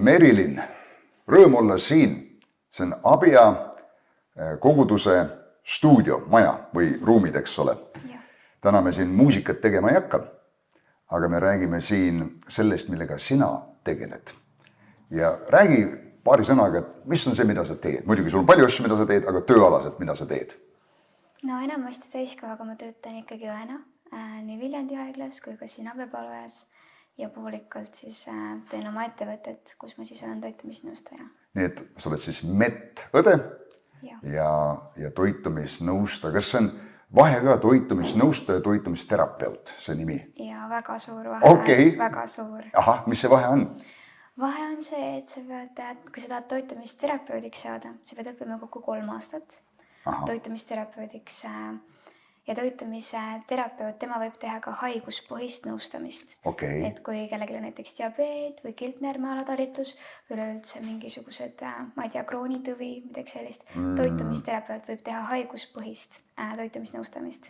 Merilin, rõõm olla siin. See on Abia koguduse stuudio, maja või ruumid, eks ole. Täna me siin muusikat tegema ei hakka, aga me räägime siin sellest, millega sina tegeled. Ja räägi paari sõnaga, et mis on see, mida sa teed? Muidugi sul on palju asju, mida sa teed, aga tööalaselt, mida sa teed? No enamasti täiskohaga ma töötan ikkagi õena, nii Viljandi haiglas kui ka siin abipalveas ja poolikult siis teen oma ettevõtet, kus ma siis olen toitumisnõustaja. Nii et sa oled siis medõde ja toitumisnõustaja. Kas see on vahe ka toitumisnõustaja ja toitumisterapeut, see nimi? Ja väga suur vahe, väga suur. Aha, mis see vahe on? Vahe on see, et sa pead, kui sa tahad toitumisterapeudiks saada, sa pead õppima kokku 3 aastat. Toitumisterapeudiks ja toitumisterapeut, tema võib teha ka haiguspõhist nõustamist. Et kui kellelgi on näiteks diabeet või kilpnäärme alatalitlus või üleüldse mingisugused, ma ei tea, kroonitõvi, midagi sellist, toitumisterapeut võib teha haiguspõhist toitumisnõustamist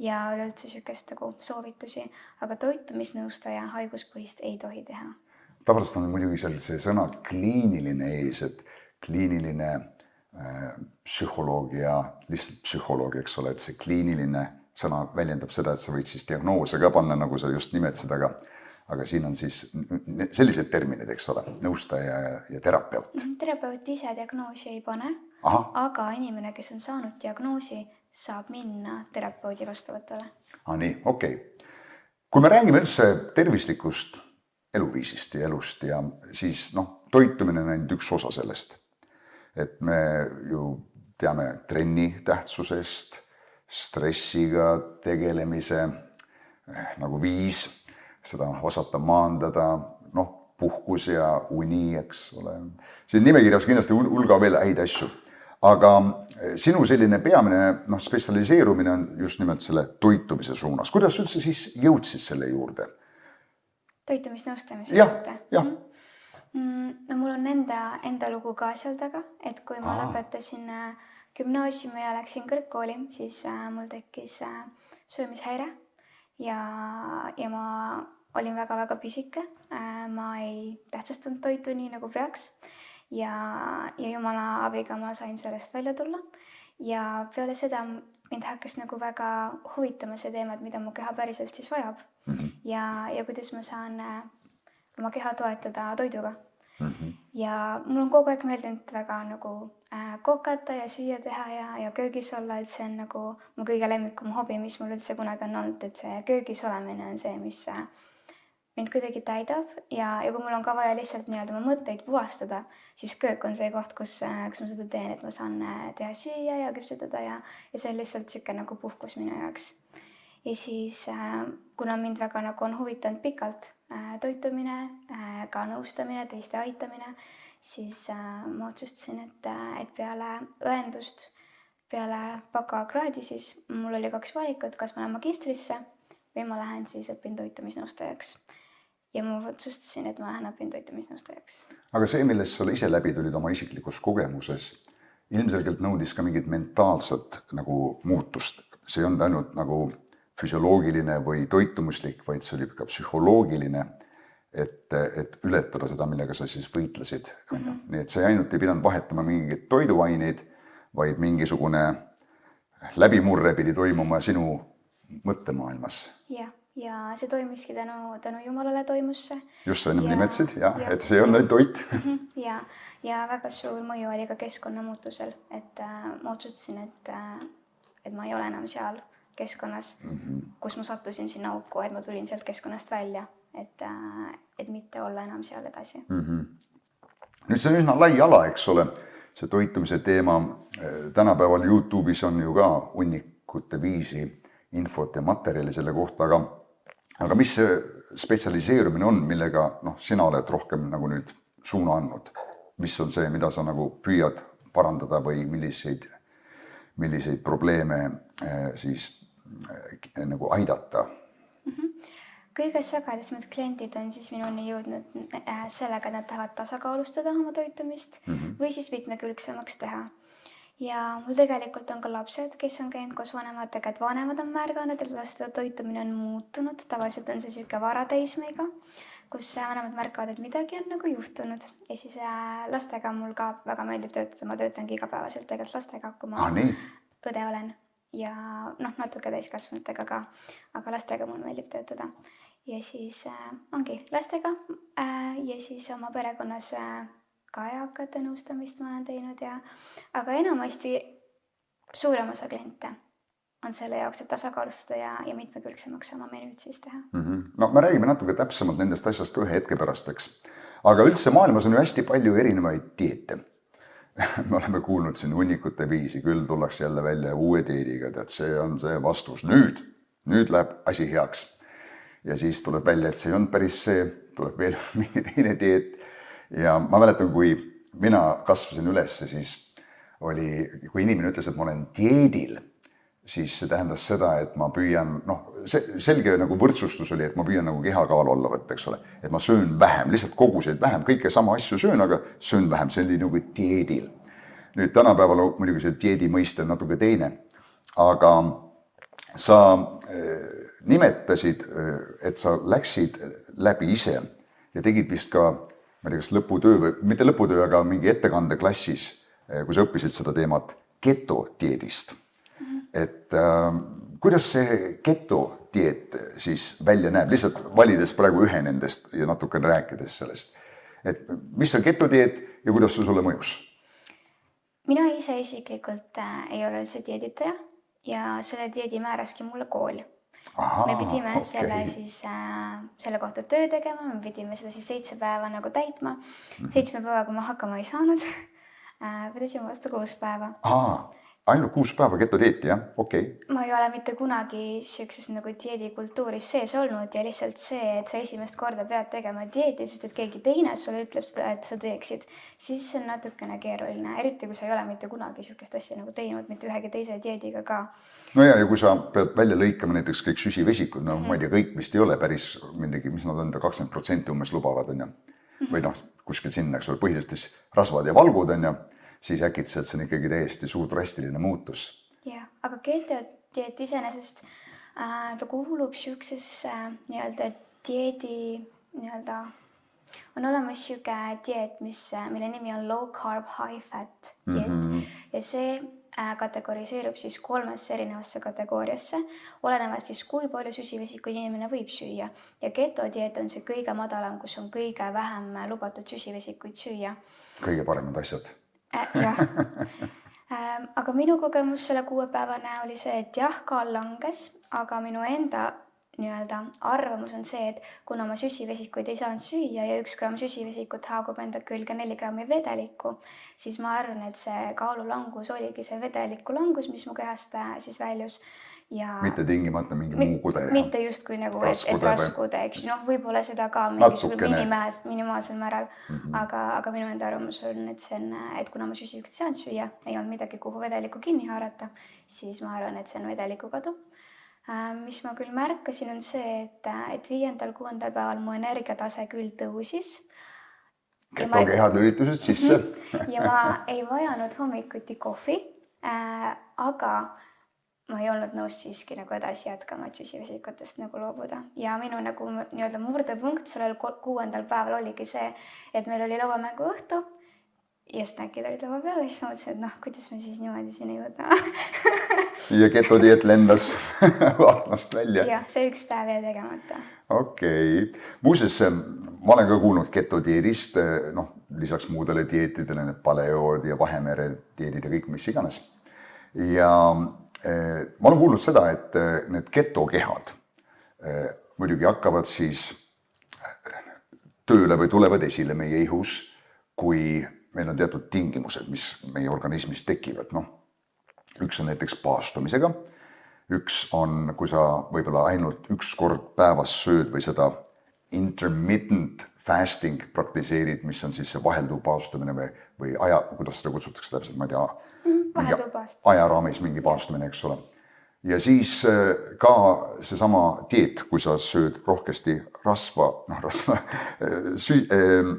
ja üleüldse sükest nagu soovitusi, aga toitumisnõustaja haiguspõhist ei tohi teha. Tavaliselt on muidugi see sõna kliiniline ees, et kliiniline psühholoogia, lihtsalt psühholoogia, eks ole, et see kliiniline sõna väljendab seda, et sa võid siis diagnoose ka panna, nagu sa just nimetasid, aga siin on siis sellised terminid, eks ole, nõustaja ja terapeut. Terapeut ise diagnoosi ei pane, aga inimene, kes on saanud diagnoosi, saab minna terapeudi vastuvõtule. Nii, okei. Kui me räägime üldse tervislikust eluviisist ja elust ja siis toitumine on ainult üks osa sellest. Et me ju teame trenni tähtsusest, stressiga tegelemise nagu viis, seda osata maandada, puhkus ja uni, eks ole. Siin nimekirjas kindlasti hulga veel häid asju. Aga sinu selline peamine spetsialiseerumine on just nimelt selle toitumise suunas. Kuidas üldse siis jõudsid selle juurde? Toitumisnõustamise juurde? Jah. No mul on enda lugu ka seal taga, et kui ma lõpetasin gümnaasiumi ja läksin kõrgkooli, siis mul tekkis söömishäire ja ma olin väga-väga pisike. Ma ei tähtsustanud toitu nii nagu peaks ja jumala abiga ma sain sellest välja tulla. Ja peale seda mind hakkas nagu väga huvitama see teema, et mida mu keha päriselt siis vajab ja kuidas ma saan oma keha toetada toiduga. Ja mul on kogu aeg meeldinud väga nagu kokata ja süüa teha ja köögis olla, et see on nagu mu kõige lemmikum hobi, mis mul üldse kunagi on olnud, et see köögis olemine on see, mis mind kuidagi täidab ja kui mul on ka vaja lihtsalt nii-öelda oma mõtteid puhastada, siis köök on see koht, kus ma seda teen, et ma saan teha süüa ja küpsetada ja see on lihtsalt siuke nagu puhkus minu jaoks. Ja siis, kuna mind väga nagu on huvitanud pikalt toitumine, ka nõustamine, teiste aitamine, siis ma otsustasin, et peale õendust, peale bakakraadi siis mul oli 2 valikut, kas ma lähen magistrisse või ma lähen siis õpin toitumisnõustajaks. Ja ma otsustasin, et ma lähen õpin toitumisnõustajaks. Aga see, millest sa ise läbi tulid oma isiklikus kogemuses, ilmselgelt nõudis ka mingit mentaalset nagu muutust. See on ainult nagu füsioloogiline või toitumuslik, vaid see oli ka psühholoogiline, et ületada seda, millega sa siis võitlesid. Nii et sa ainult ei pidanud vahetama mingeid toiduaineid, vaid mingisugune läbimurre pidi toimuma sinu mõttemaailmas. Ja see toimiski tänu Jumalale toimus see. Just sa ennem nimetasid, et see on ainult toit. Ja väga suur mõju oli ka keskkonnamuutusel, et ma otsustasin, et ma ei ole enam seal keskkonnas, kus ma sattusin sinna auku, et ma tulin sealt keskkonnast välja, et mitte olla enam seal edasi. Nüüd see on üsna lai ala, eks ole, see toitumise teema. Tänapäeval YouTube'is on ju ka hunnikute viisi infot ja materjali selle kohta, aga mis see spetsialiseerumine on, millega sina oled rohkem nagu nüüd suuna andnud? Mis on see, mida sa nagu püüad parandada või milliseid probleeme siis nagu aidata? Kõige sagedamad kliendid on siis minuni jõudnud sellega, et nad tahavad tasakaalustada oma toitumist või siis mitmekülgsemaks teha. Ja mul tegelikult on ka lapsed, kes on käinud koos vanematega, et vanemad on märganud, et seda toitumine on muutunud. Tavaliselt on see siuke varateismeiga, kus vanemad märkavad, et midagi on nagu juhtunud ja siis lastega mul ka väga meeldib töötada, ma töötangi igapäevaselt tegelikult lastega, kui ma nii. õde olen ja noh, natuke täiskasvanutega ka, aga lastega mul meeldib töötada. Ja siis ongi lastega ja siis oma perekonnas ka eakate nõustamist ma olen teinud aga enamasti suurem osa kliente on selle jaoks, et tasakaalustada ja mitmekülgsemaks oma menüüd siis teha. No me räägime natuke täpsemalt nendest asjast ka ühe hetke pärast, eks. Aga üldse maailmas on ju hästi palju erinevaid dieete. Me oleme kuulnud siin hunnikute viisi, küll tullakse jälle välja uue dieediga, et see on see vastus. Nüüd läheb asi heaks. Ja siis tuleb välja, et see on päris see, tuleb veel mingi teine dieet. Ja ma mäletan, kui mina kasvasin üles, siis oli, kui inimene ütles, et ma olen dieedil, siis see tähendas seda, et ma püüan, selge nagu võrdsustus oli, et ma püüan nagu kehakaalu alla võtta, eks ole. Et ma söön vähem, lihtsalt koguseid vähem, kõike sama asju söön, aga söön vähem, see oli nagu dieedil. Nüüd tänapäeval muidugi see dieedi mõiste on natuke teine, aga sa nimetasid, et sa läksid läbi ise ja tegid vist ka, ma ei tea, kas lõputöö või, mitte lõputöö, aga mingi ettekandeklassis, kui sa õppisid seda teemat ketodieedist. Et kuidas see ketodieet siis välja näeb, lihtsalt valides praegu ühe nendest ja natukene rääkides sellest. Et mis on ketodieet ja kuidas see sulle mõjus? Mina ise isiklikult ei ole üldse dieeditaja ja selle dieedi määraski mulle kool. Me pidime selle kohta töö tegema, me pidime seda siis 7 päeva nagu täitma. 7 päevaga ma hakkama ei saanud. Pidasime vastu 6 päeva. Ainult 6 päeva ketodieeti, jah? Okei. Ma ei ole mitte kunagi siukses nagu dieedikultuuris sees olnud ja lihtsalt see, et sa esimest korda pead tegema dieedi, sest et keegi teine sulle ütleb seda, et sa teeksid, siis see on natukene keeruline, eriti kui sa ei ole mitte kunagi siukest asja nagu teinud, mitte ühegi teise dieediga ka. No ja kui sa pead välja lõikama näiteks kõik süsivesikud, ma ei tea, kõik vist ei ole päris mindagi, mis nad on, 20% umbes lubavad, on ju. Või kuskil sinna, eks ole, põhiliselt rasvad ja valgud, on ju, siis äkitselt see on ikkagi täiesti suur drastiline muutus. Jah, aga ketodieet iseenesest ta kuulub siuksesse nii-öelda dieedi nii-öelda on olemas siuke dieet, mille nimi on low carb high fat dieet ja see kategoriseerub siis 3 erinevasse kategooriasse, olenevalt siis kui palju süsivesikuid inimene võib süüa ja ketodieet on see kõige madalam, kus on kõige vähem lubatud süsivesikuid süüa. Kõige paremad asjad. Jah. Aga minu kogemus selle 6 päevane oli see, et jah, kaal langes, aga minu enda nii-öelda arvamus on see, et kuna ma süsivesikuid ei saanud süüa ja 1 gramm süsivesikut haagub enda külge 4 grammi vedelikku, siis ma arvan, et see kaalulangus oligi see vedeliku langus, mis mu kehast siis väljus. Ja mitte tingimata mingi muu kude. Mitte justkui nagu, et raskude, eks. Võib-olla seda ka minimaalsel määral, aga minu enda arvamus on, et see on, et kuna ma süsivikut saan süüa, ei olnud midagi, kuhu vedeliku kinni haarata, siis ma arvan, et see on vedeliku kadu. Mis ma küll märkasin, on see, et 5.–6. päeval mu energiatase küll tõusis. Ketokehad lülitused sisse. Ja ma ei vajanud hommikuti kohvi, aga ma ei olnud nõus siiski nagu edasi jätkama, et süsivesikutest nagu loobuda. Ja minu nagu nii-öelda murdepunkt sellel 6. päeval oligi see, et meil oli lauamängu õhtu ja snäkid olid laua peal ja siis mõtlesin, et kuidas me siis niimoodi siin ei võta. Ja ketodieet lendas aknast välja. Jah, see 1 päev jäi tegemata. Okei. Muuseas, ma olen ka kuulnud ketodieedist, lisaks muudele dieetidele, need paleood ja Vahemere dieedid ja kõik mis iganes. Ja ma olen kuulnud seda, et need ketokehad muidugi hakkavad siis tööle või tulevad esile meie ihus, kui meil on teatud tingimused, mis meie organismis tekivad. Üks on näiteks paastumisega, üks on, kui sa võib-olla ainult 1 kord päevas sööd või seda intermittent fasting praktiseerid, mis on siis see vahelduv paastumine või kuidas seda kutsutakse täpselt, ma ei tea, ajaraamis mingi paastumine, eks ole. Ja siis ka seesama dieet, kui sa sööd rohkesti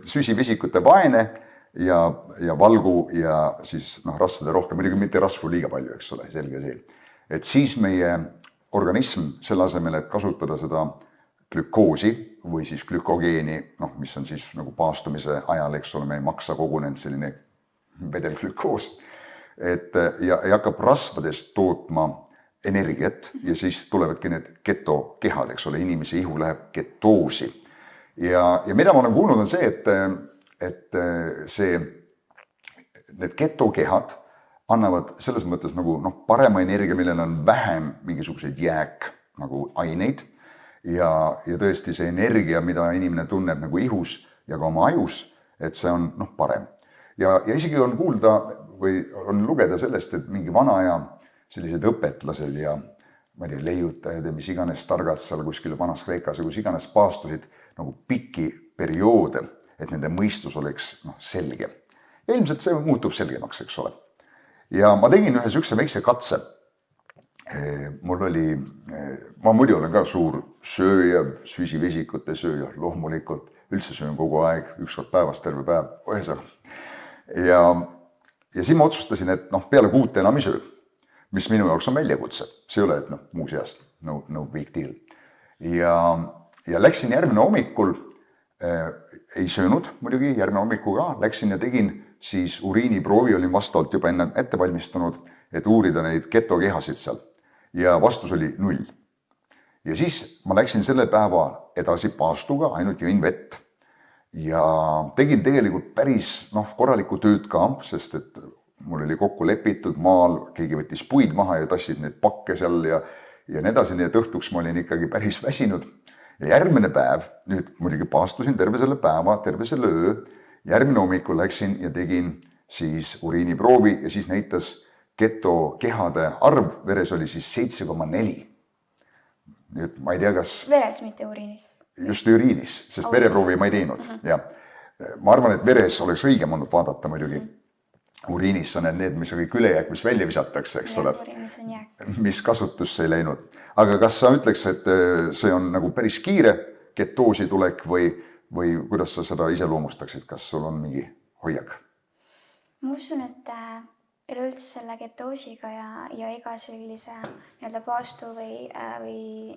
süsivesikute vaene ja valgu ja siis rasvade rohkem, muidugi mitte rasvu liiga palju, eks ole, selge see. Et siis meie organism selle asemel, et kasutada seda glükoosi või siis glükogeeni, noh, mis on siis nagu paastumise ajal, eks ole, meie maksa kogunenud selline vedelglükoos, et ja hakkab rasvadest tootma energiat ja siis tulevadki need ketokehad, eks ole, inimese ihu läheb ketoosi. Ja mida ma olen kuulnud, on see, et need ketokehad annavad selles mõttes nagu parema energia, millel on vähem mingisuguseid nagu aineid ja tõesti see energia, mida inimene tunneb nagu ihus ja ka oma ajus, et see on parem. Ja isegi on kuulda või on lugeda sellest, et mingi vana aja sellised õpetlased ja ma ei tea, leiutajad ja mis iganes targad seal kuskil vanas Kreekas ja kus iganes paastusid nagu pikki perioode, et nende mõistus oleks selge. Ja ilmselt see muutub selgemaks, eks ole. Ja ma tegin ühe sükse väikse katse. Mul oli, ma muidu olen ka suur sööja, süsivesikute sööja, loomulikult, üldse söön kogu aeg, 1 kord päevas, terve päev, ühesõnaga. Ja siis ma otsustasin, et peale 6 enam ei söö, mis minu jaoks on väljakutse. See ei ole, et muuseast, no big deal. Ja läksin järgmine hommikul, ei söönud muidugi, järgmine hommikul ka, läksin ja tegin siis uriiniproovi, olin vastavalt juba enne ette valmistanud, et uurida neid ketokehasid seal. Ja vastus oli 0. Ja siis ma läksin selle päeva edasi paastuga, ainult jõin vett. Ja tegin tegelikult päris korralikku tööd ka, sest et mul oli kokku lepitud maal, keegi võttis puid maha ja tassid neid pakke seal ja nii edasi, nii et õhtuks ma olin ikkagi päris väsinud. Ja järgmine päev, nüüd muidugi paastusin terve selle päeva, terve selle öö, järgmine hommikul läksin ja tegin siis uriiniproovi ja siis näitas ketokehade arv veres oli siis 7,4. Nüüd ma ei tea, kas... Veres, mitte uriinis. Just uriinis, sest vereproovi ma ei teinud. Ja ma arvan, et veres oleks õigem olnud vaadata muidugi. Uriinis on need, mis on kõik ülejääk, mis välja visatakse, eks ole, mis kasutusse ei läinud. Aga kas sa ütleks, et see on nagu päris kiire ketoosi tulek või kuidas sa seda ise loomustaksid, kas sul on mingi hoiak? Ma usun, et üleüldse selle ketoosiga ja iga sellise paastu või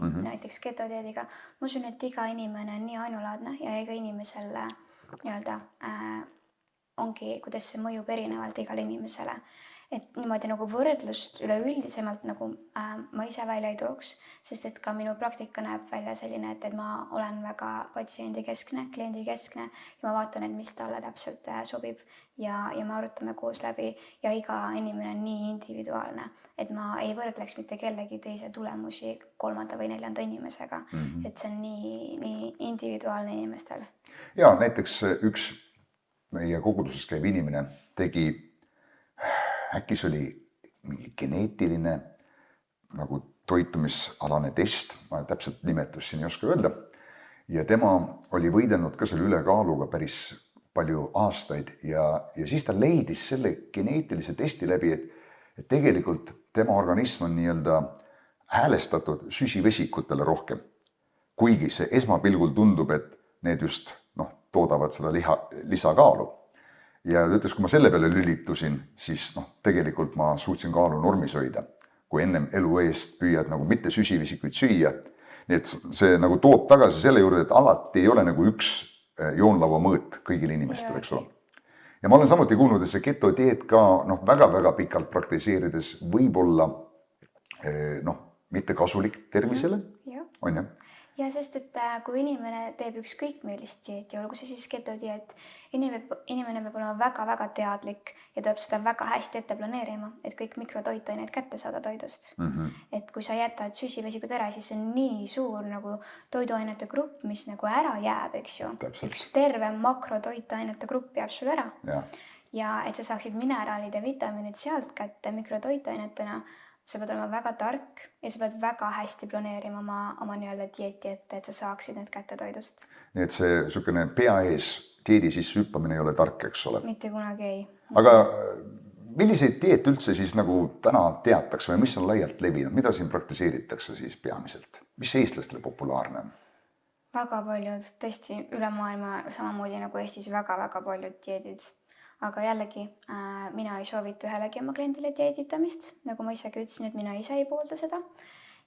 näiteks ketodieediga, ma usun, et iga inimene on nii ainulaadne ja iga inimesel ongi, kuidas see mõjub erinevalt igale inimesele. Et niimoodi nagu võrdlust üleüldisemalt nagu ma ise välja ei tooks, sest et ka minu praktika näeb välja selline, et ma olen väga patsiendikeskne, kliendikeskne ja ma vaatan, et mis talle täpselt sobib ja me arutame koos läbi ja iga inimene on nii individuaalne, et ma ei võrdleks mitte kellegi teise tulemusi 3. või 4. inimesega, et see on nii individuaalne inimestel. Ja näiteks üks meie koguduses käiv inimene tegi, äkki see oli mingi geneetiline nagu toitumisalane test, ma täpselt nimetus siin ei oska öelda, ja tema oli võidelnud ka selle ülekaaluga päris palju aastaid ja siis ta leidis selle geneetilise testi läbi, et tegelikult tema organism on nii-öelda häälestatud süsivesikutele rohkem, kuigi see esmapilgul tundub, et need just toodavad seda lisakaalu. Ja ta ütles, kui ma selle peale lülitusin, siis tegelikult ma suutsin kaalu normis hoida, kui ennem elu eest püüad nagu mitte süsivesikuid süüa. Nii et see nagu toob tagasi selle juurde, et alati ei ole nagu üks joonlaua mõõt kõigil inimestel, eks ole. Ja ma olen samuti kuulnud, et see ketodieet ka väga-väga pikalt praktiseerides võib olla mitte kasulik tervisele, on jah? Ja sest, et kui inimene teeb ükskõik millist dieeti, olgu see siis ketodieet, inimene peab olema väga-väga teadlik ja tuleb seda väga hästi ette planeerima, et kõik mikrotoitaineid kätte saada toidust. Et kui sa jätad süsivesikud ära, siis on nii suur nagu toiduainete grupp, mis nagu ära jääb, eks ju. Üks terve makrotoitainete grupp jääb sul ära. Ja et sa saaksid mineraalid ja vitamiinid sealt kätte mikrotoitainetena, sa pead olema väga tark ja sa pead väga hästi planeerima oma nii-öelda dieeti ette, et sa saaksid need kätte toidust. Nii et see sükene pea ees dieedi sisse hüppamine ei ole tark, eks ole? Mitte kunagi ei. Aga milliseid dieet üldse siis nagu täna teatakse või mis on laialt levinud? Mida siin praktiseeritakse siis peamiselt? Mis eestlastele populaarne on? Väga paljud, tõesti üle maailma samamoodi nagu Eestis väga-väga paljud dieedid. Aga jällegi, mina ei soovita ühelegi oma kliendile dieeditamist, nagu ma isegi ütlesin, et mina ise ei poolda seda.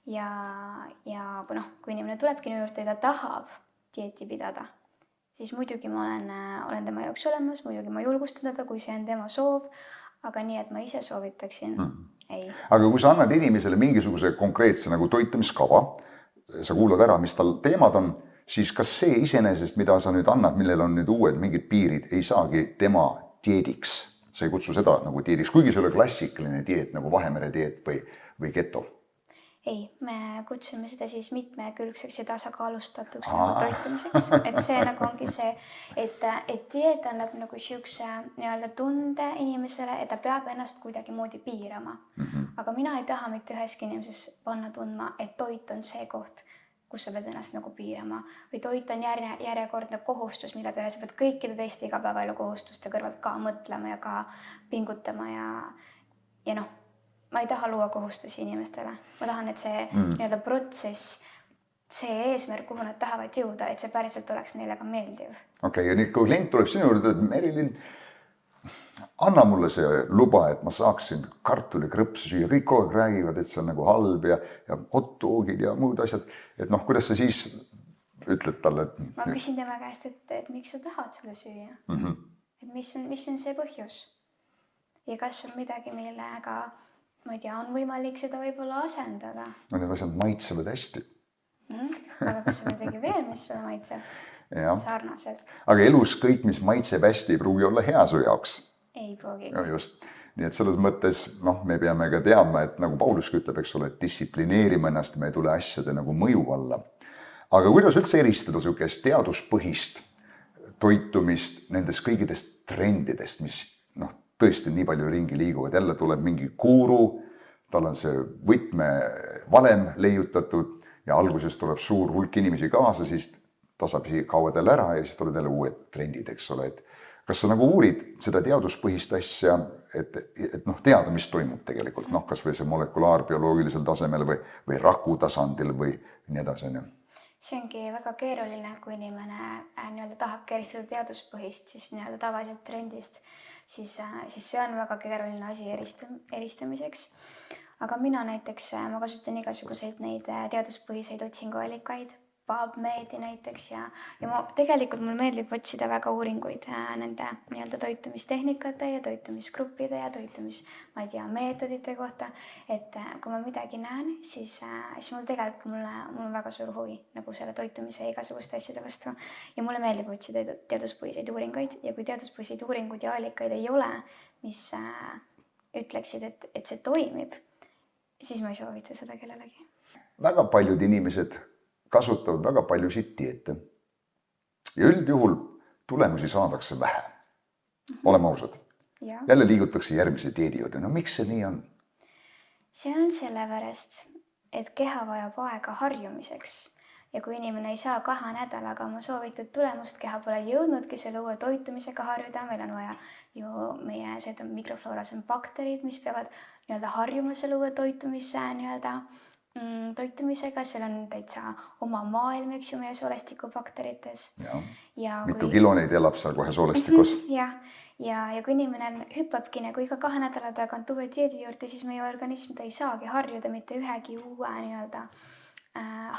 ja kui inimene tulebki minu juurde ja ta tahab dieeti pidada, siis muidugi ma olen tema jaoks olemas, muidugi ma julgustan teda, kui see on tema soov, aga nii, et ma ise soovitaksin, ei. Aga kui sa annad inimesele mingisuguse konkreetse nagu toitumiskava, sa kuulad ära, mis tal teemad on, siis kas see iseenesest, mida sa nüüd annad, millel on nüüd uued mingid piirid, ei saagi tema dieediks? Sa ei kutsu seda nagu dieediks, kuigi see ole klassikaline dieet nagu Vahemere dieet või keto. Ei, me kutsume seda siis mitmekülgseks ja tasakaalustatuks nagu toitumiseks, et see nagu ongi see, et dieet annab nagu siukse nii-öelda tunde inimesele, et ta peab ennast kuidagimoodi piirama. Aga mina ei taha mitte üheski inimeses panna tundma, et toit on see koht, kus sa pead ennast nagu piirama või toit on järjekordne kohustus, mille peale sa pead kõikide teiste igapäevaelu kohustuste kõrvalt ka mõtlema ja ka pingutama ja noh, ma ei taha luua kohustusi inimestele. Ma tahan, et see nii-öelda protsess, see eesmärk, kuhu nad tahavad jõuda, et see päriselt oleks neile ka meeldiv. Okei, ja nüüd kui klient tuleb sinu juurde, et Merilin, anna mulle see luba, et ma saaksin kartulikrõpsu süüa. Kõik kogu aeg räägivad, et see on nagu halb ja hot-dogid ja muud asjad. Et noh, kuidas sa siis ütled talle? Ma küsin tema käest, et miks sa tahad seda süüa? Et mis on see põhjus? Ja kas on midagi, millega, ma ei tea, on võimalik seda võib-olla asendada? No need asjad maitsevad hästi. Aga kas on midagi veel, mis sulle maitseb? Sarnaselt. Aga elus kõik, mis maitseb hästi, ei pruugi olla hea su jaoks. Ei pruugi. No just. Nii et selles mõttes, me peame ka teadma, et nagu Pauluski ütleb, eks ole, et distsiplineerima ennast, me ei tule asjade nagu mõju alla. Aga kuidas üldse eristada sukest teaduspõhist toitumist nendest kõigidest trendidest, mis tõesti nii palju ringi liiguvad, jälle tuleb mingi guru, tal on see võtmevalem leiutatud ja alguses tuleb suur hulk inimesi kaasa, siis tasapisi kaovad jälle ära ja siis tulevad jälle uued trendid, eks ole. Et kas sa nagu uurid seda teaduspõhist asja, et teada, mis toimub tegelikult, kas või see molekulaarbioloogilisel tasemel või raku tasandil või nii edasi? See ongi väga keeruline, kui inimene tahab eristada teaduspõhist, siis tavaliselt trendist, siis see on väga keeruline asi eristamiseks. Aga mina näiteks, ma kasutan igasuguseid neid teaduspõhiseid otsinguallikaid, PubMedi näiteks ja tegelikult mul meeldib otsida väga uuringuid nende nii-öelda toitumistehnikate ja toitumisgruppide ja meetodite kohta, et kui ma midagi näen, siis mul on väga suur huvi nagu selle toitumise ja igasuguste asjade vastu ja mulle meeldib otsida teaduspõhiseid uuringuid ja kui teaduspõhiseid uuringuid ja allikaid ei ole, mis ütleksid, et see toimib, siis ma ei soovita seda kellelegi. Väga paljud inimesed kasutavad väga paljusid dieete ja üldjuhul tulemusi saadakse vähe. Oleme ausad. Jälle liigutakse järgmise dieedi juurde. No miks see nii on? See on sellepärast, et keha vajab aega harjumiseks ja kui inimene ei saa 2 nädalaga oma soovitud tulemust, keha pole jõudnudki selle uue toitumisega harjuda, meil on vaja ju meie mikroflooras on bakterid, mis peavad harjuma selle uue toitumisega, seal on täitsa oma maailm, eks ju, meie soolestikubakterites. Mitu kilo neid elab seal kohe soolestikus. Ja kui inimene hüppabki nagu iga 2 nädala tagant uue dieedi juurde, siis meie organism ta ei saagi harjuda mitte ühegi uue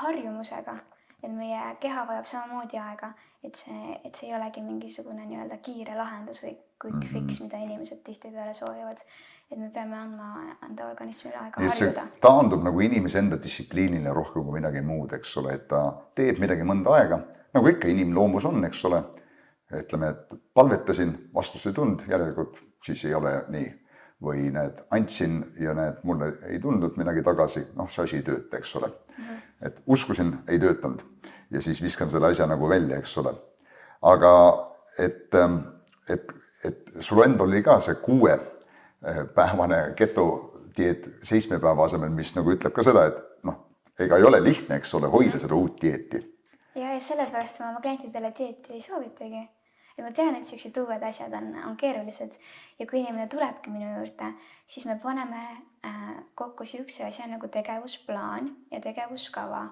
harjumusega. Et meie keha vajab samamoodi aega, et see ei olegi mingisugune kiire lahendus või quick fix, mida inimesed tihtipeale soovivad. Et me peame anda organismile aega harjuda. See taandub nagu inimese enda distsipliinile rohkem kui midagi muud, eks ole, et ta teeb midagi mõnda aega, nagu ikka inimloomus on, eks ole. Ütleme, et palvetasin, vastus ei tund, järelikult siis ei ole nii. Või andsin ja mulle ei tundnud midagi tagasi, see asi ei tööta, eks ole. Et uskusin, ei töötanud ja siis viskan selle asja nagu välja, eks ole. Aga et sul endal oli ka see 6-päevane keto-dieet 7 päeva asemel, mis nagu ütleb ka seda, et ega ei ole lihtne, eks ole, hoida seda uut dieeti. Ja sellepärast ma oma klientidele dieeti ei soovitagi. Ja ma tean, et sellised uued asjad on keerulised ja kui inimene tulebki minu juurde, siis me paneme kokku siukse asja nagu tegevusplaan ja tegevuskava.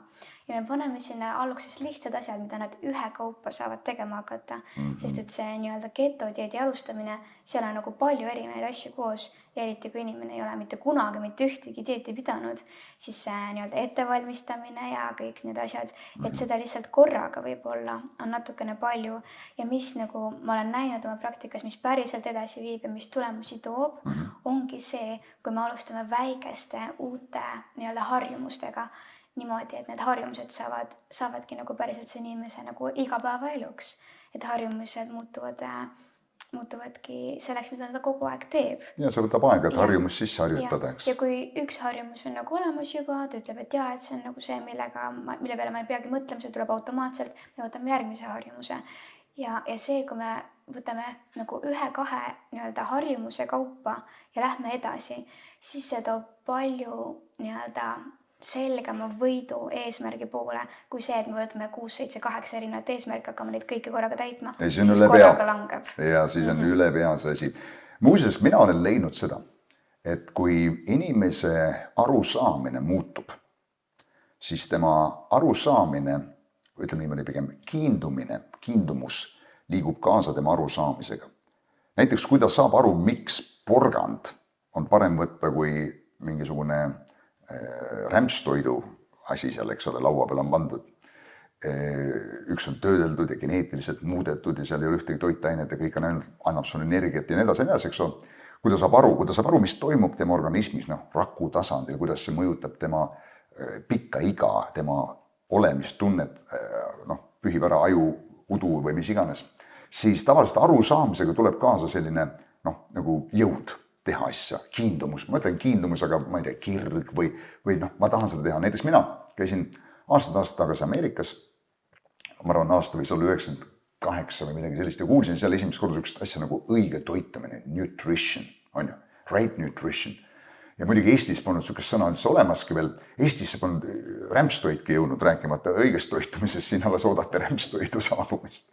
ja me paneme sinna alguses lihtsad asjad, mida nad ühekaupa saavad tegema hakata. Sest et see nii-öelda ketodieedi alustamine, seal on nagu palju erinevaid asju koos ja eriti kui inimene ei ole mitte kunagi mitte ühtegi dieeti pidanud, siis see nii-öelda ettevalmistamine ja kõik need asjad, et seda lihtsalt korraga võib-olla on natukene palju ja mis nagu ma olen näinud oma praktikas, mis päriselt edasi viib ja mis tulemusi toob, ongi see, kui me alustame väikeste uute nii-öelda harjumustega niimoodi, et need harjumused saavadki nagu päriselt see inimese nagu igapäevaeluks, et harjumused muutuvadki selleks, mida ta kogu aeg teeb. Ja see võtab aega, et harjumus sisse harjutada, eks. Ja kui üks harjumus on nagu olemas juba, ta ütleb, et jaa, et see on nagu see, mille peale ma ei peagi mõtlema, see tuleb automaatselt, me võtame järgmise harjumuse. Ja see, kui me võtame nagu 1-2 nii-öelda harjumuse kaupa ja lähme edasi, siis see toob palju nii-öelda selgema võidu eesmärgi poole, kui see, et me võtame 6, 7, 8 erinevat eesmärki, hakkame neid kõiki korraga täitma, siis korraga langeb. Ja siis on üle pea see asi. Muuseas, mina olen leidnud seda, et kui inimese arusaamine muutub, siis tema arusaamine, ütleme niimoodi pigem kiindumus liigub kaasa tema arusaamisega. Näiteks, kui ta saab aru, miks porgand on parem võtta kui mingisugune rämpstoidu asi seal, eks ole, laua peal on pandud. Üks on töödeldud ja geneetiliselt muudetud ja seal ei ole ühtegi toitainet ja kõik on ainult, annab sulle energiat ja nii edasi, eks ole. Kui ta saab aru, mis toimub tema organismis, raku tasandil, kuidas see mõjutab tema pikka iga, tema olemistunnet, pühib ära aju, udu või mis iganes, siis tavaliselt arusaamisega tuleb kaasa selline nagu jõud teha asja, kiindumus, ma ütlen kiindumus, aga ma ei tea, kirg või ma tahan seda teha. Näiteks mina käisin aastad tagasi Ameerikas, ma arvan, aasta võis olla 98 või midagi sellist ja kuulsin seal esimest korda sükest asja nagu õige toitumine, nutrition, on ju, right nutrition. Ja muidugi Eestis polnud sükest sõna üldse olemaski veel, Eestisse polnud rämpstoidki jõudnud rääkimata õigest toitumisest, siin alles oodate rämpstoidu saabumist.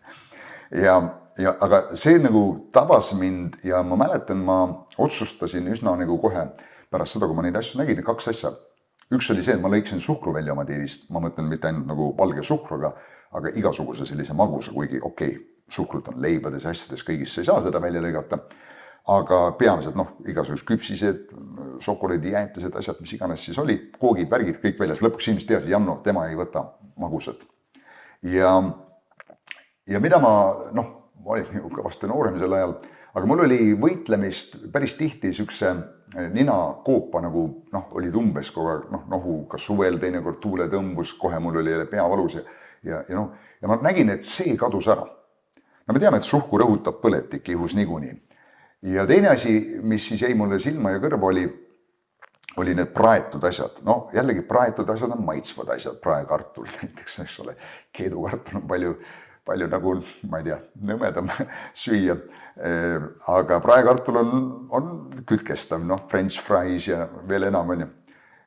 Aga see nagu tabas mind ja ma mäletan, ma otsustasin üsna nagu kohe pärast seda, kui ma neid asju nägin, 2 asja. Üks oli see, et ma lõiksin suhkru välja oma diedist, ma mõtlen mitte ainult nagu valge suhkruga, aga igasuguse sellise magusa, kuigi suhkrut on leibades ja asjades, kõigisse ei saa seda välja lõigata, aga peamiselt igasugused küpsised, šokolaadijäätised, asjad, mis iganes siis oli, koogid, värgid, kõik väljas, lõpuks inimesed teadsid, Janno, tema ei võta magusad. Ja mida ma olin ju kõvasti noorem sel ajal, aga mul oli võitlemist päris tihti sükse ninakoopa nagu olid umbes kogu aeg, nohu ka suvel teinekord tuule tõmbus, kohe mul oli pea valus ja ma nägin, et see kadus ära. Me teame, et suhku rõhutab põletik ihus niikuinii. Ja teine asi, mis siis jäi mulle silma ja kõrva oli need praetud asjad. Jällegi praetud asjad on maitsvad asjad, praekartul näiteks, eks ole, keedukartul on palju nagu, ma ei tea, nõmedam süüa, aga praekartul on kütkestav, french fries ja veel enam on ju.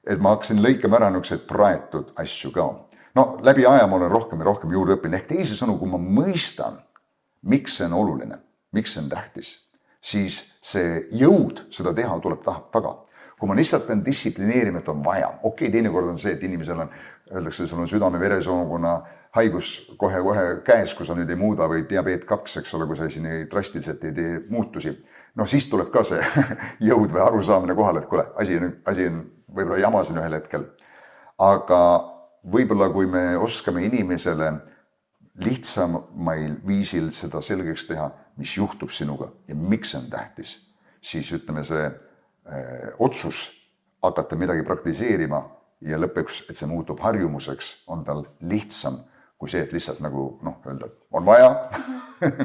Et ma hakkasin lõikama ära nüksed praetud asju ka. Läbi aja ma olen rohkem ja rohkem juurde õppinud. Ehk teisisõnu, kui ma mõistan, miks see on oluline, miks see on tähtis, siis see jõud seda teha tuleb taga. Kui ma lihtsalt pean distsiplineerima, et on vaja. Teinekord on see, et inimesel on, öeldakse, sul on südame-veresoonkonna haigus kohe käes, kui sa nüüd ei muuda või diabeet 2, eks ole, kui sa siin drastiliselt ei tee muutusi. Siis tuleb ka see jõud või arusaamine kohale, et kuule, asi on võib-olla jamasin ühel hetkel. Aga võib-olla kui me oskame inimesele lihtsamail viisil seda selgeks teha, mis juhtub sinuga ja miks on tähtis, siis ütleme see otsus hakata midagi praktiseerima ja lõpuks, et see muutub harjumuseks, on tal lihtsam kui see, et lihtsalt nagu öelda, on vaja,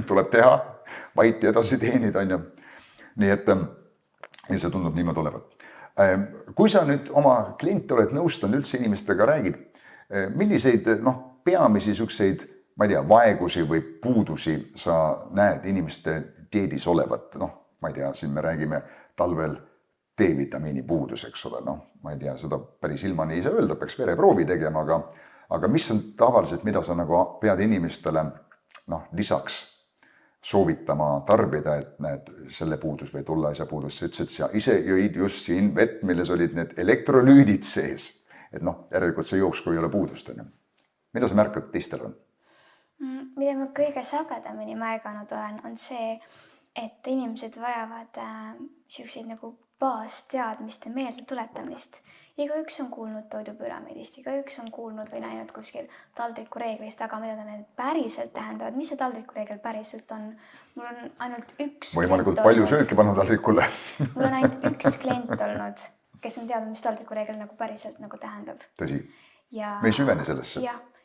tuleb teha, vaiti edasi teenida, on ju. Nii et see tundub niimoodi olevat. Kui sa nüüd oma kliente oled nõustanud, üldse inimestega räägid, milliseid peamisi sükseid, ma ei tea, vaegusi või puudusi sa näed inimeste dieedis olevat? Ma ei tea, siin me räägime talvel D-vitamiini puudus, eks ole, ma ei tea, seda päris ilma nii ei saa öelda, peaks vereproovi tegema, aga mis on tavaliselt, mida sa nagu pead inimestele lisaks soovitama tarbida, et näed, selle puudus või tolle asja puudus, sa ütlesid, et sa ise jõid just siin vett, milles olid need elektrolüüdid sees, et järelikult see jooks, kui ei ole puudust. mida sa märkad, teistel on? Mida ma kõige sagedamini märganud olen, on see, et inimesed vajavad siukseid nagu baasteadmiste meelde tuletamist. Igaüks on kuulnud toidupüramiidist, igaüks on kuulnud või näinud kuskil taldriku reeglist, aga mida need päriselt tähendavad, mis see taldriku reegel päriselt on? Mul on ainult üks Võimalikult palju sööki panna taldrikule. Mul on ainult üks klient olnud, kes on teadnud, mis taldriku reegel nagu päriselt nagu tähendab. Tõsi, Ja, me ei süvene sellesse.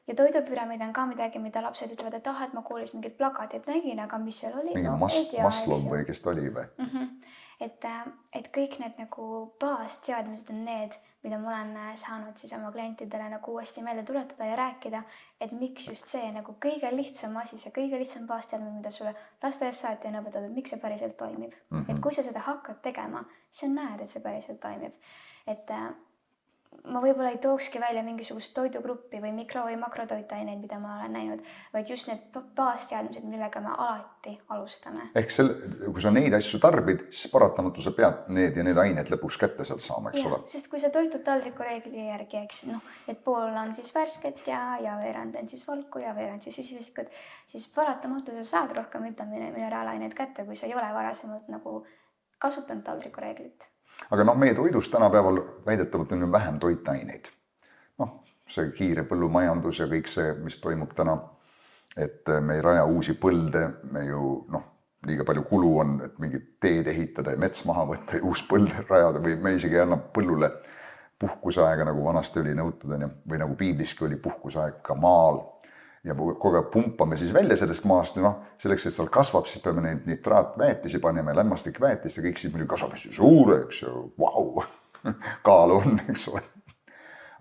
ja toidupüramiid on ka midagi, mida lapsed ütlevad, et et ma koolis mingit plakatit nägin, aga mis seal oli? Mingi Maslov või kes ta oli või? Et kõik need nagu baasteadmised on need, mida ma olen saanud siis oma klientidele nagu uuesti meelde tuletada ja rääkida, et miks just see nagu kõige lihtsam asi, see kõige lihtsam baasteadmine, mida sulle lasteaias saati on õpetatud, miks see päriselt toimib. Et kui sa seda hakkad tegema, siis sa näed, et see päriselt toimib. Et ma võib-olla ei tookski välja mingisugust toidugruppi või mikro- või makrotoitaineid, mida ma olen näinud, vaid just need baasteadmised, millega me alati alustame. Ehk kui sa neid asju tarbid, siis paratamatu sa pead need ja need ained lõpuks kätte sealt saama, eks ole? Sest kui sa toitud taldriku reegli järgi, eks, et pool on siis värsket ja veerand on siis valku ja veerand siis süsivesikud, siis paratamatu sa saad rohkem vitamine ja mineraalaineid kätte, kui sa ei ole varasemalt nagu kasutanud taldriku reeglit. Aga meie toidus tänapäeval väidetavalt on ju vähem toitaineid. See kiire põllumajandus ja kõik see, mis toimub täna, et me ei raja uusi põlde, me ju liiga palju kulu on, et mingid teed ehitada ja mets maha võtta ja uus põld rajada või me isegi ei anna põllule puhkuseaega, nagu vanasti oli nõutud, või nagu piibliski oli puhkuseaeg ka maal. Ja kogu aeg pumpame siis välja sellest maast ja selleks, et seal kasvab, siis peame neid nitraatväetisi panema ja lämmastikväetist ja kõik siis muidugi kasvab hästi suureks ja vau, kaalu on, eks ole.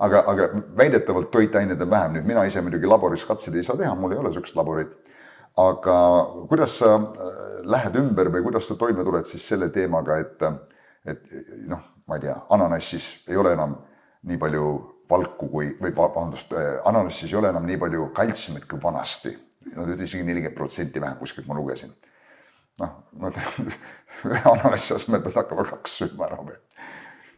Aga väidetavalt toitained on vähem. Nüüd mina ise muidugi laboris katseid ei saa teha, mul ei ole sellist laborit. Aga kuidas sa lähed ümber või kuidas sa toime tuled siis selle teemaga, et ma ei tea, ananassis ei ole enam nii palju valku ananassis ei ole enam nii palju kaltsiumit kui vanasti. Nad ütlesid isegi 40% vähem kuskilt ma lugesin. Ananassi asemel pead hakkama 2 sööma ära või.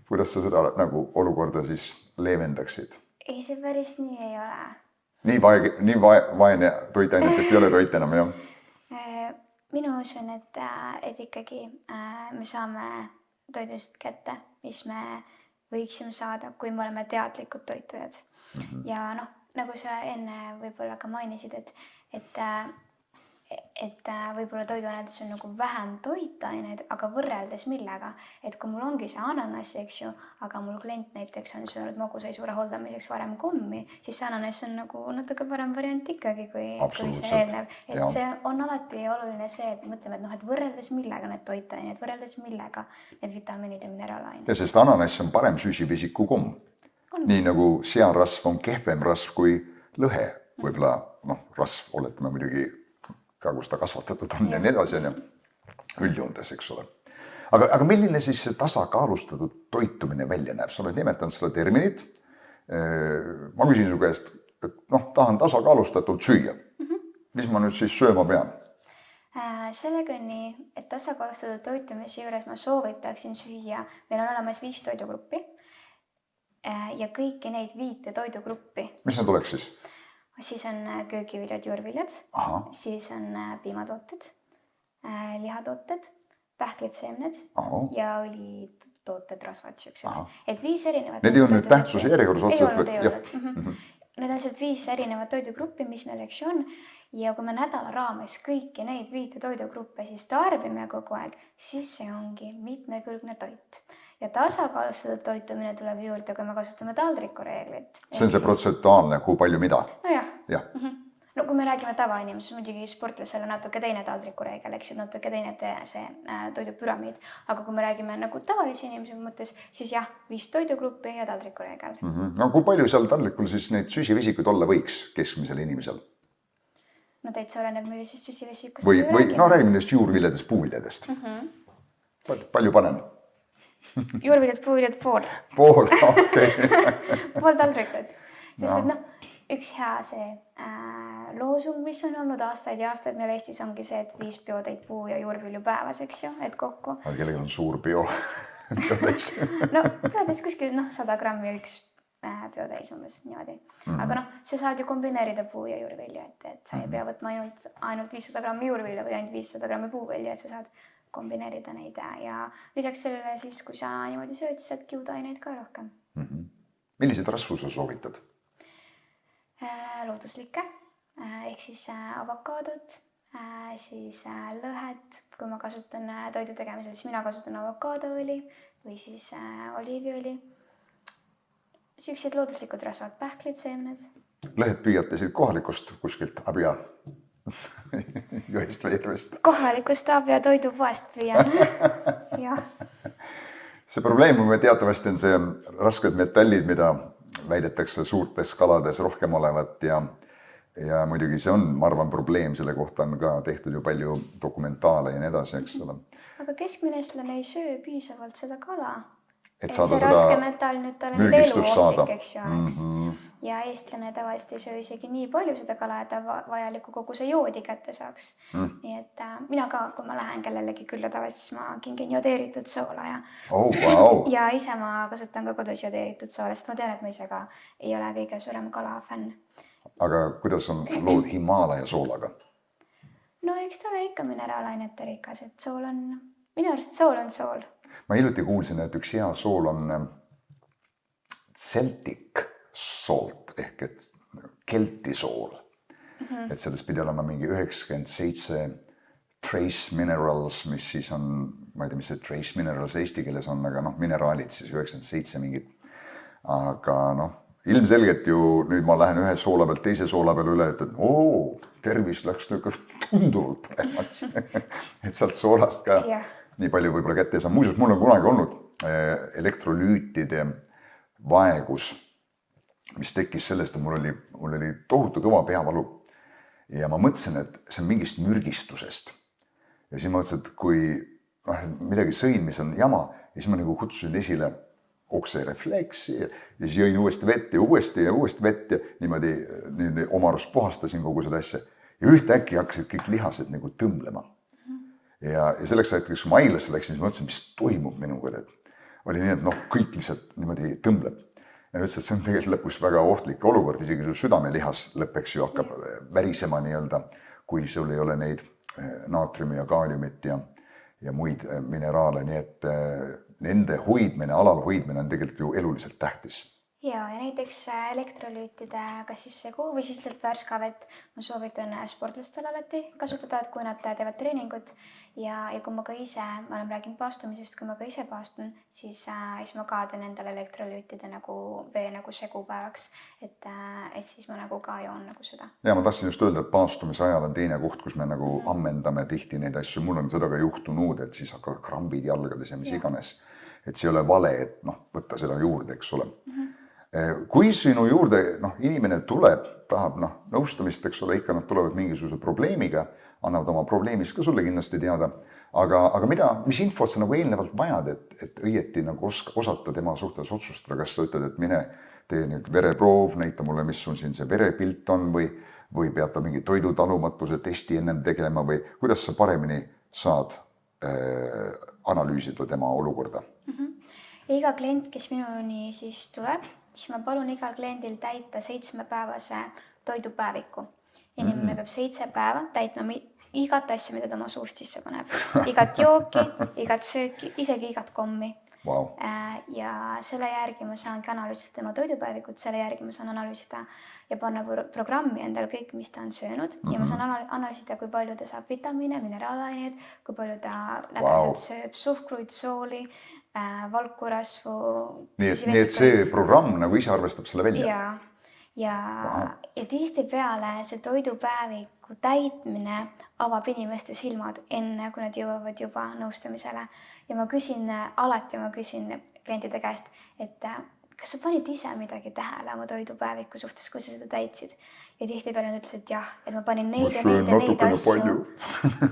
Kuidas sa seda nagu olukorda siis leevendaksid? Ei, see päris nii ei ole. Nii vaene toitainetest ei ole toit enam, jah? Minu usun, et ikkagi me saame toidust kätte, mis me võiksime saada, kui me oleme teadlikud toitujad. Ja nagu sa enne võib-olla ka mainisid, et võib-olla toiduainetes on nagu vähem toitaineid, aga võrreldes millega, et kui mul ongi see ananass, eks ju, aga mul klient näiteks on söönud magusaisu rahuldamiseks varem kommi, siis see ananass on nagu natuke parem variant ikkagi kui see eelnev. Et see on alati oluline see, et mõtleme, et võrreldes millega need toitained, võrreldes millega need vitamiinid ja mineraalained. Ja sest ananass on parem süsivesiku komm. Nii nagu searasv on kehvem rasv kui lõhe. Võib-olla rasv oletame muidugi ka kus ta kasvatatud on ja nii edasi üldjoontes, eks ole. Aga milline siis see tasakaalustatud toitumine välja näeb? Sa oled nimetanud seda terminit. Ma küsin su käest, et tahan tasakaalustatult süüa. Mis ma nüüd siis sööma pean? Sellega on nii, et tasakaalustatud toitumise juures ma soovitaksin süüa. Meil on olemas 5 toidugruppi ja kõiki neid 5 toidugruppi. Mis need oleks siis? Siis on köögiviljad, juurviljad, siis on piimatooted, lihatooted, pähklid, seemned ja õlitooted, rasvad, siuksed. Et 5 erinevat... Need ei on nüüd tähtsuse järjekorras otseselt või? Need on lihtsalt 5 erinevat toidugruppi, mis meil eks on. Ja kui me nädala raames kõiki neid 5 toidugruppe siis tarbime kogu aeg, siis see ongi mitmekülgne toit. Ja tasakaalustatud toitumine tuleb juurde, kui me kasutame taldriku reeglit. See on see protsentuaalne, kui palju mida? Jah. Kui me räägime tavainimesest, muidugi sportlasel on natuke teine taldriku reegel, eks ju, natuke teine see toidupüramiid. Aga kui me räägime nagu tavalise inimese mõttes, siis jah, 5 toidugruppi ja taldriku reegel. Kui palju seal taldrikul siis neid süsivesikuid olla võiks keskmisel inimesel? Täitsa oleneb millisest süsivesikust. Või räägime neist juurviljadest, puuviljadest. Palju panen? Juurviljad, puuviljad, pool. Pool, okei. Pool taldrikut. Sest üks hea see loosung, mis on olnud aastaid ja aastaid meil Eestis ongi see, et 5 biotäit puu ja juurvilju päevas, eks ju, et kokku. Aga kellega on suur bio? Peades kuskil 100 grammi üks peo täis umbes niimoodi. Aga noh, sa saad ju kombineerida puu- ja juurvilju, et sa ei pea võtma ainult 500 grammi juurvilja või ainult 500 grammi puuvilja, et sa saad kombineerida neid ja lisaks sellele siis, kui sa niimoodi sööd, siis saad kiudaineid ka rohkem. Milliseid rasvu sa soovitad? Looduslikke ehk siis avokaadot, siis lõhed, kui ma kasutan toidu tegemisel, siis mina kasutan avokaadoõli või siis oliiviõli. Siuksed looduslikud rasvad, pähklid, seemned. Lõhed püüate siit kohalikust kuskilt Abja jõest või järvest? Kohalikust Abja toidupoest püüan. Jah. See probleem teatavasti on see rasked metallid, mida väidetakse suurtes kalades rohkem olevat ja muidugi see on, ma arvan, probleem, selle kohta on ka tehtud ju palju dokumentaale ja nii edasi, eks ole. Aga keskmine eestlane ei söö piisavalt seda kala. Et see raske metall nüüd talle nüüd eluohtlik, eks ju, eks. Ja eestlane tavaliselt ei söö isegi nii palju seda kala, et ta vajaliku koguse joodi kätte saaks. Nii et mina ka, kui ma lähen kellelegi külla tavaliselt, siis ma kingin jodeeritud soola ja ise ma kasutan ka kodus jodeeritud soola, sest ma tean, et ma ise ka ei ole kõige suurem kalafänn. Aga kuidas on lood Himaalaja soolaga? No eks ta ole ikka mineraalainete rikas, et sool on, minu arust sool on sool. Ma hiljuti kuulsin, et üks hea sool on Celtic salt ehk et kelti sool. Et sellest pidi olema mingi 97 trace minerals, mis siis on, ma ei tea, mis see trace minerals eesti keeles on, aga mineraalid siis 97 mingid. Aga ilmselgelt ju nüüd ma lähen ühe soola pealt teise soola peale üle, et tervis läks tunduvalt paremaks. Et sealt soolast ka nii palju võib-olla kätte ei saa. Muuseas, mul on kunagi olnud elektrolüütide vaegus, mis tekkis sellest, et mul oli tohutu kõva peavalu. Ja ma mõtlesin, et see on mingist mürgistusest. Ja siis ma mõtlesin, et kui midagi sõin, mis on jama, ja siis ma nagu kutsusin esile okserefleksi ja siis jõin uuesti vett ja uuesti vett ja niimoodi omarust puhastasin kogu selle asja. Ja ühtäkki hakkasid kõik lihased nagu tõmblema. Ja selleks hetkeks, kui ma haiglasse läksin, siis mõtlesin, mis toimub minuga. Oli nii, et kõik lihtsalt niimoodi tõmbleb. Ja ütles, et see on tegelikult lõpus väga ohtlik olukord, isegi su südamelihas lõppeks ju hakkab värisema nii-öelda, kui sul ei ole neid naatriumi ja kaaliumit ja muid mineraale. Nii et nende hoidmine, alal hoidmine on tegelikult ju eluliselt tähtis. Ja näiteks elektrolüütide kas siis segu või siis sealt värska vett ma soovitan sportlastel alati kasutada, et kui nad teevad treeningut ja kui ma ka ise, ma olen rääkinud paastumisest, kui ma ka ise paastun, siis ma ka teen endale elektrolüütide vee segu päevaks, et siis ma ka joon seda. Ja ma tahtsin just öelda, et paastumise ajal on teine koht, kus me ammendame tihti neid asju. Mul on seda ka juhtunud, et siis hakkavad krambid jalgades ja mis iganes. Et see ei ole vale, et võtta seda juurde, eks ole. Kui sinu juurde inimene tuleb, tahab nõustamist, eks ole, ikka nad tulevad mingisuguse probleemiga, annavad oma probleemist ka sulle kindlasti teada, aga mis infot sa eelnevalt vajad, et õieti osata tema suhtes otsustada, kas sa ütled, et mine tee nüüd vereproov, näita mulle, mis sul siin see verepilt on või peab ta mingi toidutalumatuse testi ennem tegema või kuidas sa paremini saad analüüsida tema olukorda? Iga klient, kes minuni siis tuleb, siis ma palun igal kliendil täita 7-päevase toidupäeviku. Inimene peab 7 päeva täitma igat asja, mida ta oma suust sisse paneb. Igat jooki, igat sööki, isegi igat kommi. Wow. Ja selle järgi ma saangi analüüsida tema toidupäevikut, selle järgi ma saan analüüsida ja panna programmi endale kõik, mis ta on söönud. Ja ma saan analüüsida, kui palju ta saab vitamiine, mineraalaineid, kui palju ta nädalalt sööb suhkruid, sooli, valkurasvu. Nii et see programm ise arvestab selle välja? Ja tihtipeale see toidupäeviku täitmine avab inimeste silmad enne, kui nad jõuavad juba nõustamisele. Ja ma küsin klientide käest, et kas sa panid ise midagi tähele oma toidupäeviku suhtes, kui sa seda täitsid? Ja tihtipeale nad ütlesid, et jah, et ma panin neid asju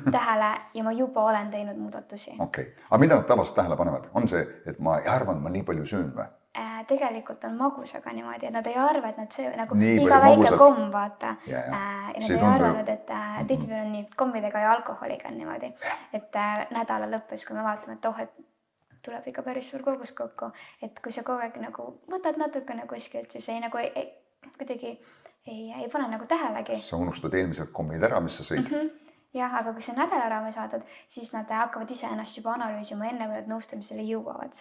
tähele ja ma juba olen teinud muudatusi. Okei. Aga mida nad tavaliselt tähele panevad? On see, et ma ei arva, et ma nii palju söön või? Tegelikult on magusaga niimoodi, et nad ei arva, et nad söö iga väike komm, vaata. Ja nad ei arvanud, et tihtipeale on nii kommidega ja alkoholiga on niimoodi, et nädala lõppes, kui me vaatame, et tuleb ikka päris suur kogus kokku, et kui sa kogu aeg nagu võtad natukene kuskilt, siis ei nagu kuidagi ei pane nagu tähelegi. Sa unustad eelmised kommid ära, mis sa sõid. Jah, aga kui sa nädala raames vaatad, siis nad hakkavad ise ennast juba analüüsima enne, kui nad nõustamisele jõuavad.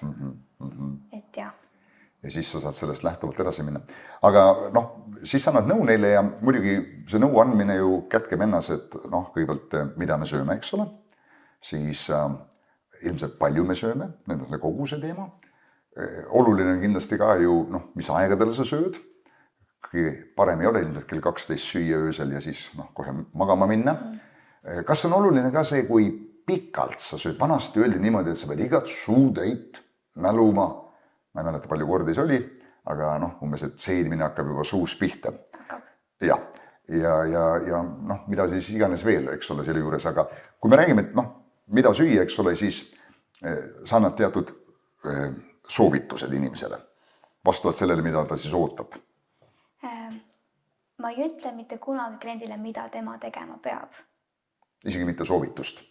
Et jah. Ja siis sa saad sellest lähtuvalt edasi minna. Aga siis sa annad nõu neile ja muidugi see nõu andmine ju kätkeb ennas, et kõigepealt mida me sööme, eks ole, siis ilmselt palju me sööme, need on see koguse teema. Oluline on kindlasti ka ju, mis aegadel sa sööd. Parem ei ole ilmselt kell 12 süüa öösel ja siis kohe magama minna. Kas on oluline ka see, kui pikalt sa sööd? Vanasti öeldi niimoodi, et sa pead igat suutäit mäluma. Ma ei mäleta, palju kordi see oli, aga umbes, et seedimine hakkab juba suus pihta. Ja mida siis iganes veel, eks ole, selle juures. Aga kui me räägime, et mida süüa, eks ole, siis sa annad teatud soovitused inimesele vastavalt sellele, mida ta siis ootab. Ma ei ütle mitte kunagi kliendile, mida tema tegema peab. Isegi mitte soovitust.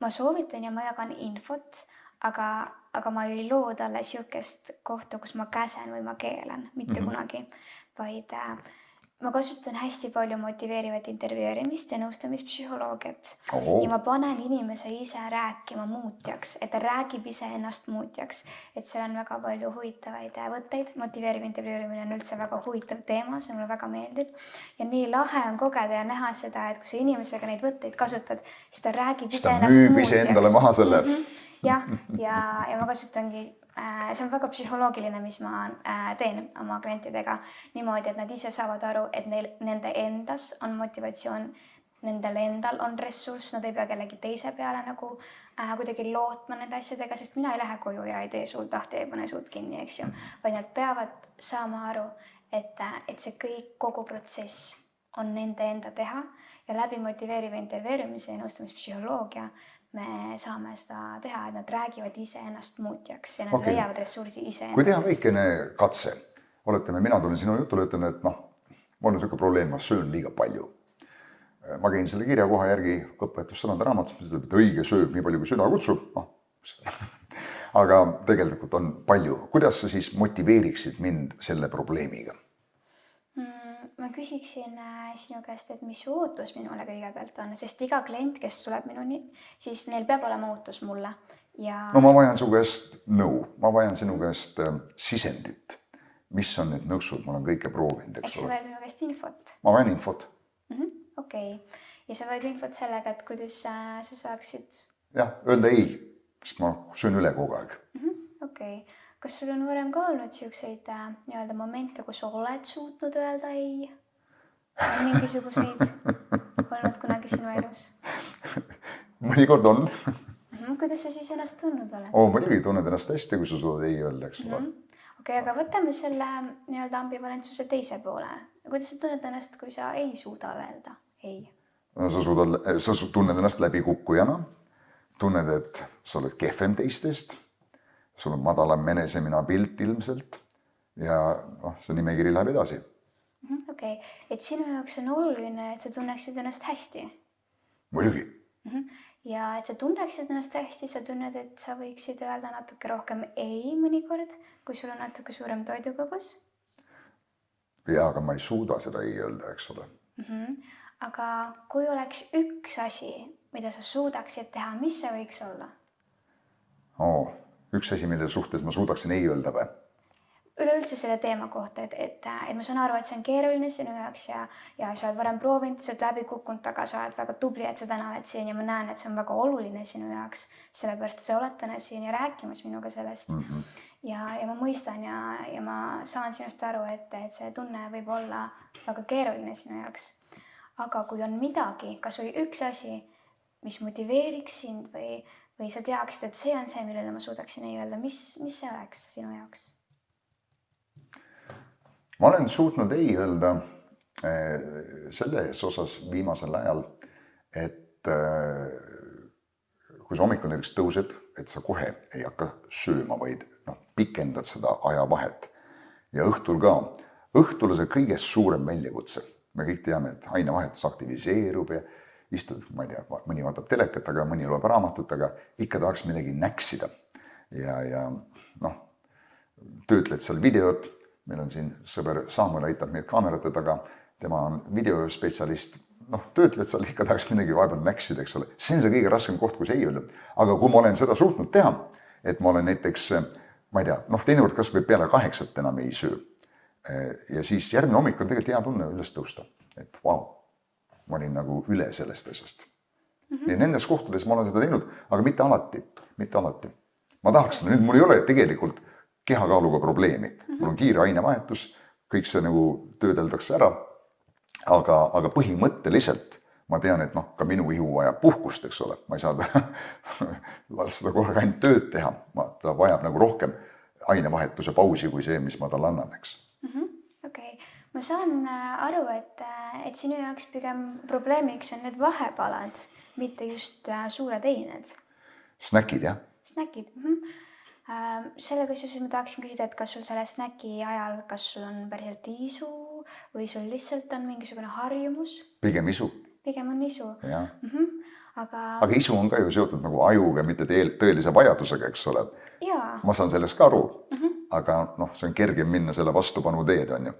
Ma soovitan ja ma jagan infot, aga ma ei loo talle siukest kohta, kus ma käsen või ma keelan, mitte kunagi, vaid ma kasutan hästi palju motiveerivat intervjueerimist ja nõustamispsühholoogiat. Ja ma panen inimese ise rääkima muutjaks, et ta räägib ise ennast muutjaks, et seal on väga palju huvitavaid võtteid. Motiveeriv intervjueerimine on üldse väga huvitav teema, see mulle väga meeldib. Ja nii lahe on kogeda ja näha seda, et kui sa inimesega neid võtteid kasutad, siis ta räägib ise ennast muutjaks. Ta müüb ise endale maha selle. Ja ma kasutangi, see on väga psühholoogiline, mis ma teen oma klientidega niimoodi, et nad ise saavad aru, et nende endas on motivatsioon, nendel endal on ressurss, nad ei pea kellegi teise peale nagu kuidagi lootma nende asjadega, sest mina ei lähe koju ja ei tee suud lahti ja ei pane suud kinni, eks ju, vaid nad peavad saama aru, et see kõik, kogu protsess on nende enda teha ja läbi motiveeriva intervjueerimise ja nõustamispsühholoogia me saame seda teha, et nad räägivad ise ennast muutjaks ja nad leiavad ressursi ise ennast. Kui teha väikene katse, oletame, mina tulen sinu jutule, ütlen, et mul on selline probleem, ma söön liiga palju. Ma käin selle kirjakoha järgi õpetussõnade raamatus, mis ütleb, et õige sööb nii palju, kui süda kutsub. Aga tegelikult on palju. Kuidas sa siis motiveeriksid mind selle probleemiga? Ma küsiksin sinu käest, et mis su ootus minule kõigepealt on, sest iga klient, kes tuleb minuni, siis neil peab olema ootus mulle. No ma vajan su käest nõu, ma vajan sinu käest sisendit. Mis on need nõksud, ma olen kõike proovinud, eks ole. Sa vajad minu käest infot? Ma vajan infot. Okei. Ja sa vajad infot sellega, et kuidas sa saaksid... Jah, öelda ei, sest ma söön üle kogu aeg. Okei. Kas sul on varem ka olnud siukseid momente, kus oled suutnud öelda ei? Mingisuguseid olnud kunagi sinu elus? Mõnikord on. Kuidas sa siis ennast tundnud oled? Muidugi tunned ennast hästi, kui sa suudad ei öelda, eks ole. Okei, aga võtame selle ambivalentsuse teise poole. Kuidas sa tunned ennast, kui sa ei suuda öelda ei? Sa tunned ennast läbi kukkujana, tunned, et sa oled kehvem teistest, sul on madalam enesemina pilt ilmselt ja see nimekiri läheb edasi. Okei, et sinu jaoks on oluline, et sa tunneksid ennast hästi? Muidugi. Ja et sa tunneksid ennast hästi, sa tunned, et sa võiksid öelda natuke rohkem ei mõnikord, kui sul on natuke suurem toidukogus? Ja, aga ma ei suuda seda ei öelda, eks ole. Aga kui oleks üks asi, mida sa suudaksid teha, mis see võiks olla? Üks asi, mille suhtes ma suudaksin ei öelda või? Üleüldse selle teema kohta, et ma saan aru, et see on keeruline sinu jaoks ja sa oled varem proovinud, sa oled läbi kukkunud, aga sa oled väga tubli, et sa täna oled siin ja ma näen, et see on väga oluline sinu jaoks, sellepärast, et sa oled täna siin ja rääkimas minuga sellest. Ja ma mõistan ja ma saan sinust aru, et see tunne võib olla väga keeruline sinu jaoks. Aga kui on midagi, kas või üks asi, mis motiveeriks sind või sa teaksid, et see on see, millele ma suudaksin ei öelda, mis see oleks sinu jaoks? Ma olen suutnud ei öelda selles osas viimasel ajal, et kui sa hommikul näiteks tõused, et sa kohe ei hakka sööma, vaid pikendad seda ajavahet. Ja õhtul ka. Õhtul on see kõigest suurem väljakutse. Me kõik teame, et ainevahetus aktiviseerub ja istud, ma ei tea, mõni vaatab telekat, aga mõni loeb raamatut, aga ikka tahaks midagi näksida. ja noh, töötled seal videot, meil on siin sõber Saamul aitab meid kaamerate taga, tema on videospetsialist, noh, töötled seal ikka tahaks midagi vahepeal näksida, eks ole. See on see kõige raskem koht, kus ei öelda. Aga kui ma olen seda suutnud teha, et ma olen näiteks, ma ei tea, noh, teinekord kas või peale 8 enam ei söö. Ja siis järgmine hommik on tegelikult hea tunne üles tõusta, et vau, ma olin nagu üle sellest asjast. Ja nendes kohtades ma olen seda teinud, aga mitte alati. Ma tahaks seda, nüüd mul ei ole tegelikult kehakaaluga probleemi. Mul on kiire ainevahetus, kõik see nagu töödeldakse ära, aga põhimõtteliselt ma tean, et noh, ka minu ihu vajab puhkust, eks ole. Ma ei saa lasta kogu aeg ainult tööd teha, ta vajab nagu rohkem ainevahetuse pausi kui see, mis ma talle annan, eks. Okei. Ma saan aru, et sinu jaoks pigem probleemiks on need vahepalad, mitte just suured eined. Snäkid, jah? Snäkid. Sellega seoses ma tahaksin küsida, et kas sul selle snäki ajal, kas sul on päriselt isu või sul lihtsalt on mingisugune harjumus? Pigem isu. Pigem on isu. Aga isu on ka ju seotud nagu ajuga, mitte tõelise vajadusega, eks ole. Jaa. Ma saan sellest ka aru, aga noh, see on kergem minna selle vastupanu teed, on ju.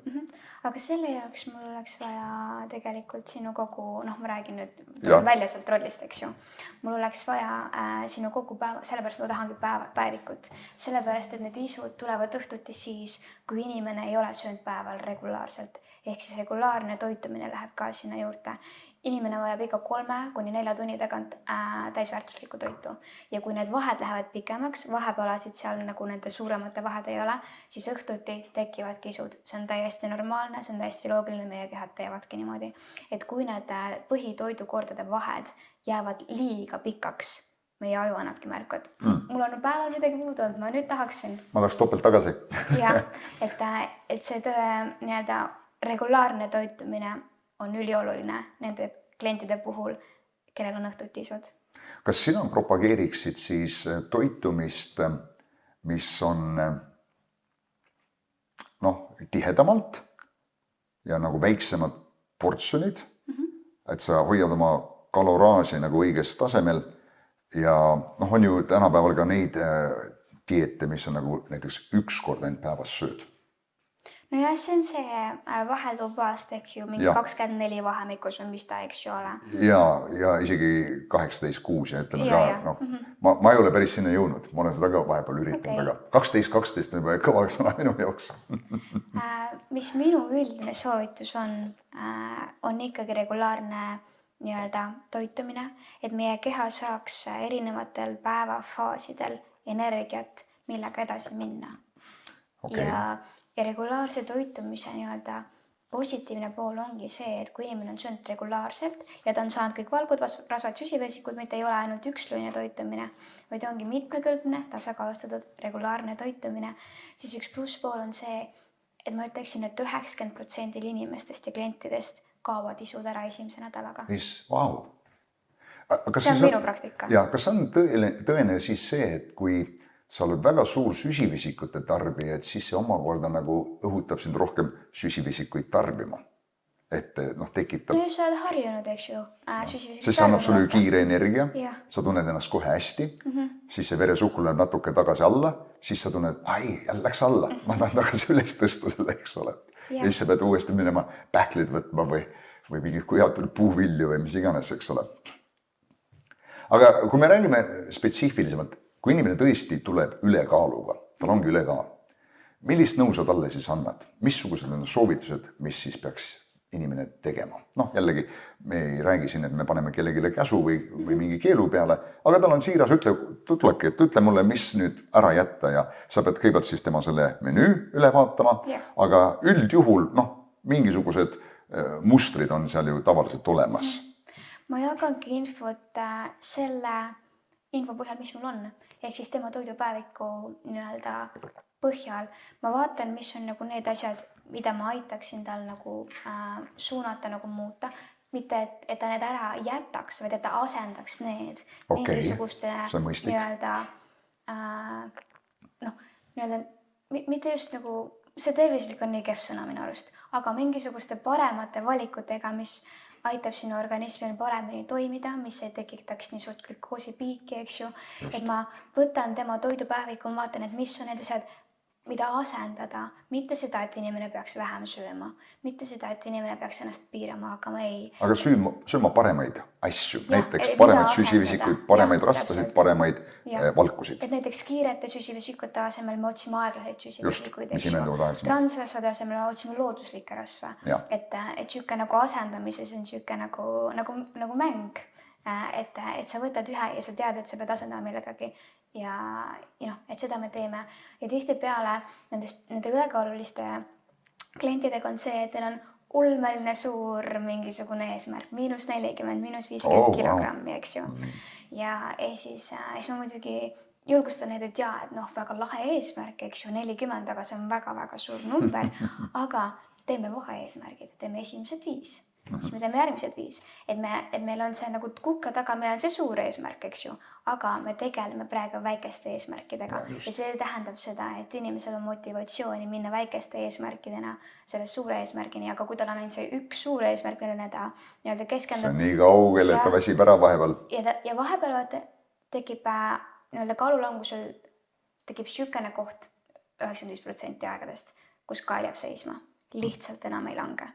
Aga selle jaoks mul oleks vaja tegelikult sinu kogu, noh, ma räägin nüüd välja sealt rollist, eks ju. Mul oleks vaja sinu kogu päeva, sellepärast ma tahangi päevikut. Sellepärast, et need isud tulevad õhtuti siis, kui inimene ei ole söönud päeval regulaarselt. Ehk siis regulaarne toitumine läheb ka sinna juurde. Inimene vajab iga 3 kuni 4 tunni tagant täisväärtuslikku toitu. Ja kui need vahed lähevad pikemaks, vahepalasid seal nagu nende suuremate vahed ei ole, siis õhtuti tekivad kisud. See on täiesti normaalne, see on täiesti loogiline, meie kehad teevadki niimoodi. Et kui need põhitoidukordade vahed jäävad liiga pikaks, meie aju annabki märku, et mul on päeval midagi muud olnud, ma nüüd tahaksin. Ma tahaks topelt tagasi. Jah, et see nii-öelda regulaarne toitumine on ülioluline nende klientide puhul, kellel on õhtuti isud. Kas sina propageeriksid siis toitumist, mis on noh, tihedamalt ja nagu väiksemad portsjonid, et sa hoiad oma kaloraasi nagu õigest tasemel ja noh, on ju tänapäeval ka neid dieete, mis on nagu näiteks 1 kord ainult päevas sööd. No jah, see on see vahelubast, ehk ju mingi 24 vahemikus on mis ta, eks ju ole. Ja isegi 18-6 ja ütleme ka, noh, ma ei ole päris sinna jõudnud, ma olen seda ka vahepeal üritanud, aga 12 on juba kõva sõna minu jaoks. Mis minu üldine soovitus on ikkagi regulaarne nii-öelda toitumine, et meie keha saaks erinevatel päevafaasidel energiat, millega edasi minna. Ja regulaarse toitumise nii-öelda positiivne pool ongi see, et kui inimene on söönud regulaarselt ja ta on saanud kõik valgud, rasvad, süsivesikud, mitte ei ole ainult ükslõine toitumine, vaid ongi mitmekülgne, tasakaalustatud regulaarne toitumine, siis üks plusspool on see, et ma ütleksin, et 90% inimestest ja klientidest kaovad isud ära esimese nädalaga. Vau! See on minu praktika. Ja kas on tõene siis see, et kui sa oled väga suur süsivesikute tarbija, et siis see omakorda nagu õhutab sind rohkem süsivesikuid tarbima. Et noh, tekitab... No ja sa oled harjunud, eks ju, süsivesikuid tarbima. See annab sulle ju kiire energia, sa tunned ennast kohe hästi, siis see veresuhkur läheb natuke tagasi alla, siis sa tunned, jälle läks alla, ma tahan tagasi üles tõsta selle, eks ole. Ja siis sa pead uuesti minema pähklid võtma või mingid kujatud puuvilju või mis iganes, eks ole. Aga kui me räägime spetsiifilisemalt, kui inimene tõesti tuleb ülekaaluga, tal ongi ülekaal, millist nõu sa talle siis annad? Missugused on soovitused, mis siis peaks inimene tegema? Noh, jällegi, me ei räägi siin, et me paneme kellegile käsu või mingi keelu peale, aga tal on siiras, ütle mulle, mis nüüd ära jätta ja sa pead kõigepealt siis tema selle menüü üle vaatama, aga üldjuhul, noh, mingisugused mustrid on seal ju tavaliselt olemas. Ma jagangi infot selle info põhjal, mis mul on, ehk siis tema toidupäeviku nii-öelda põhjal. Ma vaatan, mis on nagu need asjad, mida ma aitaksin tal nagu suunata, nagu muuta. Mitte, et ta need ära jätaks, vaid et ta asendaks need mingisuguste nii-öelda, mitte just nagu, see tervislik on nii kehv sõna minu arust, aga mingisuguste paremate valikutega, mis aitab sinu organismil paremini toimida, mis ei tekitaks nii suurt glükoosipiiki, eks ju. Et ma võtan tema toidupäeviku, ma vaatan, et mis on need asjad, mida asendada, mitte seda, et inimene peaks vähem sööma, mitte seda, et inimene peaks ennast piirama hakkama, ei. Aga sööma paremaid asju, Ja, näiteks mida paremaid asendada. süsivesikuid, paremaid Jah, rasvasid, täpselt. paremaid Jah. valkusid. Et näiteks kiirete süsivesikute asemel me otsime aeglaseid süsivesikuid, mis imenduvad aeglasemalt. Transrasvade asemel otsime looduslikke rasva. Jah. Et siuke nagu asendamises on siuke nagu mäng. Et sa võtad ühe ja sa tead, et sa pead asendama millegagi ja noh, et seda me teeme. Ja tihtipeale nende ülekaaluliste klientidega on see, et teil on ulmeline suur mingisugune eesmärk, -40, -50 kilogrammi, eks ju. Ja siis ma muidugi julgustan neid, et jaa, et noh, väga lahe eesmärk, eks ju, 40, aga see on väga-väga suur number, aga teeme vaheeesmärgid, teeme esimesed 5. Siis me teeme järgmised 5, et meil on see nagu kukla taga, meil on see suur eesmärk, eks ju, aga me tegeleme praegu väikeste eesmärkidega ja see tähendab seda, et inimesel on motivatsiooni minna väikeste eesmärkidena selle suure eesmärgini, aga kui tal on ainult see üks suur eesmärk, millele ta nii-öelda keskendub. See on nii kaugel, et ta väsib ära vahepeal. Ja vahepeal vaata, tekib nii-öelda kaalulangusel tekib sükene koht 95% aegadest, kus kael jääb seisma, lihtsalt enam ei lange.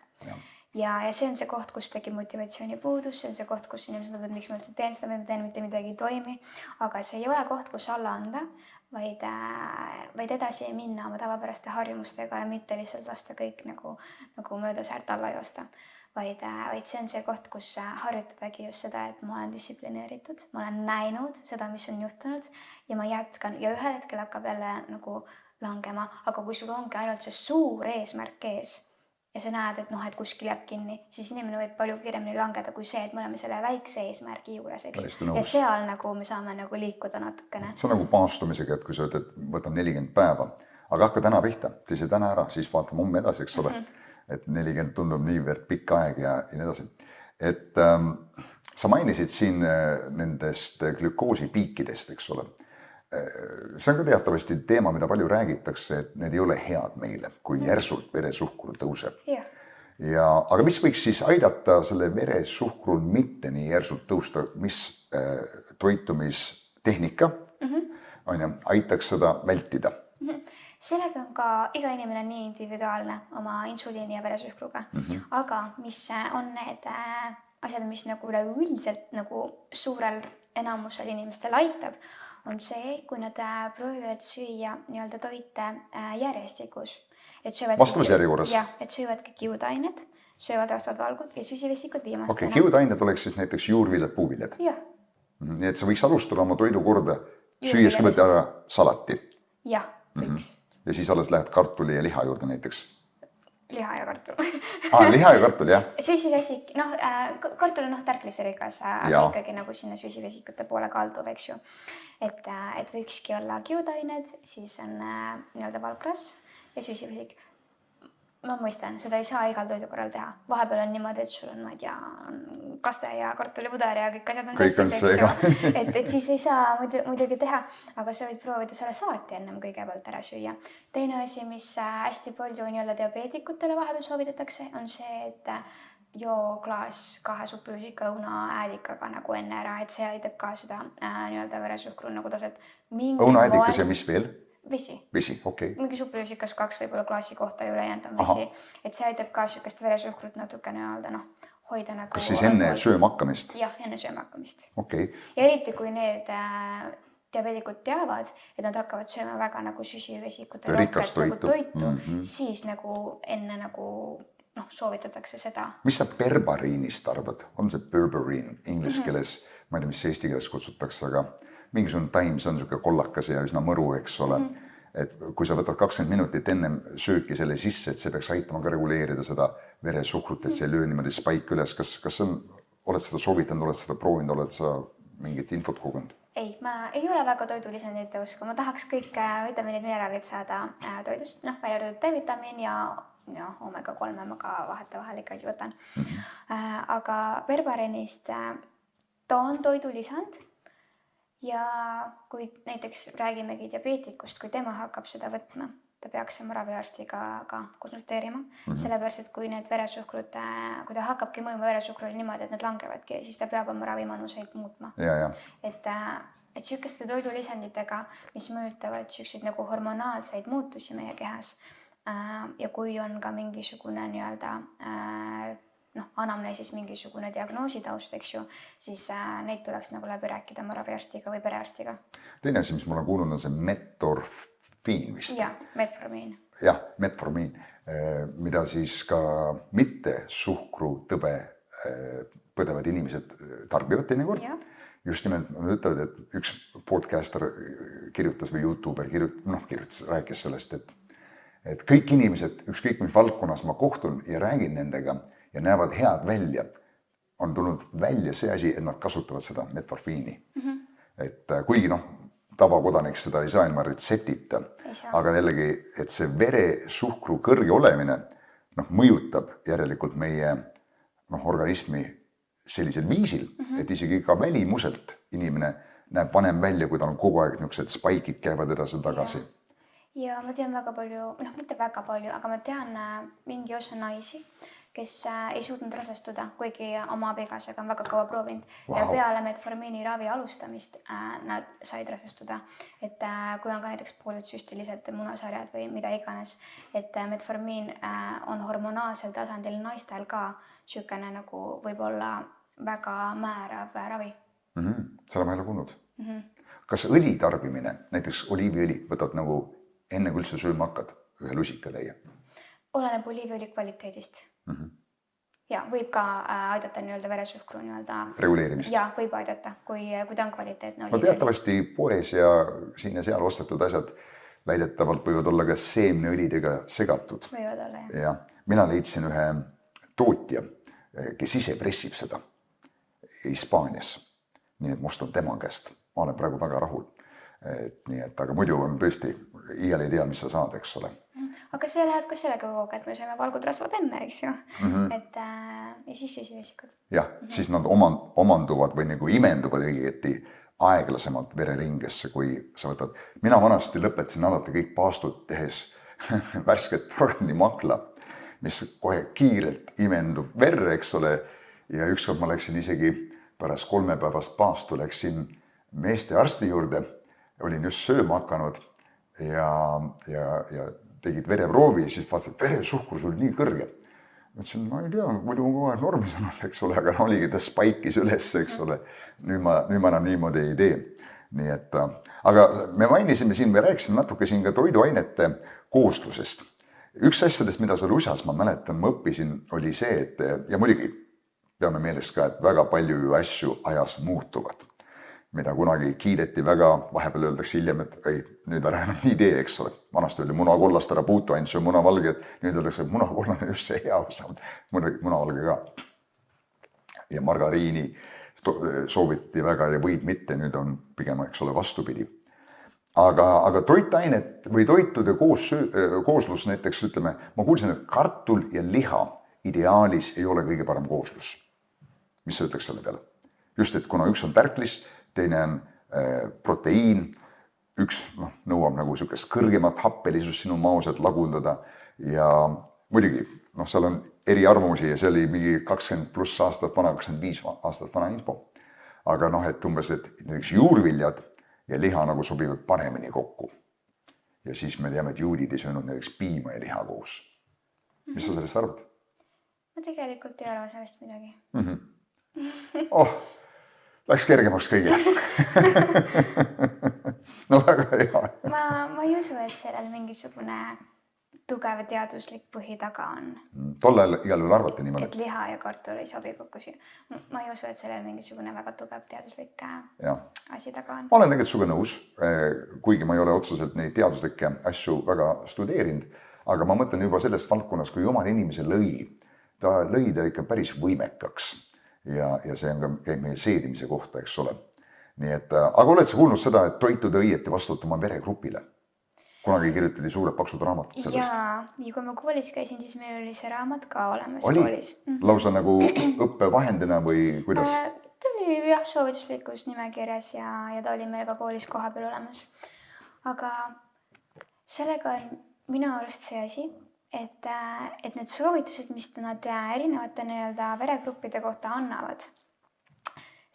Ja see on see koht, kus tekib motivatsiooni puudus, see on see koht, kus inimesed mõtlevad, miks ma üldse teen seda, ma teen mitte midagi ei toimi, aga see ei ole koht, kus alla anda, vaid edasi minna oma tavapäraste harjumustega ja mitte lihtsalt lasta kõik nagu mööda säärt alla joosta. Vaid see on see koht, kus harjutadagi just seda, et ma olen distsiplineeritud, ma olen näinud seda, mis on juhtunud ja ma jätkan ja ühel hetkel hakkab jälle nagu langema, aga kui sul ongi ainult see suur eesmärk ees, ja sa näed, et et kuskil jääb kinni, siis inimene võib palju kiiremini langeda kui see, et me oleme selle väikse eesmärgi juures, eks. Ja seal nagu me saame nagu liikuda natukene. See on nagu paastumisega, et kui sa ütled, et võtan 40 päeva, aga hakka täna pihta, tee täna ära, siis vaatame homme edasi, eks ole. Et 40 tundub niivõrd pikk aeg ja nii edasi. Et sa mainisid siin nendest glükoosipiikidest, eks ole. See on ka teatavasti teema, mida palju räägitakse, et need ei ole head meile, kui järsult veresuhkur tõuseb. Aga mis võiks siis aidata selle veresuhkrul mitte nii järsult tõusta, mis toitumistehnika aitaks seda vältida? Sellega on ka iga inimene nii individuaalne oma insuliini ja veresuhkruga, aga mis on need asjad, mis nagu üleüldiselt nagu suurel enamusel inimestel aitab, on see, kui nad proovivad süüa nii-öelda toite järjestikus. Vastavas järjekorras? Jah, et söövadki kiudained, söövad vastavad valgud ja süsivesikud viimastena. Okei, kiudained oleks siis näiteks juurviljad, puuviljad? Jah. Nii et sa võiks alustada oma toidukorda, süües kõigepealt ära salati? Jah, võiks. Ja siis alles lähed kartuli ja liha juurde näiteks? Liha ja kartul. Liha ja kartul, jah. Süsivesik, kartul on tärkliserikas, aga ikkagi nagu sinna süsivesikute poole kalduv, eks ju. Et võikski olla kiudained, siis on nii-öelda valgras ja süsivesik. Ma mõistan, seda ei saa igal toidukorral teha. Vahepeal on niimoodi, et sul on, ma ei tea, kaste ja kartulipuder ja kõik asjad on sassis, et siis ei saa muidugi teha, aga sa võid proovida selle salati ennem kõigepealt ära süüa. Teine asi, mis hästi palju nii-öelda diabeetikutele vahepeal soovitatakse, on see, et joo klaas 2 supiusika õunaäädikaga nagu enne ära, et see aitab ka seda nii-öelda veresuhkru nagu taset. Õunaäädikas ja mis veel? Vesi, okei. Mingi supiusikas 2 võib-olla klaasi kohta ja ülejäänud on vesi. Et see aitab ka sükest veresuhkrut natuke nii-öelda hoida nagu... Kas siis enne sööma hakkamist? Jah, enne sööma hakkamist. Okei. Ja eriti kui need diabeedikud teavad, et nad hakkavad sööma väga nagu süsivesikute rohket nagu toitu, siis nagu enne nagu soovitatakse seda. Mis sa berbariinist arvad? On see berbariin inglise keeles? Ma ei tea, mis eesti keeles kutsutakse, aga mingisugune taim, see on niisugune kollakas ja üsna mõru, eks ole. Et kui sa võtad 20 minutit ennem sööki selle sisse, et see peaks aitama ka reguleerida seda veresuhkrut, et see löö niimoodi spaik üles. Kas oled seda soovitanud, oled seda proovinud, oled sa mingit infot kogunud? Ei, ma ei ole väga toidulisandite usku. Ma tahaks kõik vitamiinid, mineraalid saada toidust, välja arvatud D-vitamiin ja omega-3 ma ka vahetevahel ikkagi võtan. Aga berbariinist ta on toidulisand. Ja kui näiteks räägimegi diabeetikust, kui tema hakkab seda võtma, ta peaks oma raviarstiga ka konsulteerima, sellepärast et kui need veresuhkrud, kui ta hakkabki mõjuma veresuhkrule niimoodi, et need langevadki, siis ta peab oma ravimanuseid muutma. Et sihukeste toidulisanditega, mis mõjutavad siukseid nagu hormonaalseid muutusi meie kehas ja kui on ka mingisugune nii-öelda anamneesis mingisugune diagnoositaust, eks ju, siis neid tuleks nagu läbi rääkida oma raviarstiga või perearstiga. Teine asi, mis ma olen kuulnud, on see metformiin vist. Jah, metformiin. Jah, metformiin, mida siis ka mitte suhkrutõbe põdevad inimesed tarbivad teinekord. Just nimelt nad ütlevad, et üks podcaster kirjutas või YouTuber kirjutas, rääkis sellest, et kõik inimesed, ükskõik mis valdkonnas ma kohtun ja räägin nendega ja näevad head välja, on tulnud välja see asi, et nad kasutavad seda metformiini. Et kuigi tavakodanik seda ei saa ilma retseptita, aga jällegi, et see veresuhkru kõrge olemine mõjutab järelikult meie organismi sellisel viisil, et isegi ka välimuselt inimene näeb vanem välja, kui ta on kogu aeg niisugused spaikid käivad edasi-tagasi. Ja ma tean väga palju, mitte väga palju, aga ma tean mingi osa naisi, kes ei suutnud rasestuda, kuigi oma abikaasaga on väga kaua proovinud. Ja peale metformiini ravi alustamist nad said rasestuda. Et kui on ka näiteks poolütsüstilised munasarjad või mida iganes, et metformiin on hormonaalsel tasandil naistel ka sükene nagu võib-olla väga määrav ravi. Seda ma ei ole kuulnud. Kas õli tarbimine, näiteks oliiviõli, võtad nagu enne kui üldse sööma hakkad ühe lusikatäie? Oleneb oliiviõli kvaliteedist. Ja võib ka aidata nii-öelda veresuhkru reguleerimist. Ja võib aidata, kui ta on kvaliteetne oliiviõli. Teatavasti poes ja siin ja seal ostetud asjad väidetavalt võivad olla ka seemneõlidega segatud. Võivad olla, jah. Ja mina leidsin ühe tootja, kes ise pressib seda Hispaanias. Nii et must on tema käest. Ma olen praegu väga rahul. Nii et, aga muidu on tõesti, iial ei tea, mis sa saad, eks ole. Aga see läheb ka sellega kogu, et me sööme valgutrasvad enne, eks ju. Ja siis süsivesikud. Jah, siis nad omanduvad või nagu imenduvad õigeti aeglasemalt vereringesse, kui sa võtad. Mina vanasti lõpetasin alati kõik paastud tehes värsket pornimakla, mis kohe kiirelt imendub verre, eks ole. Ja ükskord ma läksin isegi pärast 3 päevast paastu, läksin meeste arsti juurde, olin just sööma hakanud ja tegid vereproovi ja siis vaatasid, et veresuhkur sul nii kõrge. Ma ütlesin, ma ei tea, muidu on kogu aeg normis olnud, eks ole, aga oligi ta spaikis üles, eks ole. Nüüd ma enam niimoodi ei tee. Nii et, aga me mainisime siin, me rääkisime natuke siin ka toiduainete kooslusest. Üks asjadest, mida seal USA-s ma mäletan, ma õppisin, oli see, et ja muidugi peame meeles ka, et väga palju asju ajas muutuvad. Mida kunagi kiideti väga, vahepeal öeldakse hiljem, et ei, nüüd ära enam nii tee, eks ole. Vanasti oli munakollast ära puutu, ainult see on munavalge, nüüd öeldakse, et munakollane just see hea osa, munavalge ka. Ja margariini soovitati väga ja võid mitte, nüüd on pigem, eks ole, vastupidi. Aga toitainet või toitude kooslus näiteks, ütleme, ma kuulsin, et kartul ja liha ideaalis ei ole kõige parem kooslus. Mis sa ütleks selle peale? Just, et kuna üks on tärklis, teine on proteiin, üks nõuab nagu sükest kõrgemat happelisust sinu maos, et lagundada ja muidugi, seal on eri arvamusi ja see oli mingi 20+ aastat vana, 25 aastat vana info. Aga et umbes, et näiteks juurviljad ja liha nagu sobivad paremini kokku. Ja siis me teame, et juudid ei söönud näiteks piima ja liha koos. Mis sa sellest arvad? Ma tegelikult ei arva sellest midagi. Läks kergemaks kõigile. No väga hea. Ma ei usu, et sellel mingisugune tugev teaduslik põhi taga on. Tollel igal juhul arvati niimoodi. Et liha ja kartul ei sobi kokku süüa. Ma ei usu, et sellel mingisugune väga tugev teaduslik asi taga on. Ma olen tegelikult suga nõus, kuigi ma ei ole otseselt neid teaduslikke asju väga studeerinud, aga ma mõtlen juba sellest valdkonnas, kui omal inimese ta lõi ta ikka päris võimekaks. Ja see on ka käib meie seedimise kohta, eks ole. Nii et, aga oled sa kuulnud seda, et toitude õieti vastutama veregrupile? Kunagi kirjutati suured paksud raamatud sellest. Jaa, ja kui ma koolis käisin, siis meil oli see raamat ka olemas koolis. Lausa nagu õppevahendina või kuidas? Ta oli soovituslikus nimekirjas ja ta oli meil ka koolis koha peal olemas. Aga sellega on minu arust see asi, et need soovitused, mis nad erinevate nii-öelda veregruppide kohta annavad,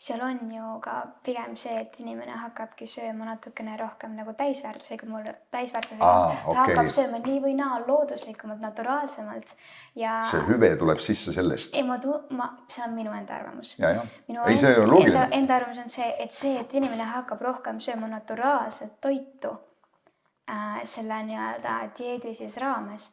seal on ju ka pigem see, et inimene hakkabki sööma natukene rohkem nagu täisväärtusega, ta hakkab sööma nii või naa looduslikumalt, naturaalsemalt ja see hüve tuleb sisse sellest. ei, see on minu enda arvamus. Minu ei, see on loogiline. Enda arvamus on see, et inimene hakkab rohkem sööma naturaalset toitu selle nii-öelda dieedi siis raames.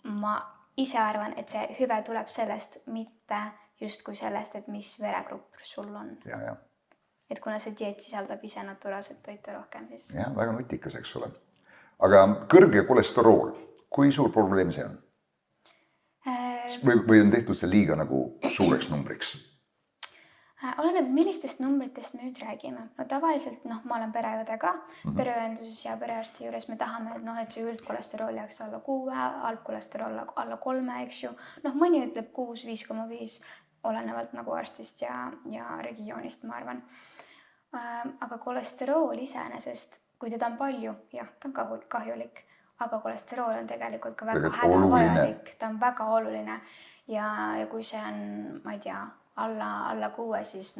Ma ise arvan, et see hüve tuleb sellest, mitte justkui sellest, et mis veregrupp sul on. Ja. Et kuna see dieet sisaldab ise naturaalset toitu rohkem, siis... Jah, väga nutikas, eks ole. Aga kõrge kolesterool, kui suur probleem see on? Või on tehtud see liiga nagu suureks numbriks? Oleneb, millistest numbritest me nüüd räägime. No tavaliselt, ma olen pereõde ka, pereõenduses ja perearsti juures me tahame, et see üldkolesterool jääks alla 6, algkolesterool alla 3, eks ju. Mõni ütleb 6, 5,5, olenevalt nagu arstist ja regioonist, ma arvan. Aga kolesterool iseenesest, kui teda on palju, jah, ta on kahjulik, aga kolesterool on tegelikult ka väga hädavajalik, ta on väga oluline ja kui see on, ma ei tea, alla 6, siis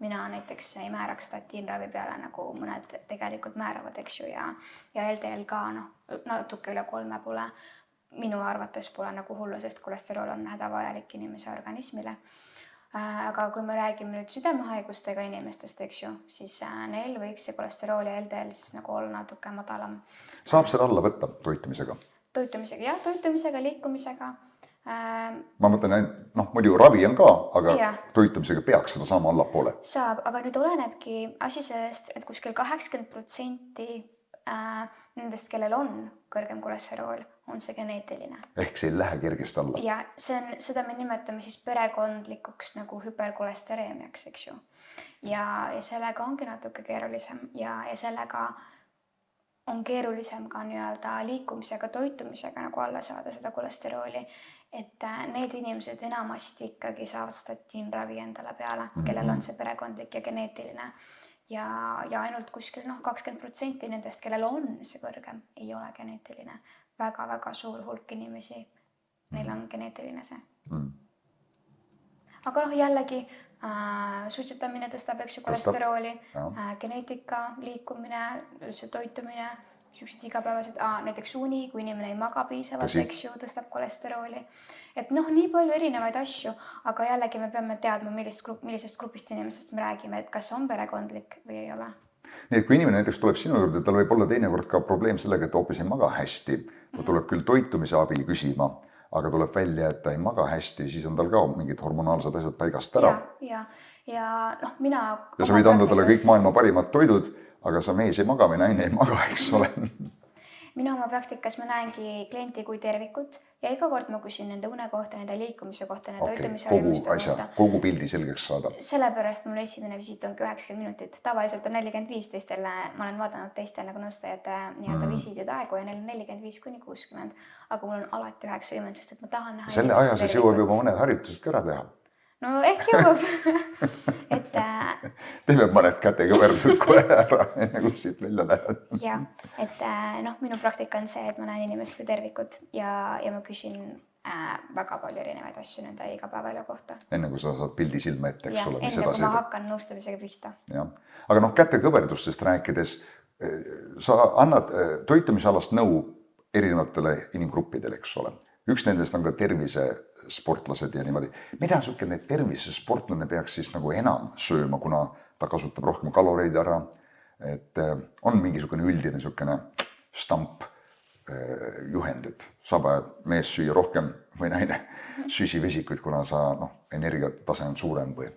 mina näiteks ei määraks statiinravi peale, nagu mõned tegelikult määravad, eks ju, ja LDL ka natuke üle 3 pole. Minu arvates pole nagu hullu, sest kolesterool on hädavajalik inimese organismile. Aga kui me räägime nüüd südamehaigustega inimestest, eks ju, siis neil võiks see kolesterool ja LDL siis nagu olla natuke madalam. Saab selle alla võtta toitumisega? Toitumisega, jah, toitumisega, liikumisega. Ma mõtlen, muidu ravi on ka, aga toitumisega peaks seda saama allapoole. Saab, aga nüüd olenebki asi sellest, et kuskil 80% nendest, kellel on kõrgem kolesterool, on see geneetiline. Ehk see ei lähe kergesti alla. Ja seda me nimetame siis perekondlikuks nagu hüperkolestereemiaks, eks ju. Ja sellega ongi natuke keerulisem ja sellega on keerulisem ka nii-öelda liikumisega, toitumisega nagu alla saada seda kolesterooli. Et need inimesed enamasti ikkagi saavad statiinravi endale peale, kellel on see perekondlik ja geneetiline. Ja ainult kuskil 20% nendest, kellel on see kõrgem, ei ole geneetiline. Väga-väga suur hulk inimesi, neil on geneetiline see. Aga jällegi, suitsetamine tõstab, eks ju, kolesterooli, geneetika, liikumine, üldse toitumine, sellised igapäevased, näiteks uni, kui inimene ei maga piisavalt, eks ju, tõstab kolesterooli. Et nii palju erinevaid asju, aga jällegi me peame teadma, millisest grupist inimesest me räägime, et kas on perekondlik või ei ole. Nii, et kui inimene näiteks tuleb sinu juurde, tal võib olla teinekord ka probleem sellega, et hoopis ei maga hästi. Ta tuleb küll toitumise abi küsima, aga tuleb välja, et ta ei maga hästi, siis on tal ka mingid hormonaalsed asjad paigast ära. Ja mina... Ja sa võid anda talle kõik maailma parimad toidud, aga sa mees ei maga või naine ei maga, eks ole. Minu oma praktikas ma näengi klienti kui tervikut ja iga kord ma küsin nende une kohta, nende liikumise kohta, nende toitumise harjumuste kohta. Kogu pildi selgeks saada. Sellepärast mul esimene visiit ongi 90 minutit. Tavaliselt on 45 teistele, ma olen vaadanud teiste nagu nõustajate nii-öelda visiidid aegu ja neil on 45-60, aga mul on alati 90, sest et ma tahan näha... Selle aja siis jõuab juba mõned harjutused ka ära teha. No ehk jõuab. Teeme mõned kätekõverdused kohe ära, enne kui siit välja lähed. Ja, et minu praktika on see, et ma näen inimest kui tervikut ja ma küsin väga palju erinevaid asju nende igapäevaelu kohta. Enne kui sa saad pildi silma ette, eks ole. Enne kui ma hakkan nõustamisega pihta. Aga kätekõverdustest rääkides, sa annad toitumisalast nõu erinevatele inimgruppidele, eks ole. Üks nendest on ka tervisesportlased ja niimoodi. Mida niisugune tervisesportlane peaks siis nagu enam sööma, kuna ta kasutab rohkem kaloreid ära? Et on mingisugune üldine niisugune stamp juhend, et saab mees süüa rohkem või naine süsivesikuid, kuna sa energiatase on suurem või?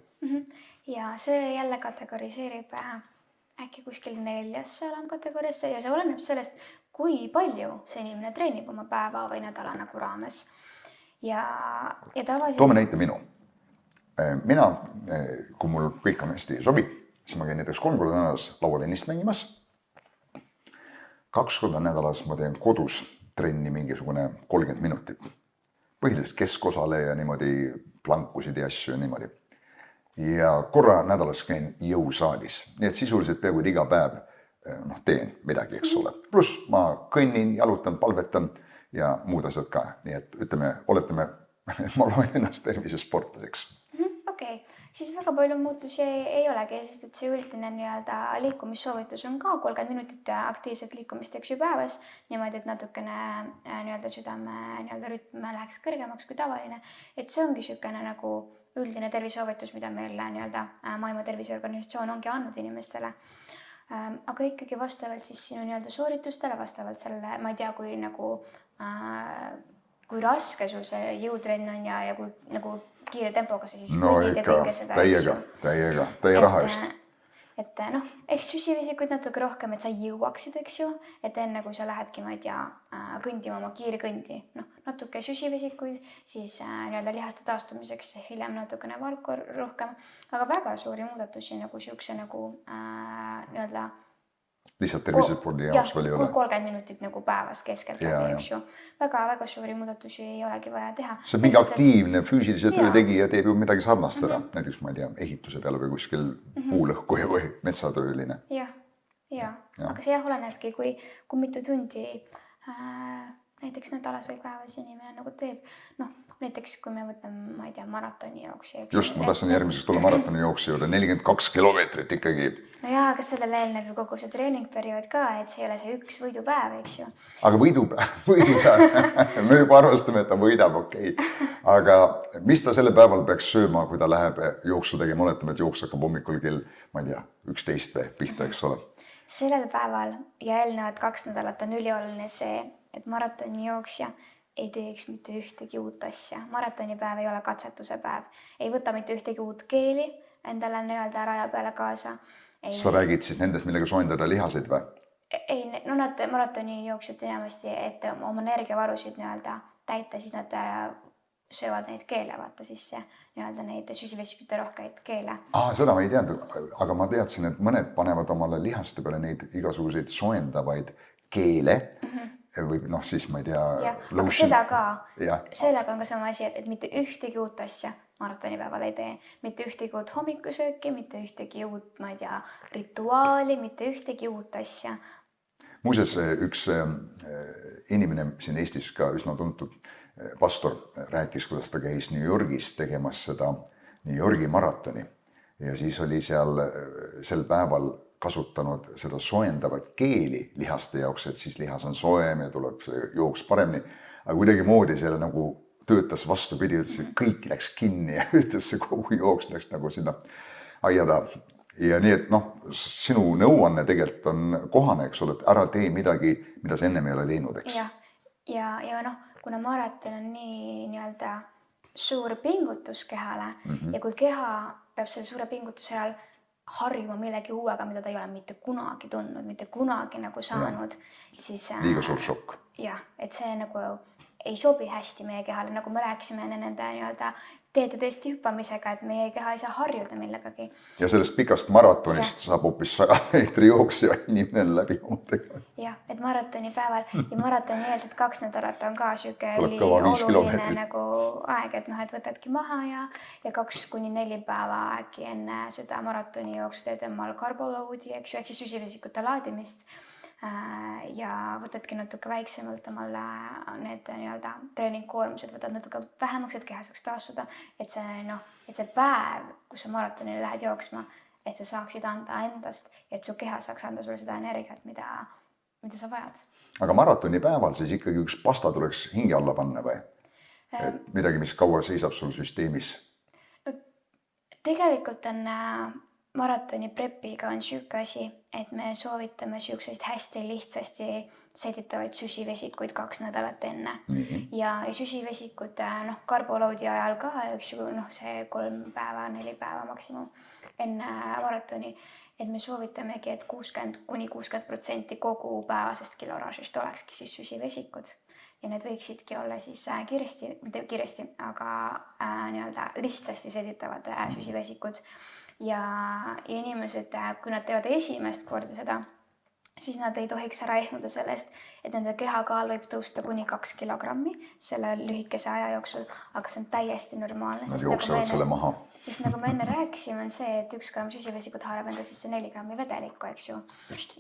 Ja see jälle kategoriseerib äkki kuskil 4. alamkategooriasse ja see oleneb sellest, kui palju see inimene treenib oma päeva või nädala nagu raames. Ja tavaliselt... Toome näite minu. Mina, kui mul kõik on hästi sobib, siis ma käin näiteks 3 korda nädalas lauatennist mängimas. 2 korda nädalas ma teen kodus trenni mingisugune 30 minutit. Põhiliselt keskosale ja niimoodi plankusid ja asju ja niimoodi. Ja korra nädalas käin jõusaalis. Nii et sisuliselt peaaegu iga päev teen midagi, eks ole. Pluss ma kõnnin, jalutan, palvetan ja muud asjad ka. Nii et ütleme, oletame, ma loen ennast tervisesportlaseks. Okei. Siis väga palju muutusi ei olegi, sest et see üldine nii-öelda liikumissoovitus on ka 30 minutit aktiivset liikumist päevas, niimoodi, et natukene nii-öelda südame nii-öelda rütm läheks kõrgemaks kui tavaline. Et see ongi niisugune nagu üldine tervisesoovitus, mida meil nii-öelda Maailma Terviseorganisatsioon ongi andnud inimestele. Aga ikkagi vastavalt siis sinu nii-öelda sooritustele, vastavalt sellele, ma ei tea, kui nagu kui raske sul see jõutrenn on ja kui nagu kiire tempoga sa siis kõnnid ja kõike seda. Täiega, täie raha eest. Et noh, eks süsivesikuid natuke rohkem, et sa jõuaksid, eks ju, et enne kui sa lähedki, ma ei tea, kõndima oma kiirkõndi, natuke süsivesikuid, siis nii-öelda lihaste taastumiseks hiljem natukene valku rohkem, aga väga suuri muudatusi nagu siukse nagu nii-öelda lihtsalt tervisespordi jaoks veel ei ole. 30 minutit nagu päevas keskeltläbi, eks ju. Väga suuri muudatusi ei olegi vaja teha. See mingi aktiivne füüsilise töö tegija teeb ju midagi sarnast ära. Näiteks, ma ei tea, ehituse peale või kuskil puulõhkuja või metsatööline. Ja. Aga see olenebki, kui mitu tundi näiteks nädalas või päevas inimene nagu teeb. Näiteks, kui me võtame, ma ei tea, maratoni jooksi. Just, ma tahtsin järgmiseks tulla maratoni jooksi juurde, 42 kilomeetrit ikkagi. No jaa, aga sellele eelneb ju kogu see treeningperiood ka, et see ei ole see üks võidupäev, eks ju. Aga võidupäev, me juba arvastame, et ta võidab, okei. Aga mis ta selle päeval peaks sööma, kui ta läheb jooksu tegema? Oletame, et jooks hakkab hommikul kell, ma ei tea, 11 või pihta, eks ole. Sellel päeval ja eelnevad 2 nädalat on ülioluline see, et maratoni jooksja ei teeks mitte ühtegi uut asja. Maratonipäev ei ole katsetuse päev. Ei võta mitte ühtegi uut keeli endale nii-öelda raja peale kaasa. Sa räägid siis nendest, millega soendada lihaseid või? Ei, nad maratoni jooksjad enamasti, et oma energiavarusid nii-öelda täita, siis nad söövad neid keele, vaata sisse, nii-öelda neid süsivesikute rohkeid keele. Seda ma ei teadnud, aga ma teadsin, et mõned panevad omale lihaste peale neid igasuguseid soendavaid keele või siis ma ei tea. Aga seda ka. Sellega on ka sama asi, et mitte ühtegi uut asja maratonipäeval ei tee. Mitte ühtegi uut hommikusööki, mitte ühtegi uut, ma ei tea, rituaali, mitte ühtegi uut asja. Muuseas, üks inimene siin Eestis ka üsna tuntud pastor rääkis, kuidas ta käis New Yorgis tegemas seda New Yorgi maratoni ja siis oli seal sel päeval kasutanud seda soendavat keeli lihaste jaoks, et siis lihas on soem ja tuleb see jooks paremini. Aga kuidagi moodi selle nagu töötas vastupidi, et kõik läks kinni ja ütles see kogu jooks läks nagu sinna aiada. Ja nii, et sinu nõuanne tegelikult on kohane, eks ole, et ära tee midagi, mida sa ennem ei ole teinud, eks? Ja kuna maraton on nii-öelda suur pingutus kehale ja kui keha peab selle suure pingutuse ajal harjuma millegi uuega, mida ta ei ole mitte kunagi tundnud, mitte kunagi nagu saanud, siis liiga suur šokk. Jah, et see nagu ei sobi hästi meie kehale, nagu me rääkisime nende nii-öelda teededest hüppamisega, et meie keha ei saa harjuda millegagi. Ja sellest pikast maratonist saab hoopis 100 meetri jooksja inimene läbi ootega. Jah, et maratonipäeval ja maratoni eelselt 2 nädalat on ka siuke oluline nagu aeg, et võtadki maha ja 2-4 päeva äkki enne seda maratoni jooksu teed emal karboloodi, eks ju, ehk siis süsivesikute laadimist ja võtadki natuke väiksemalt omale need nii-öelda treeningkoormused, võtad natuke vähemaks, et keha saaks taastuda, et see päev, kus sa maratonile lähed jooksma, et sa saaksid anda endast ja et su keha saaks anda sulle seda energiat, mida sa vajad. Aga maratoni päeval siis ikkagi üks pasta tuleks hinge alla panna või? Et midagi, mis kaua seisab sul süsteemis? Tegelikult on maratoni prepiga on siuke asi, et me soovitame siukseid hästi lihtsasti seditavaid süsivesikuid 2 nädalat enne. Ja süsivesikud karboloodi ajal ka, eks ju, see 3 päeva, 4 päeva maksimum enne maratoni, et me soovitamegi, et 60-60% kogu päevasest kiloraažist olekski siis süsivesikud. Ja need võiksidki olla siis mitte kiiresti, aga nii-öelda lihtsasti seditavad süsivesikud. Ja inimesed, kui nad teevad esimest korda seda, siis nad ei tohiks ära ehmuda sellest, et nende kehakaal võib tõusta kuni 2 kilogrammi selle lühikese aja jooksul, aga see on täiesti normaalne. Nad jooksevad selle maha. Sest nagu me enne rääkisime, on see, et 1 gramm süsivesikut haarab enda sisse 4 grammi vedelikku, eks ju. Just.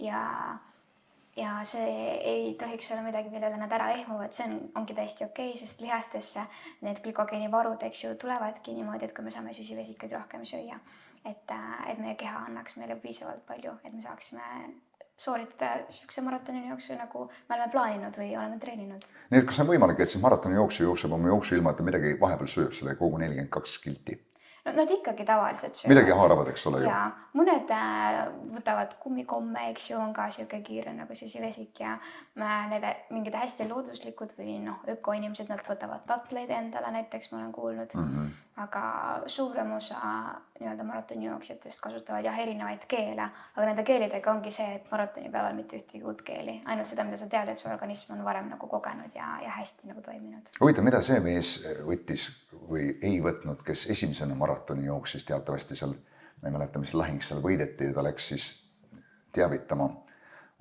Ja see ei tohiks olla midagi, millele nad ära ehmuvad, see ongi täiesti okei, sest lihastesse need glükogeenivarud, eks ju, tulevadki niimoodi, et kui me saame süsivesikuid rohkem süüa, et meie keha annaks meile piisavalt palju, et me saaksime sooritada niisuguse maratoni jooksu, nagu me oleme plaaninud või oleme treeninud. Nii et kas on võimalik, et siis maratoni jooksu jookseb oma jooksu ilma, et ta midagi vahepeal sööb selle kogu 42 kilti? No nad ikkagi tavaliselt söövad. Midagi haaravad, eks ole ju. Ja mõned võtavad kummikomme, eks ju, on ka siuke kiire nagu süsivesik ja need mingid hästi looduslikud või ökoinimesed, nad võtavad tatleid endale näiteks, ma olen kuulnud. Aga suurem osa nii-öelda maratonijooksjatest kasutavad jah erinevaid keele, aga nende keelidega ongi see, et maratonipäeval mitte ühtegi uut keeli, ainult seda, mida sa tead, et su organism on varem nagu kogenud ja hästi nagu toiminud. Huvitav, mida see mees võttis või ei võtnud, kes esimesena maratoni jooksis teatavasti seal, ma ei mäleta, mis lahing seal võideti ja ta läks siis teavitama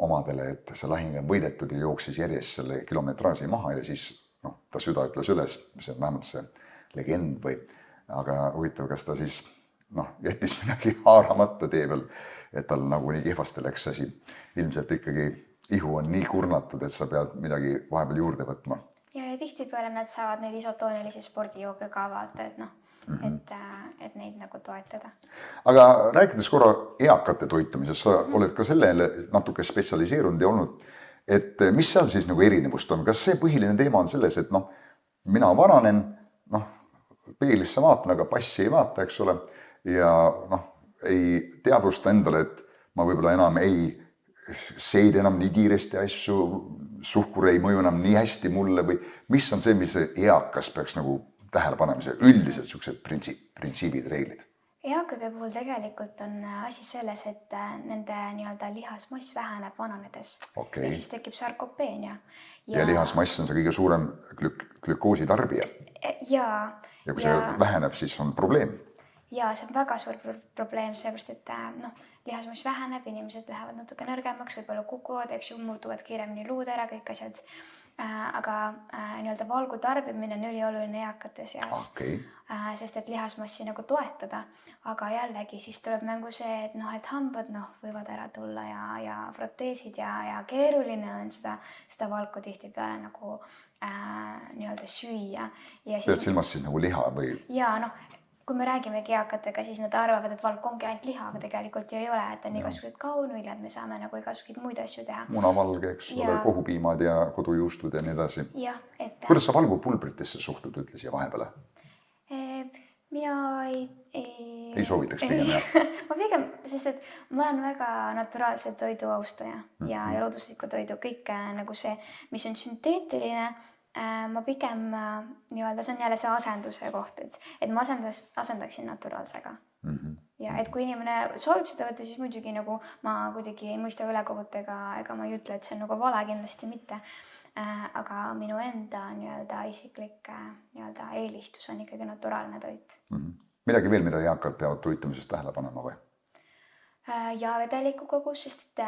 omadele, et see lahing on võidetud ja jooksis järjest selle kilometraaži maha ja siis ta süda ütles üles, see on vähemalt see legend või, aga huvitav, kas ta siis jättis midagi haaramata tee peal, et tal nagu nii kehvasti läks asi. Ilmselt ikkagi ihu on nii kurnatud, et sa pead midagi vahepeal juurde võtma. Ja tihtipeale nad saavad neid isotoonilisi spordijooge ka vaata, et neid nagu toetada. Aga rääkides korra eakate toitumisest, sa oled ka sellele natuke spetsialiseerunud ja olnud, et mis seal siis nagu erinevust on? Kas see põhiline teema on selles, et mina vananen, peelisse vaatan, aga passi ei vaata, eks ole, ja ei teadvusta endale, et ma võib-olla enam ei seed enam nii kiiresti asju, suhkur ei mõju enam nii hästi mulle või mis on see, mis eakas peaks nagu tähele panemise, üldiselt sellised printsiibid, reeglid? Eakade puhul tegelikult on asi selles, et nende nii-öelda lihasmass väheneb vananedes. Okay. Ja siis tekib sarkopeenia. Ja lihasmass on see kõige suurem glükoosi tarbija. Ja kui see väheneb, siis on probleem. Ja see on väga suur probleem, seepärast, et lihasmass väheneb, inimesed lähevad natuke nõrgemaks, võib-olla kukuvad, eks ju, muutuvad kiiremini luud ära, kõik asjad. Aga nii-öelda valgu tarbimine on ülioluline eakate seas, sest et lihasmassi nagu toetada, aga jällegi siis tuleb mängu see, et hambad võivad ära tulla ja proteesid ja keeruline on seda valku tihtipeale nagu nii-öelda süüa. Pead silmas siis nagu liha või? Ja kui me räägimegi eakatega, siis nad arvavad, et valk ongi ainult liha, aga tegelikult ju ei ole, et on igasugused kaunuviljad, me saame nagu igasuguseid muid asju teha. Munavalge, eks ole, kohupiimad ja kodujuustud ja nii edasi. Kuidas sa valgupulbritesse suhtud, ütles ja vahepeale? Mina ei soovitaks pigem, jah? Ma pigem, sest et ma olen väga naturaalse toidu austaja ja loodusliku toidu, kõik nagu see, mis on sünteetiline, ma pigem nii-öelda, see on jälle see asenduse koht, et ma asendaksin naturaalsega. Ja et kui inimene soovib seda võtta, siis muidugi nagu ma kuidagi ei mõista ülekogut ega ma ei ütle, et see on nagu vale, kindlasti mitte. Aga minu enda nii-öelda isiklik nii-öelda eelistus on ikkagi naturaalne toit. Midagi veel, mida eakad peavad toitumisest tähele panema või? Ja vedeliku kogus, sest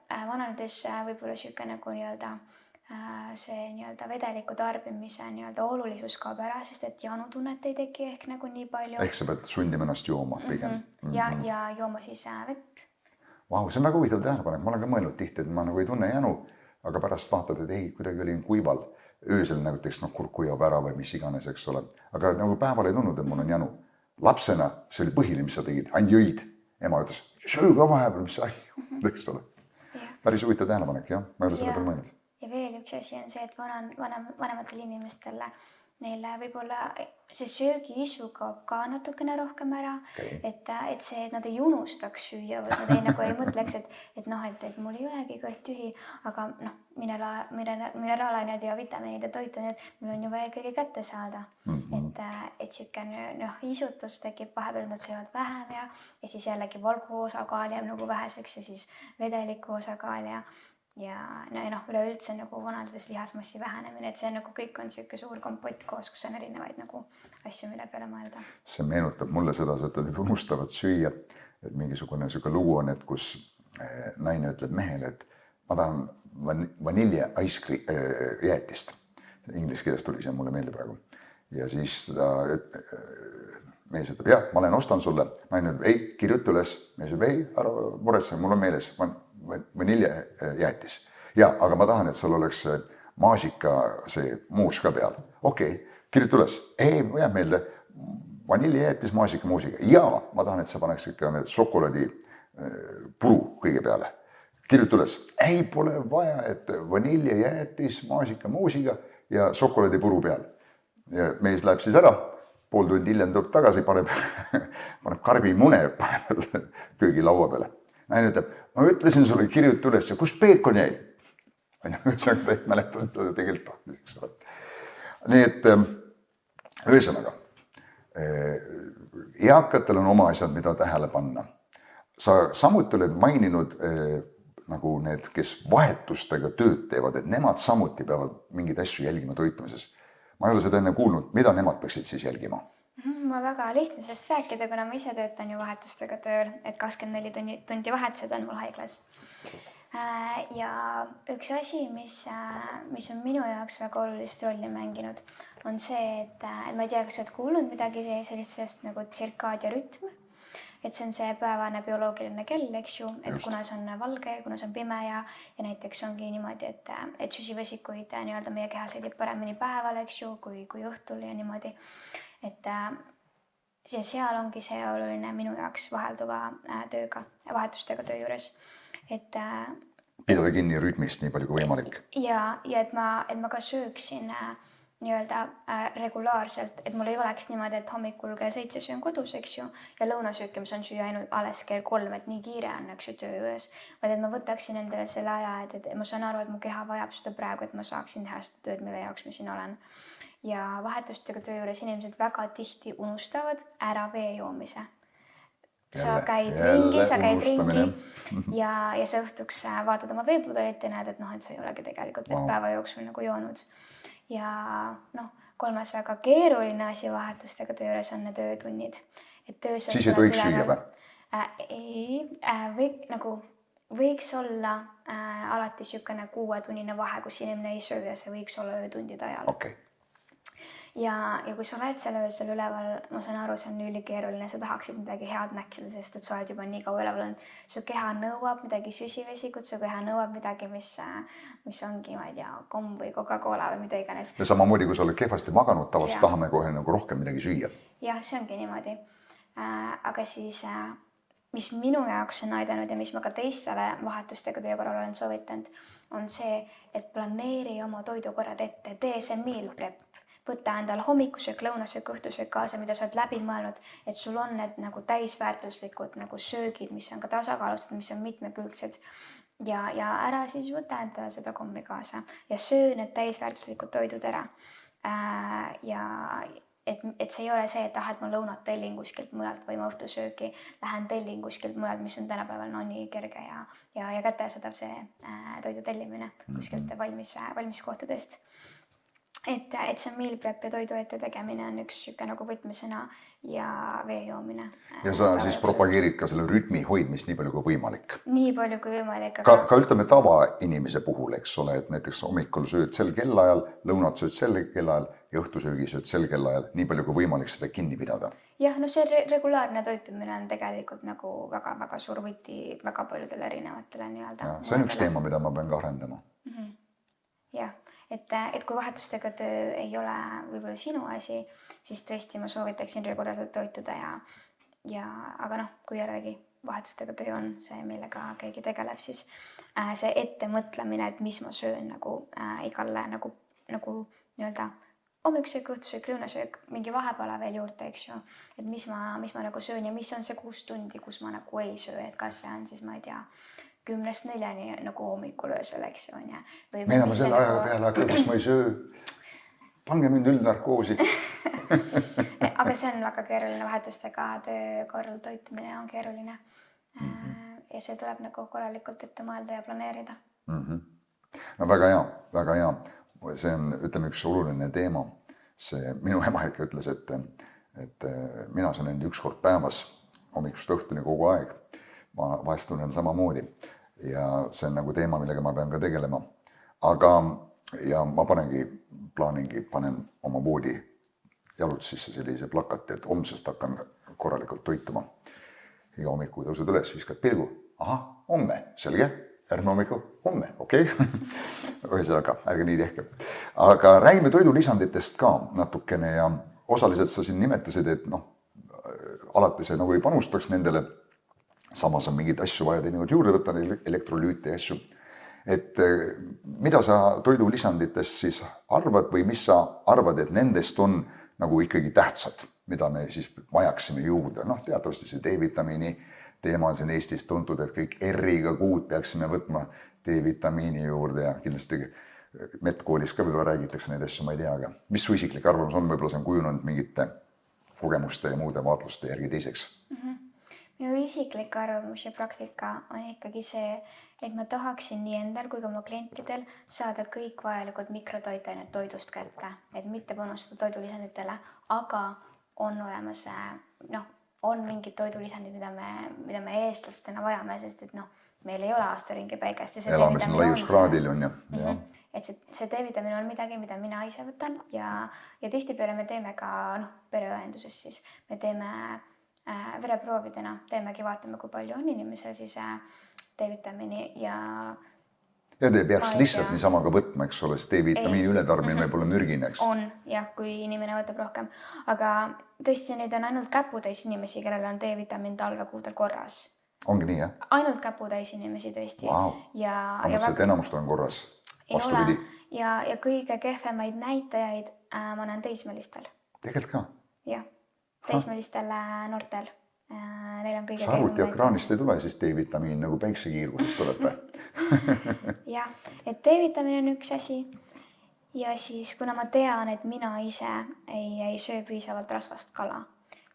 vananedes võib-olla siuke nagu nii-öelda see nii-öelda vedeliku tarbimise nii-öelda olulisus kaob ära, sest et janutunnet ei teki ehk nagu nii palju. Ehk sa pead sundima ennast jooma pigem. Ja jooma siis vett. Vau, see on väga huvitav tähelepanek. Ma olen ka mõelnud tihti, et ma nagu ei tunne janu, aga pärast vaatad, et ei, kuidagi olin kuival. Öösel nagu teeks kurk hoiab ära või mis iganes, eks ole. Aga nagu päeval ei tunnud, et mul on janu. Lapsena see oli põhiline, mis sa tegid. Ainult jõid. Ema ütles, söö ka vahepeal, mis sa eks ole. Päris huvitav tähelepanek, jah. Ma ei ole selle peale mõelnud. Ja veel üks asi on see, et vanematel inimestele neile võib-olla see söögiisu kaob ka natukene rohkem ära, et see, et nad ei unustaks süüa või nad nagu ei mõtleks, et mul ei olegi kõht tühi, aga mineraalaineid ja vitamiinid ja toit on, et mul on juba ikkagi kätte saada. Et siukene isutus tekib vahepeal, nad söövad vähem ja siis jällegi valgu osakaal jääb nagu väheseks ja siis vedeliku osakaal ja üleüldse nagu vananedes lihasmassi vähenemine, et see nagu kõik on siuke suur kompott koos, kus on erinevaid nagu asju, mille peale mõelda. See meenutab mulle seda, et nad unustavad süüa, et mingisugune siuke lugu on, et kus naine ütleb mehele, et ma tahan vanilje ice cream jäätist. Inglise keeles tuli see mulle meelde praegu. ja siis mees ütleb, jah, ma ostan sulle. Naine ütleb, ei, kirjuta üles. Mees ütleb, ei, ära muretse, mul on meeles vaniljejäätis. Ja, aga ma tahan, et seal oleks maasika see muus ka peal. Okei, kirjuta üles. Ei, ma jääb meelde, vaniljejäätis, maasika, muusiga. Ja ma tahan, et sa paneks ikka need šokolaadi puru kõige peale. Kirjuta üles. Ei, pole vaja, et vaniljejäätis, maasika, muusiga ja šokolaadi puru peal. Ja mees läheb siis ära, pool tundi hiljem tuleb tagasi, paneb karbimune köögilaua peale. Naine ütleb, ma ütlesin sulle kirjuta üles, kus peekon jäi? Ühesõnaga, ta ei mäletanud, ta tegelikult tahtis, eks ole. Nii et ühesõnaga, eakatel on oma asjad, mida tähele panna. Sa samuti oled maininud nagu need, kes vahetustega tööd teevad, et nemad samuti peavad mingeid asju jälgima toitumises. Ma ei ole seda enne kuulnud, mida nemad peaksid siis jälgima? Ma väga lihtne sellest rääkida, kuna ma ise töötan ju vahetustega tööl, et 24 tundi vahetused on mul haiglas. Ja üks asi, mis on minu jaoks väga olulist rolli mänginud, on see, et ma ei tea, kas sa oled kuulnud midagi sellisest nagu tsirkaadia rütm. Et see on see päevane bioloogiline kell, eks ju, et kuna see on valge, kuna see on pime ja näiteks ongi niimoodi, et süsivesikuid nii-öelda meie keha sõidib paremini päeval, eks ju, kui õhtul ja niimoodi. Et seal ongi see oluline minu jaoks vahelduva tööga, vahetustega töö juures. Et pidada kinni rütmist nii palju kui võimalik. Ja et ma ka sööksin nii-öelda regulaarselt, et mul ei oleks niimoodi, et hommikul kell 7 söön kodus, eks ju, ja lõunasööki ma saan süüa ainult alles kell 3, et nii kiire on, eks ju, töö juures. Vaid et ma võtaksin endale selle aja, et ma saan aru, et mu keha vajab seda praegu, et ma saaksin teha seda tööd, mille jaoks ma siin olen. Ja vahetustega töö juures inimesed väga tihti unustavad ära vee joomise. Sa käid ringi ja sa õhtuks vaatad oma veepudelit ja näed, et et sa ei olegi tegelikult päeva jooksul nagu joonud. Ja kolmas väga keeruline asi vahetustega töö juures on need öötunnid. Siis ei tohiks süüa või? Ei, võiks olla alati niisugune 6-tunnine vahe, kus inimene ei söö ja see võiks olla öötundide ajal. Okay. Ja kui sa oled seal öösel üleval, ma saan aru, see on ülikeeruline, sa tahaksid midagi head näksida, sest et sa oled juba nii kaua üleval olnud. Su keha nõuab midagi süsivesikut, su keha nõuab midagi, mis ongi, ma ei tea, komm või Coca-Cola või mida iganes. Ja samamoodi, kui sa oled kehvasti maganud, tavaliselt tahame kohe nagu rohkem midagi süüa. Jah, see ongi niimoodi. Aga siis, mis minu jaoks on aidanud ja mis ma ka teistele vahetustega töö korral olen soovitanud, on see, et planeeri oma toidukorrad ette, tee see meal prep. Võtta endal hommikusöök, lõunasöök, õhtusöök kaasa, mida sa oled läbi mõelnud, et sul on need nagu täisväärtuslikud nagu söögid, mis on ka tasakaalustatud, mis on mitmekülgsed. Ja ära siis võta endale seda kommi kaasa ja söö need täisväärtuslikud toidud ära. Ja et see ei ole see, et et ma lõunat tellin kuskilt mujalt või ma õhtusööki lähen tellin kuskilt mujalt, mis on tänapäeval nii kerge ja kätesadav see toidu tellimine kuskilt valmis kohtadest. Et see meal prep ja toidu ette tegemine on üks nagu võtmesõna ja vee joomine. Ja sa siis propageerid ka selle rütmi hoidmist nii palju kui võimalik. Nii palju kui võimalik. Ka ütleme tavainimese puhul, eks ole, et näiteks hommikul sööd sel kellaajal, lõunat sööd sel kellaajal ja õhtusöögi sööd sel kellaajal, nii palju kui võimalik seda kinni pidada. Jah, see regulaarne toitumine on tegelikult nagu väga-väga suur võti väga paljudele erinevatele nii-öelda. See on üks teema, mida ma pean ka arendama. Jah. Et kui vahetustega töö ei ole võib-olla sinu asi, siis tõesti ma soovitaksin regulaarselt toituda aga kui jällegi vahetustega töö on see, millega keegi tegeleb, siis see ettemõtlemine, et mis ma söön nagu igalle nagu nii-öelda hommikusöök, õhtusöök, lõunasöök, mingi vahepala veel juurde, eks ju, et mis ma nagu söön ja mis on see 6 tundi, kus ma nagu ei söö, et kas see on siis, ma ei tea, 10-4 nagu hommikul öösel, eks ju, on ja. Meina ma selle aja peale, kus ma ei söö. Pange mind üldnarkoosi. Aga see on väga keeruline vahetustega töö korral toitumine on keeruline. Ja see tuleb nagu korralikult ette mõelda ja planeerida. No väga hea. See on, ütleme, üks oluline teema. Minu ema ikka ütles, et mina saan enda 1 kord päevas hommikust õhtuni kogu aeg. Ma vahest tunnen samamoodi ja see on nagu teema, millega ma pean ka tegelema. Aga ja ma panen oma voodi jalutusisse sellise plakati, et homsest hakkan korralikult toituma. Iga hommiku tõused üles, viskad pilgu. Aha, homme, selge, järgmine hommiku, homme, okei. Ühesõnaga, ärge nii tehke. Aga räägime toidulisanditest ka natukene ja osaliselt sa siin nimetasid, et alati see nagu ei panustaks nendele. Samas on mingid asju vaja teinekord juurde võtta, elektrolüüte ja asju. Et mida sa toidulisanditest siis arvad või mis sa arvad, et nendest on nagu ikkagi tähtsad, mida me siis vajaksime juurde? Teatavasti see D-vitamiini teema on siin Eestis tuntud, et kõik R-iga kuud peaksime võtma D-vitamiini juurde ja kindlasti medkoolis ka veel räägitakse neid asju, ma ei tea, aga mis su isiklik arvamus on, võib-olla see on kujunenud mingite kogemuste ja muude vaatluste järgi teiseks? Minu isiklik arvamus ja praktika on ikkagi see, et ma tahaksin nii endal kui ka oma klientidel saada kõik vajalikud mikrotoitainet toidust kätte, et mitte panustada toidulisanditele, aga on olemas, on mingid toidulisandid, mida me eestlastena vajame, sest et meil ei ole aastaringi päikest. Elame siin laiuskraadil on ja. Et see D-vitamiin on midagi, mida mina ise võtan ja tihtipeale me teeme ka pereõenduses siis, me teeme vereproovidena, teemegi, vaatame, kui palju on inimesel siis D-vitamiini ja te peaks lihtsalt niisama ka võtma, eks ole, sest D-vitamiini ületarbimine võib olla mürgine, eks? On, jah, kui inimene võtab rohkem. Aga tõesti, neid on ainult käputäis inimesi, kellel on D-vitamiin talvekuudel korras. Ongi nii, jah? Ainult käputäis inimesi tõesti. Wow. Et enamust on korras. Vastupidi. Ja kõige kehvemaid näitajaid ma näen teismelistel. Tegelikult ka? Jah, teismelistel noortel. Sa arvuti ekraanist ei tule, siis D-vitamiin nagu päiksekiirgusest tuleb või? Jah, et D-vitamiin on üks asi ja siis kuna ma tean, et mina ise ei söö piisavalt rasvast kala,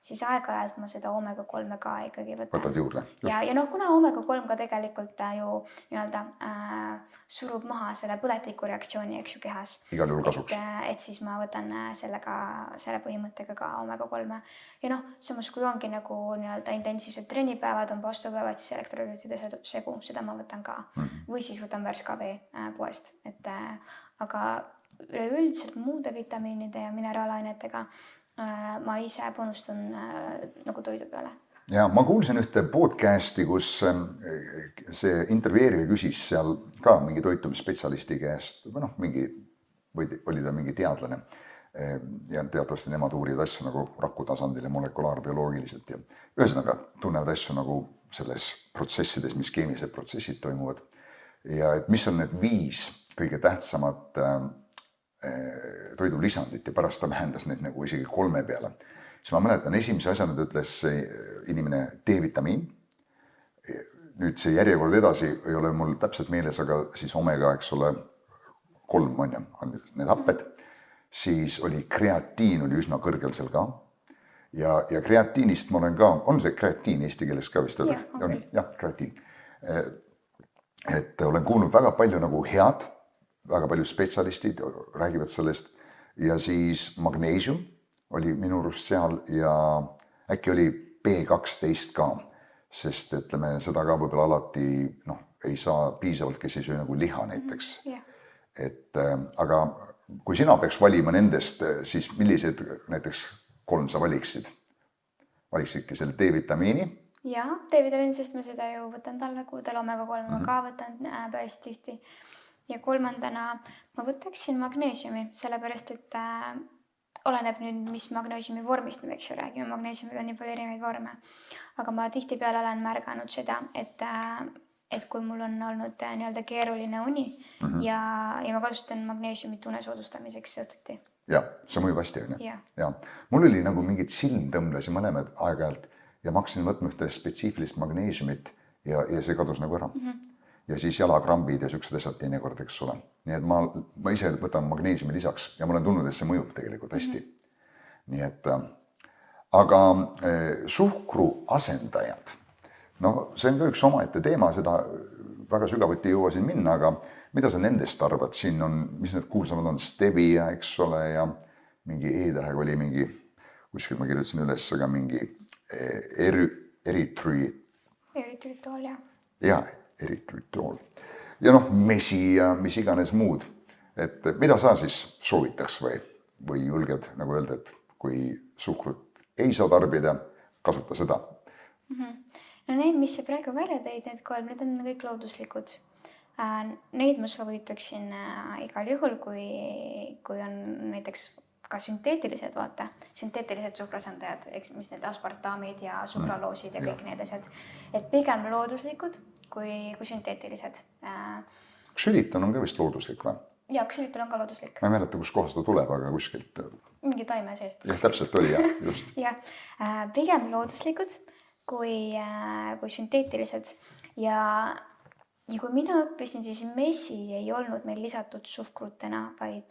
siis aeg-ajalt ma seda omega-3 ka ikkagi võtan. Võtad juurde. Ja kuna omega-3 ka tegelikult ju surub maha selle põletikureaktsiooni, eks ju, kehas. Igal juhul kasuks. Et siis ma võtan selle põhimõttega ka omega-3. Ja samas kui ongi nagu intensiivsed trennipäevad, on vastupäevad, siis elektrolüütide segu, seda ma võtan ka. Või siis võtan värska vee poest. Aga üleüldiselt muude vitamiinide ja mineraalainetega ma ise panustan nagu toidu peale. Ja ma kuulsin ühte podcasti, kus see intervjueerija küsis seal ka mingi toitumisspetsialisti käest, või oli ta mingi teadlane ja teatavasti nemad uurivad asju nagu raku tasandil ja molekulaarbioloogiliselt ja ühesõnaga tunnevad asju nagu selles protsessides, mis keemilised protsessid toimuvad ja et mis on need 5 kõige tähtsamat toidulisandit ja pärast ta vähendas neid nagu isegi 3 peale. Siis ma mäletan, esimese asjana ta ütles inimene D-vitamiin. Nüüd see järjekord edasi ei ole mul täpselt meeles, aga siis omega, eks ole, 3 on need happed. Siis oli kreatiin oli üsna kõrgel seal ka. Ja kreatiinist ma olen ka, on see kreatiin eesti keeles ka vist? Jah, kreatiin. Et olen kuulnud väga palju nagu head, väga palju spetsialistid räägivad sellest ja siis magneesium oli minu arust seal ja äkki oli B12 ka, sest ütleme seda ka võib-olla alati ei saa piisavalt, kes ei söö nagu liha näiteks. Et, aga kui sina peaks valima nendest, siis millised näiteks 3 sa valiksid? Valiksidki selle D-vitamiini? Jaa, D-vitamiin, sest ma seda ju võtan talvekuudel, omega-3 ma ka võtan päris tihti. Ja 3. ma võtaksin magneesiumi, sellepärast, et oleneb nüüd, mis magneesiumi vormist me räägime. Magneesiumil on nii palju erinevaid vorme. Aga ma tihtipeale olen märganud seda, et kui mul on olnud keeruline uni ja ma kasutan magneesiumit une soodustamiseks õhtuti. Ja, see mõjub hästi. Ja. Mul oli nagu mingid silmtõmblasi mõlemad aeg-ajalt ja ma hakkasin võtma ühte spetsiifilist magneesiumit ja see kadus nagu ära. Ja siis jalakrambid ja sükksed asjad teinekord, eks ole. Nii et ma ise võtan magneesiumi lisaks ja ma olen tundnud, et see mõjub tegelikult hästi. Nii et, aga suhkru asendajad, see on ka üks omaette teema, seda väga sügavuti ei jõua siin minna, aga mida sa nendest arvad? Siin on, mis need kuulsamad on, stevia, eks ole, ja mingi E-tähega oli mingi, kuskil ma kirjutasin üles, aga mingi Eritritol, jah. Jah. Eritritol. Ja mesi ja mis iganes muud. Et mida sa siis soovitaks või julged nagu öelda, et kui suhkrut ei saa tarbida, kasuta seda. No need, mis sa praegu välja tõid, need 3, need on kõik looduslikud. Neid ma soovitaksin igal juhul, kui on näiteks ka sünteetilised, vaata, sünteetilised suhkrasendajad, mis need aspartamid ja suhkraloosid ja kõik need asjad. Et pigem looduslikud kui sünteetilised. Ksüliton on ka vist looduslik või? Ja ksüliton on ka looduslik. Ma ei mäleta, kus kohast ta tuleb, aga kuskilt. Mingi taime seest. Jah, täpselt oli, jah, just. Ja, pigem looduslikud kui sünteetilised. Ja kui mina õppisin, siis mesi ei olnud meil lisatud suhkrutena, vaid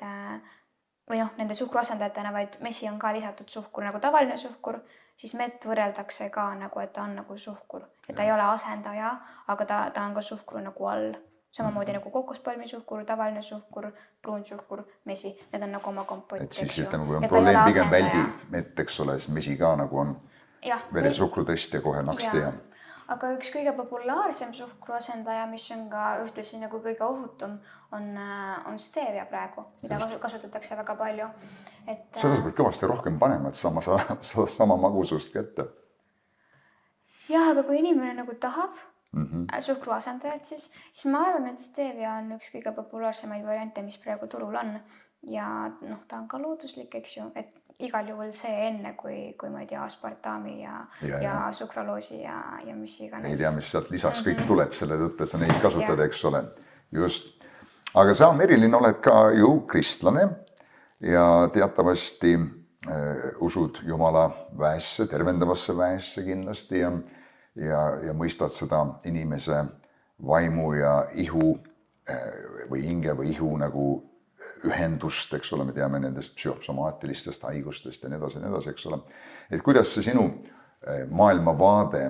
või nende suhkruasendajatena, vaid mesi on ka lisatud suhkur nagu tavaline suhkur, siis mett võrreldakse ka nagu, et ta on nagu suhkur. Et ta ei ole asendaja, aga ta on ka suhkru nagu all. Samamoodi nagu kokospalmisuhkur, tavaline suhkur, pruunsuhkur, mesi. Need on nagu oma kompott. Et siis ütleme, kui on probleem, pigem väldi mett, eks ole, siis mesi ka nagu on veresuhkru tõst ja kohe naksti. Aga üks kõige populaarsem suhkruasendaja, mis on ka ühtlasi nagu kõige ohutum, on stevia praegu, mida kasutatakse väga palju. Seda sa pead kõvasti rohkem panema, et sama magusust kätte. Jah, aga kui inimene nagu tahab suhkruasendajat, siis ma arvan, et stevia on üks kõige populaarsemaid variante, mis praegu turul on. Ja ta on ka looduslik, eks ju, et igal juhul see enne, kui ma ei tea, aspartami ja suhkraloosi ja mis iganes. Ei tea, mis sealt lisaks kõik tuleb, selle tõttu sa neid kasutad, eks ole. Just. Aga sa, Merilin, oled ka ju kristlane ja teatavasti usud Jumala väesse, tervendavasse väesse kindlasti ja mõistad seda inimese vaimu ja ihu või hinge või ihu nagu ühendust, eks ole, me teame nendest psühhosomaatilistest haigustest ja nii edasi, eks ole. Et kuidas see sinu maailmavaade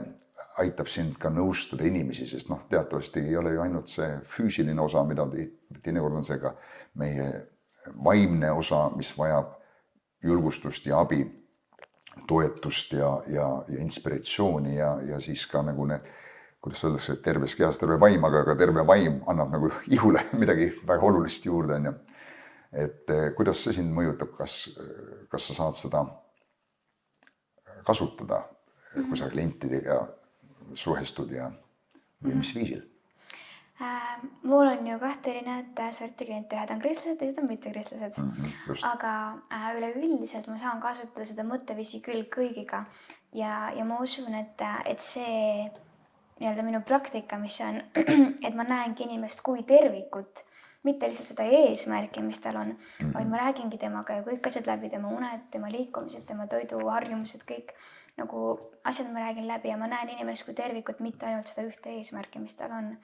aitab sind ka nõustuda inimesi, sest teatavasti ei ole ju ainult see füüsiline osa, mida teinekord on see ka meie vaimne osa, mis vajab julgustust ja abi, toetust ja inspiratsiooni ja siis ka nagu need, kuidas öeldakse, terves kehas terve vaim, aga ka terve vaim annab nagu ihule midagi väga olulist juurde. Et kuidas see sind mõjutab, kas sa saad seda kasutada, kui sa klientidega suhestud ja või mis viisil? Mul on ju 2 erinevat sorti kliente, ühed on kristlased, teised on mittekristlased. Aga üleüldiselt ma saan kasutada seda mõtteviisi küll kõigiga ja ma usun, et see minu praktika, mis on, et ma näengi inimest kui tervikut, mitte lihtsalt seda eesmärki, mis tal on, vaid ma räägingi temaga ja kõik asjad läbi, tema uned, tema liikumised, tema toiduharjumused, kõik nagu asjad ma räägin läbi ja ma näen inimest kui tervikut, mitte ainult seda ühte eesmärki, mis tal on.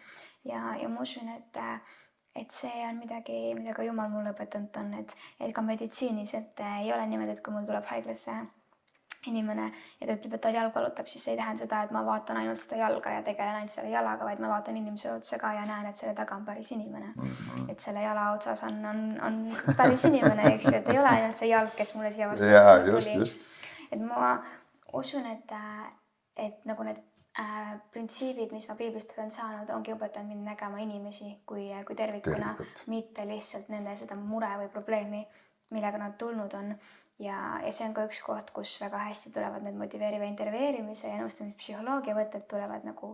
Ja ma usun, et see on midagi, mida ka Jumal mulle õpetanud on, et ka meditsiinis, et ei ole niimoodi, et kui mul tuleb haiglasse inimene ja ta ütleb, et ta jalg valutab, siis ei tähenda seda, et ma vaatan ainult seda jalga ja tegelen ainult selle jalaga, vaid ma vaatan inimesele otsa ka ja näen, et selle taga on päris inimene. Et selle jala otsas on päris inimene, eks ju, et ei ole ainult see jalg, kes mulle siia vastu tuli. Et ma usun, et nagu need printsiibid, mis ma piiblist olen saanud, ongi õpetanud mind nägema inimesi kui tervikuna, mitte lihtsalt nende seda mure või probleemi, millega nad tulnud on. Ja see on ka üks koht, kus väga hästi tulevad need motiveeriva intervjueerimise ja nõustamispsühholoogia võtted tulevad nagu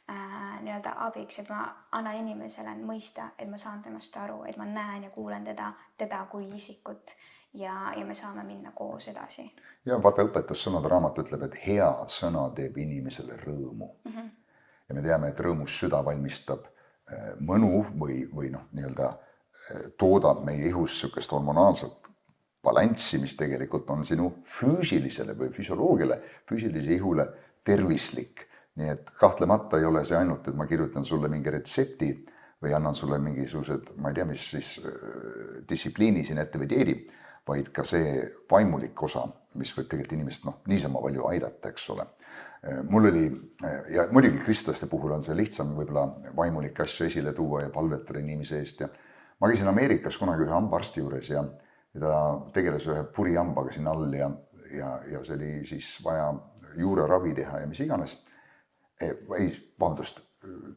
nii-öelda abiks, et ma annan inimesele mõista, et ma saan temast aru, et ma näen ja kuulen teda kui isikut ja me saame minna koos edasi. Ja vaata, õpetussõnade raamat ütleb, et hea sõna teeb inimesele rõõmu. Ja me teame, et rõõmus süda valmistab mõnu või nii-öelda toodab meie ihus sükest hormonaalset balanssi, mis tegelikult on sinu füüsilisele või füüsilise ihule tervislik. Nii et kahtlemata ei ole see ainult, et ma kirjutan sulle mingi retsepti või annan sulle mingisugused, ma ei tea, mis siis distsipliini siin ette või dieedi, vaid ka see vaimulik osa, mis võib tegelikult inimest niisama palju aidata, eks ole. Mul oli, ja muidugi kristlaste puhul on see lihtsam võib-olla vaimulikke asju esile tuua ja palvetada inimese eest. Ja ma käisin Ameerikas kunagi ühe hambaarsti juures ja ta tegeles ühe purihambaga siin all ja see oli siis vaja juureravi teha ja mis iganes.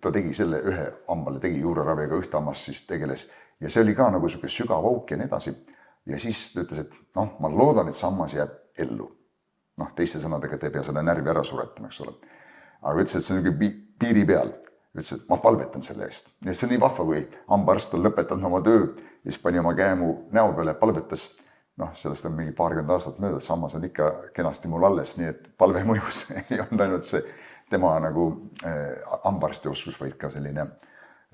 Ta tegi selle ühe hambale, tegi juureravi, aga ühte hammast siis tegeles ja see oli ka nagu sügav auk ja nii edasi. ja siis ta ütles, et noh, ma loodan, et sammas jääb ellu. Noh, teiste sõnadega, et ei pea selle närvi ära suretama, eks ole. Aga ütles, et see on niisugune piiri peal. Ütles, et ma palvetan selle eest. Ja see on nii vahva, kui hambaarst on lõpetanud oma töö ja siis pani oma käe mu näo peale, palvetas. Noh, sellest on mingi 20 aastat mööda, sammas on ikka kenasti mul alles, nii et palve mõjus ei olnud ainult see tema nagu hambaarsti oskus, vaid ka selline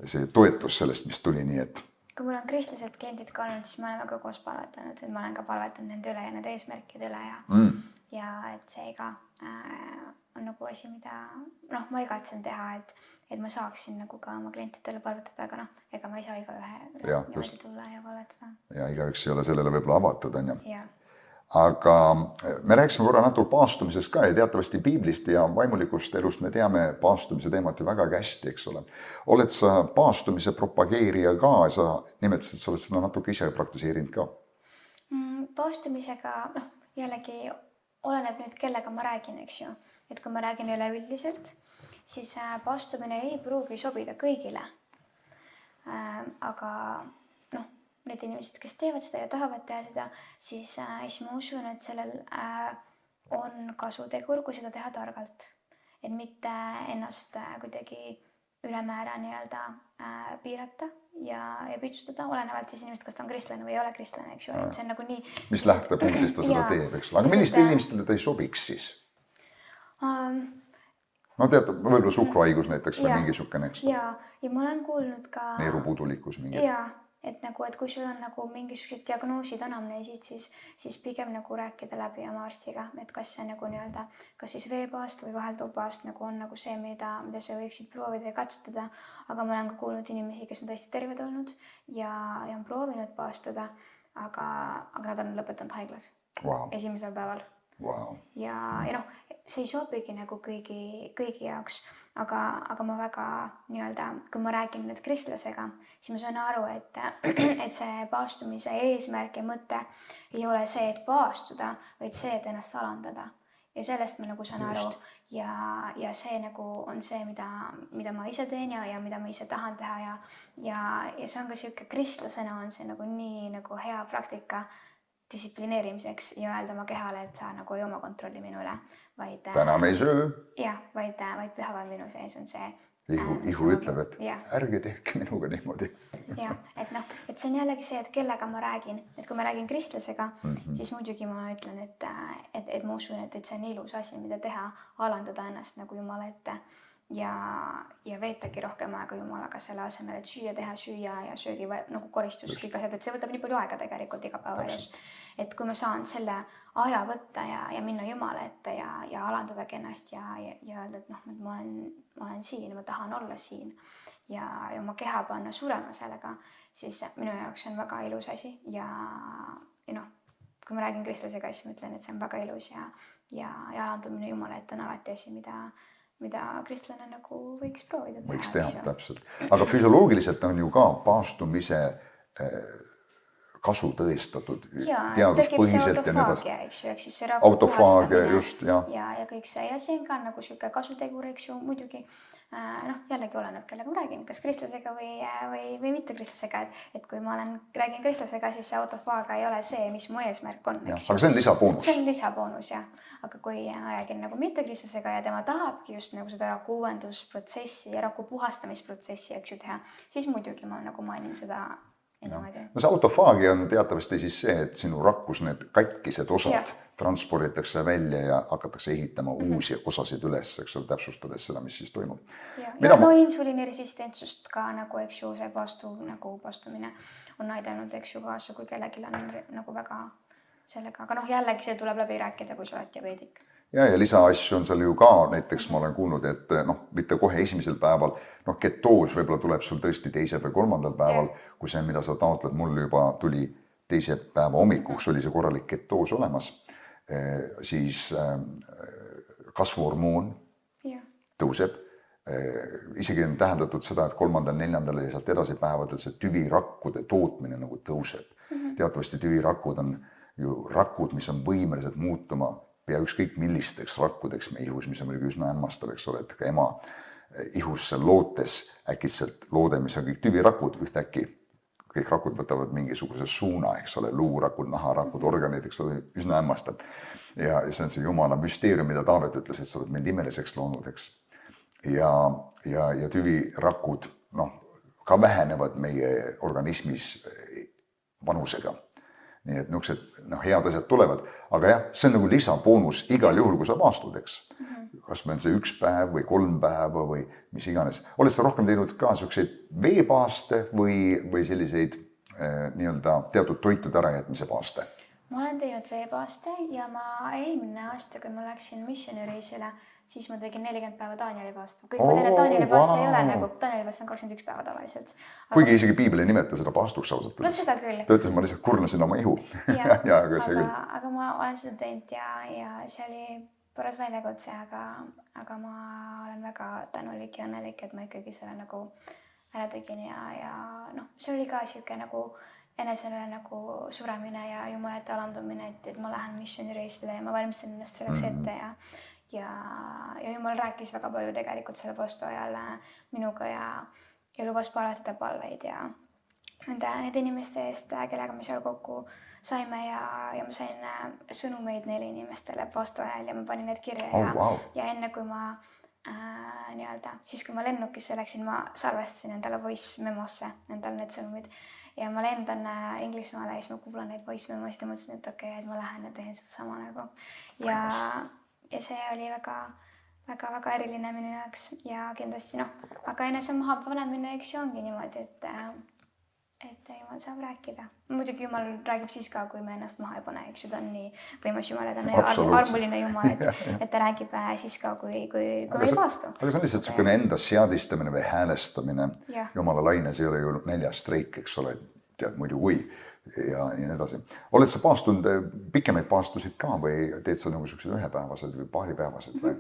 see toetus sellest, mis tuli, nii et kui mul on kristlased kliendid ka olnud, siis me oleme ka koos palvetanud, et ma olen ka palvetanud nende üle ja nende eesmärkide üle ja et see ka on nagu asi, mida ma igatsen teha, et ma saaksin nagu ka oma klientidele palvetada, aga ega ma ei saa igaühe niimoodi tulla ja palvetada. Ja igaüks ei ole sellele võib-olla avatud, on ju. Ja. Aga me rääkisime korra natuke paastumisest ka ja teatavasti piiblist ja vaimulikust elust me teame paastumise teemat ju väga hästi, eks ole. Oled sa paastumise propageerija ka, sa nimetasid, et sa oled seda natuke ise praktiseerinud ka? Paastumisega jällegi oleneb nüüd, kellega ma räägin, eks ju. Et kui ma räägin üleüldiselt, siis paastumine ei pruugi sobida kõigile. Aga need inimesed, kes teevad seda ja tahavad teha seda, siis ma usun, et sellel on kasutegur, kui seda teha targalt. Et mitte ennast kuidagi ülemäära nii-öelda piirata ja pitsustada, olenevalt siis inimest, kas ta on kristlane või ei ole kristlane, eks ju. Et see on nagu nii... Mis lähtepunktist ta seda teeb, eks ole. Aga milliste inimestele ta ei sobiks siis? No tead, võib-olla suhkruhaigus näiteks või mingi sukene, eks ole. Ja ma olen kuulnud ka... Neerupuudulikkus mingi. Et kui sul on nagu mingisugused diagnoosid, anamneesid, siis pigem nagu rääkida läbi oma arstiga, et kas see nagu nii-öelda, kas siis veepaast või vaheltuupaast nagu on nagu see, mida sa võiksid proovida ja katsetada. Aga ma olen ka kuulnud inimesi, kes on tõesti terved olnud ja on proovinud paastuda, aga nad on lõpetanud haiglas esimesel päeval. Ja see ei sobigi nagu kõigi jaoks, aga ma väga nii-öelda, kui ma räägin nüüd kristlasega, siis ma saan aru, et see paastumise eesmärk ja mõte ei ole see, et paastuda, vaid see, et ennast alandada. Ja sellest ma nagu saan aru ja see nagu on see, mida ma ise teen ja mida ma ise tahan teha ja see on ka siuke kristlasena on see nagu nii nagu hea praktika distsiplineerimiseks ja öelda oma kehale, et sa nagu ei oma kontrolli minu üle, vaid... Täna me ei söö. Jah, vaid pühaval minu sees on see... Ihu ütleb, et ärge tehke minuga niimoodi. Ja, et see on jällegi see, et kellega ma räägin. Et kui ma räägin kristlasega, siis muidugi ma ütlen, et ma usun, et see on ilus asi, mida teha, alandada ennast nagu Jumala ette ja veetagi rohkem aega Jumalaga selle asemel, et süüa ja söögi nagu koristus, kõik asjad, et see võtab nii palju aega tegelikult iga päeva elus. Et kui ma saan selle aja võtta ja minna Jumala ette ja alandadagi ennast ja öelda, et ma olen siin, ma tahan olla siin ja oma keha panna surema sellega, siis minu jaoks on väga ilus asi ja kui ma räägin kristlasega, siis ma ütlen, et see on väga ilus ja alandumine Jumala ette on alati asi, mida kristlane nagu võiks proovida teha. Võiks teha, täpselt. Aga füsioloogiliselt on ju ka paastumise kasu tõestatud teaduspõhiselt ja nii edasi. Eks ju, siis see autofaagia, just, ja kõik see. Ja see on ka nagu siuke kasutegur, eks ju, muidugi. Jällegi oleneb, kellega ma räägin, kas kristlasega või mitte kristlasega. Et kui ma räägin kristlasega, siis see autofaagia ei ole see, mis mu eesmärk on. Aga see on lisaboonus. See on lisaboonus, jah. Aga kui ma räägin nagu mitte kristlasega ja tema tahabki just nagu seda raku uuendusprotsessi ja raku puhastamisprotsessi, eks ju teha, siis muidugi ma nagu mainin seda niimoodi. No see autofaagia on teatavasti siis see, et sinu rakus need katkised osad transporditakse välja ja hakatakse ehitama uusi osasid üles, eks ole, täpsustades seda, mis siis toimub. Ja insuliiniresistentsust ka nagu, eks ju, see paastumine on aidanud, eks ju, kaasa, kui kellelgi on nagu väga sellega. Aga jällegi see tuleb läbi rääkida, kui sa oled diabeedik. Ja lisaasju on seal ju ka, näiteks ma olen kuulnud, et mitte kohe esimesel päeval, ketoos võib-olla tuleb sul tõesti teisel või kolmandal päeval, kui see, mida sa taotled, mul juba tuli teise päeva hommikuks, oli see korralik ketoos olemas, siis kasvuhormoon tõuseb. Isegi on tähendatud seda, et 3., 4. ja sealt edasi päevadel see tüvirakkude tootmine nagu tõuseb. Teatavasti tüvirakud on ju rakud, mis on võimelised muutuma pea ükskõik millisteks rakkudeks meie ihus, mis on muidugi üsna hämmastav, eks ole, et ka ema ihus seal lootes äkitselt loode, mis on kõik tüvirakud, ühtäkki kõik rakud võtavad mingisuguse suuna, eks ole, luurakud, naharakud, organid, eks ole, üsna hämmastav. Ja see on see jumala müsteerium, mida Taavet ütles, et sa oled mind imeliseks loonud, eks. Ja tüvirakud, ka vähenevad meie organismis vanusega. Nii et niisugused head asjad tulevad, aga jah, see on nagu lisaboonus igal juhul, kui sa paastud, eks. Kas meil see 1 päev või 3 päeva või mis iganes. Oled sa rohkem teinud ka niisuguseid veepaaste või selliseid nii-öelda teatud toitude ärajätmise paaste? Ma olen teinud veepaaste ja ma eelmine aasta, kui ma läksin missioonireisile, siis ma tegin 40 päeva Danieli paasta. Kuigi ma tean, et Danieli paasta ei ole nagu, Danieli paasta on 21 päeva tavaliselt. Kuigi isegi piibel ei nimeta seda paastuks ausalt. No seda küll. Ta ütles, ma lihtsalt kurnasin oma ihu. Aga ma olen seda teinud ja see oli paras väljakutse, aga ma olen väga tänulik ja õnnelik, et ma ikkagi selle nagu ära tegin ja see oli ka siuke nagu enesele nagu suremine ja jumala ette alandumine, et ma lähen missioonireisile ja ma valmistan ennast selleks ette ja jumal rääkis väga palju tegelikult selle postu ajal minuga ja lubas palatada palveid ja nende inimeste eest, kellega me seal kokku saime ja ma sain sõnumeid neile inimestele postu ajal ja ma panin need kirja ja enne kui ma siis kui ma lennukisse läksin, ma salvestasin endale voice memosse endale need sõnumid ja ma lendan Inglismaale ja siis ma kuulan neid voice memosid ja mõtlesin, et okei, et ma lähen ja teen seda sama nagu ja see oli väga eriline minu jaoks ja kindlasti aga enese maha panemine, eks ju ongi niimoodi, et jumal saab rääkida. Muidugi jumal räägib siis ka, kui me ennast maha ei pane, eks ju, ta on nii võimas jumal ja ta on armuline jumal, et ta räägib siis ka, kui me ei paastu. Aga see on lihtsalt selline enda seadistamine või häälestamine. Jumala laines ei ole ju näljastreik, eks ole, tead muidu kui ja nii edasi. Oled sa paastunud pikemaid paastusid ka või teed sa nagu sellised ühepäevased või paaripäevased või?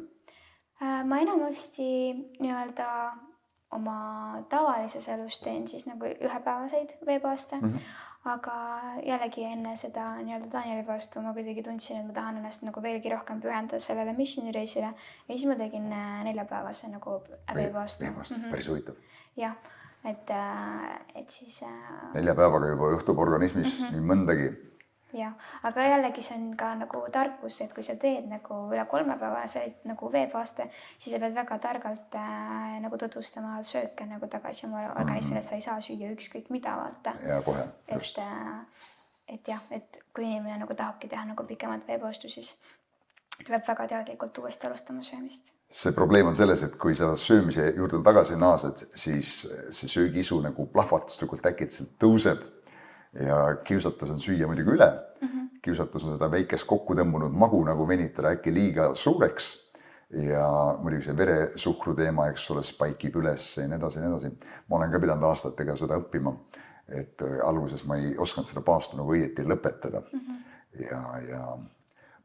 Ma enamasti nii-öelda oma tavalises elus teen siis nagu ühepäevaseid veepaaste, aga jällegi enne seda nii-öelda Danieli paastu ma kuidagi tundsin, et ma tahan ennast nagu veelgi rohkem pühendada sellele missioonireisile ja siis ma tegin 4-päevase nagu veepaastu. Päris huvitav. Jah, et siis 4 päevaga juba juhtub organismis nii mõndagi. Jah, aga jällegi see on ka nagu tarkus, et kui sa teed nagu üle 3-päevaseid nagu veepaaste, siis sa pead väga targalt nagu tutvustama sööke nagu tagasi oma organismile, et sa ei saa süüa ükskõik mida, vaata. Ja kohe, just. Et kui inimene nagu tahabki teha nagu pikemat veepaastu, siis ta peab väga teadlikult uuesti alustama söömist. See probleem on selles, et kui sa söömise juurde tagasi naased, siis see söögiisu nagu plahvatuslikult äkitselt tõuseb ja kiusatus on süüa muidugi üle. Kiusatus on seda väikest kokku tõmbunud magu nagu venitada äkki liiga suureks ja muidugi see veresuhkru teema, eks ole, spaikib üles ja nii edasi. Ma olen ka pidanud aastatega seda õppima, et alguses ma ei osanud seda paastu nagu õieti lõpetada. Ja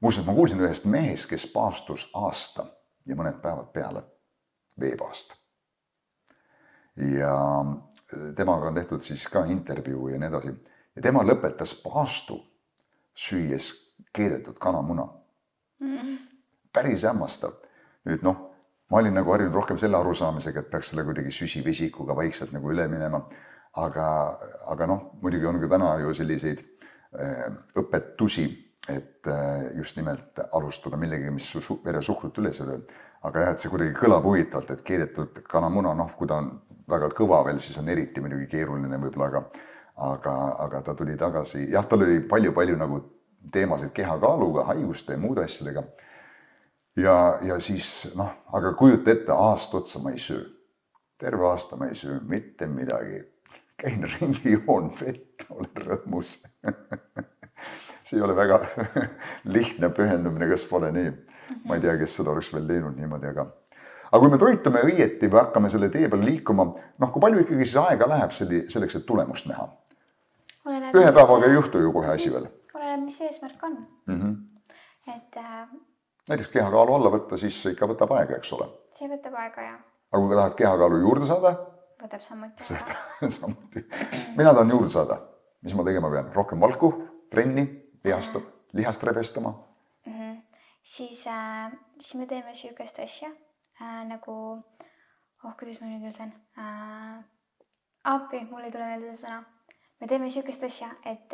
muuseas, ma kuulsin ühest mehest, kes paastus aasta ja mõned päevad peale veepaast. Ja temaga on tehtud siis ka intervjuu ja nii edasi. Ja tema lõpetas paastu süües keedetud kanamuna. Päris hämmastav. Nüüd ma olin nagu harjunud rohkem selle arusaamisega, et peaks selle kuidagi süsivesikuga vaikselt nagu üle minema. Aga muidugi on ka täna ju selliseid õpetusi, et just nimelt alustada millegi, mis su veresuhkrut üles ei löö. Aga jah, et see kuidagi kõlab huvitavalt, et keedetud kanamuna, kui ta on väga kõva veel, siis on eriti muidugi keeruline võib-olla, aga ta tuli tagasi. Jah, tal oli palju nagu teemasid kehakaaluga, haiguste ja muude asjadega. Ja siis, aga kujuta ette, aasta otsa ma ei söö. Terve aasta ma ei söö mitte midagi. Käin ringi, joon vett, olen rõõmus. See ei ole väga lihtne pühendumine, kas pole nii. Ma ei tea, kes seda oleks veel teinud niimoodi, aga kui me toitume õieti või hakkame selle tee peal liikuma, kui palju ikkagi siis aega läheb selleks, et tulemust näha? Ühe päevaga ei juhtu ju kohe asi veel. Oleneb, mis eesmärk on. Näiteks kehakaalu alla võtta, siis see ikka võtab aega, eks ole. See võtab aega, jah. Aga kui tahad kehakaalu juurde saada? Võtab samuti. Samuti. Mina tahan juurde saada. Mis ma tegema pean? Rohkem valku, trenni, lihast rebestama? Siis me teeme süükest asja nagu, kuidas ma nüüd ütlen, appi, mul ei tule meelde see sõna. me teeme niisugust asja, et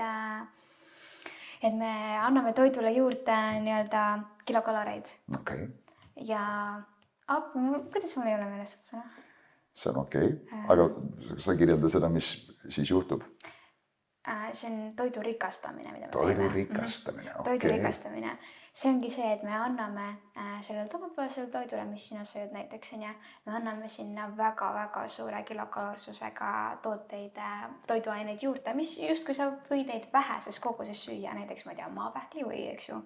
me anname toidule juurde nii-öelda kilokaloreid okei, ja kuidas mul ei ole meeles seda sõna? see on okei, aga sa kirjelda seda, mis siis juhtub. See on toidu rikastamine, mida me Toidu rikastamine, Toidu okei. rikastamine. See ongi see, et me anname sellele tavapäevasele toidule, mis sina sööd näiteks, on ju, me anname sinna väga-väga suure kilokaloorsusega toiduaineid juurde, mis justkui sa võid neid väheses koguses süüa, näiteks ma ei tea, maapähkli või, eks ju.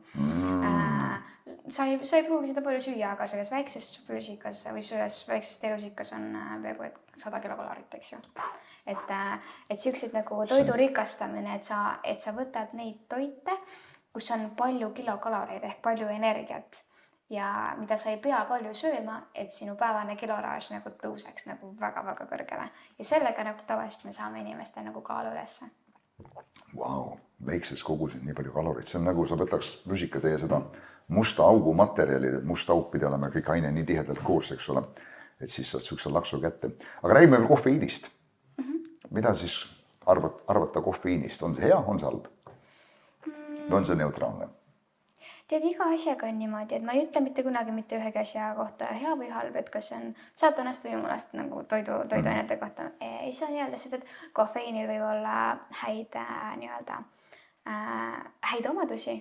Sa ei pruugi seda palju süüa, aga selles väikses püsikas või selles väikses teelusikas on peaaegu et 100 kilokalorit, eks ju. Et siuksed nagu toidu rikastamine, et sa võtad neid toite, kus on palju kilokaloreid ehk palju energiat ja mida sa ei pea palju sööma, et sinu päevane kiloraaž nagu tõuseks nagu väga-väga kõrgele. Ja sellega nagu tavaliselt me saame inimeste nagu kaalu ülesse. Vau, väikses koguses nii palju kaloreid, see on nagu sa võtaks rusikatäie seda musta augu materjalid, et must auk pidi olema kõik aine nii tihedalt koos, eks ole, et siis saad siukse laksu kätte. Aga räägime veel kofeiinist. Mida siis arvata kofeiinist? On see hea, on see halb? Või on see neutraalne? Tead, iga asjaga on niimoodi, et ma ei ütle mitte kunagi mitte ühegi asja kohta hea või halb, et kas on saatanast või jumalast nagu toiduainete kohta. Ei saa öelda, sest et kofeiinil võib olla häid omadusi,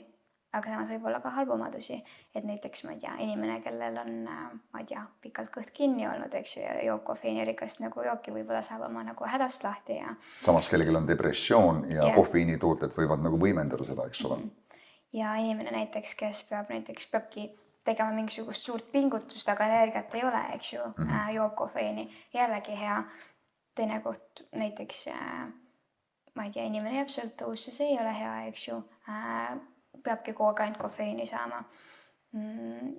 aga samas võib olla ka halbu omadusi. Et näiteks, ma ei tea, inimene, kellel on, ma ei tea, pikalt kõht kinni olnud, eks ju, ja joob kofeiinirikast nagu jooki, võib-olla saab oma nagu hädast lahti ja... Samas kellelgi on depressioon ja kofeiinitooted võivad nagu võimendada seda, eks ole. Ja inimene näiteks, kes peabki tegema mingisugust suurt pingutust, aga energiat ei ole, eks ju, joob kofeiini. Jällegi hea. Teine koht näiteks, ma ei tea, inimene jääb sõltuvusse, see ei ole hea, eks ju. Peabki kogu aeg ainult kofeiini saama.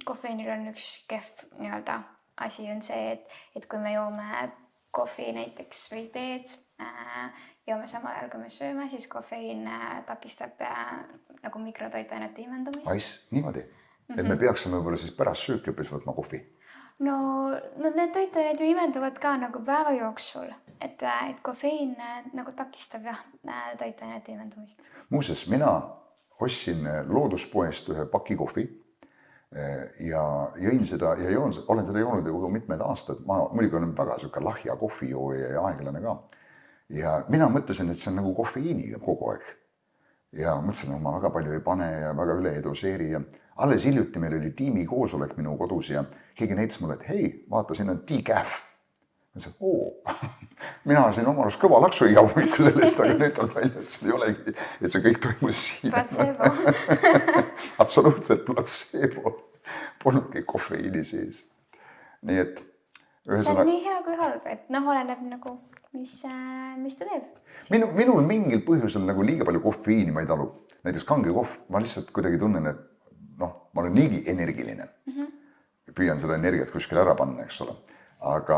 Kofeiinil on üks kehv nii-öelda asi on see, et kui me joome kohvi näiteks või teed, joome samal ajal, kui me sööme, siis kofeiin takistab nagu mikrotoitainete imendumist. Niimoodi. Et me peaksime võib-olla siis pärast sööki hoopis võtma kohvi. No need toitained ju imenduvad ka nagu päeva jooksul, et kofeiin nagu takistab toitainete imendumist. Muuseas, mina ostsin looduspoest ühe paki kohvi ja jõin seda ja olen seda joonud juba mitmed aastad. Ma muidugi olen väga siuke lahja kohvijooja ja aeglane ka. Ja mina mõtlesin, et see on nagu kofeiiniga kogu aeg. Ja mõtlesin, et ma väga palju ei pane ja väga üle ei doseeri ja alles hiljuti meil oli tiimi koosolek minu kodus ja keegi näitas mulle, et hei, vaata, siin on decaf. Ma ütlesin, mina siin oma arust kõva laksu iga hommikul sellest, aga nüüd on välja, et see ei olegi, et see kõik toimus siin. Placebo. Absoluutselt placebo. Polnudki kofeiini sees. Nii et see on nii hea kui halb, et oleneb nagu, mis ta teeb. Minul mingil põhjusel nagu liiga palju kofeiini ma ei talu. Näiteks kange kohv, ma lihtsalt kuidagi tunnen, et ma olen niigi energiline. Püüan seda energiat kuskil ära panna, eks ole. Aga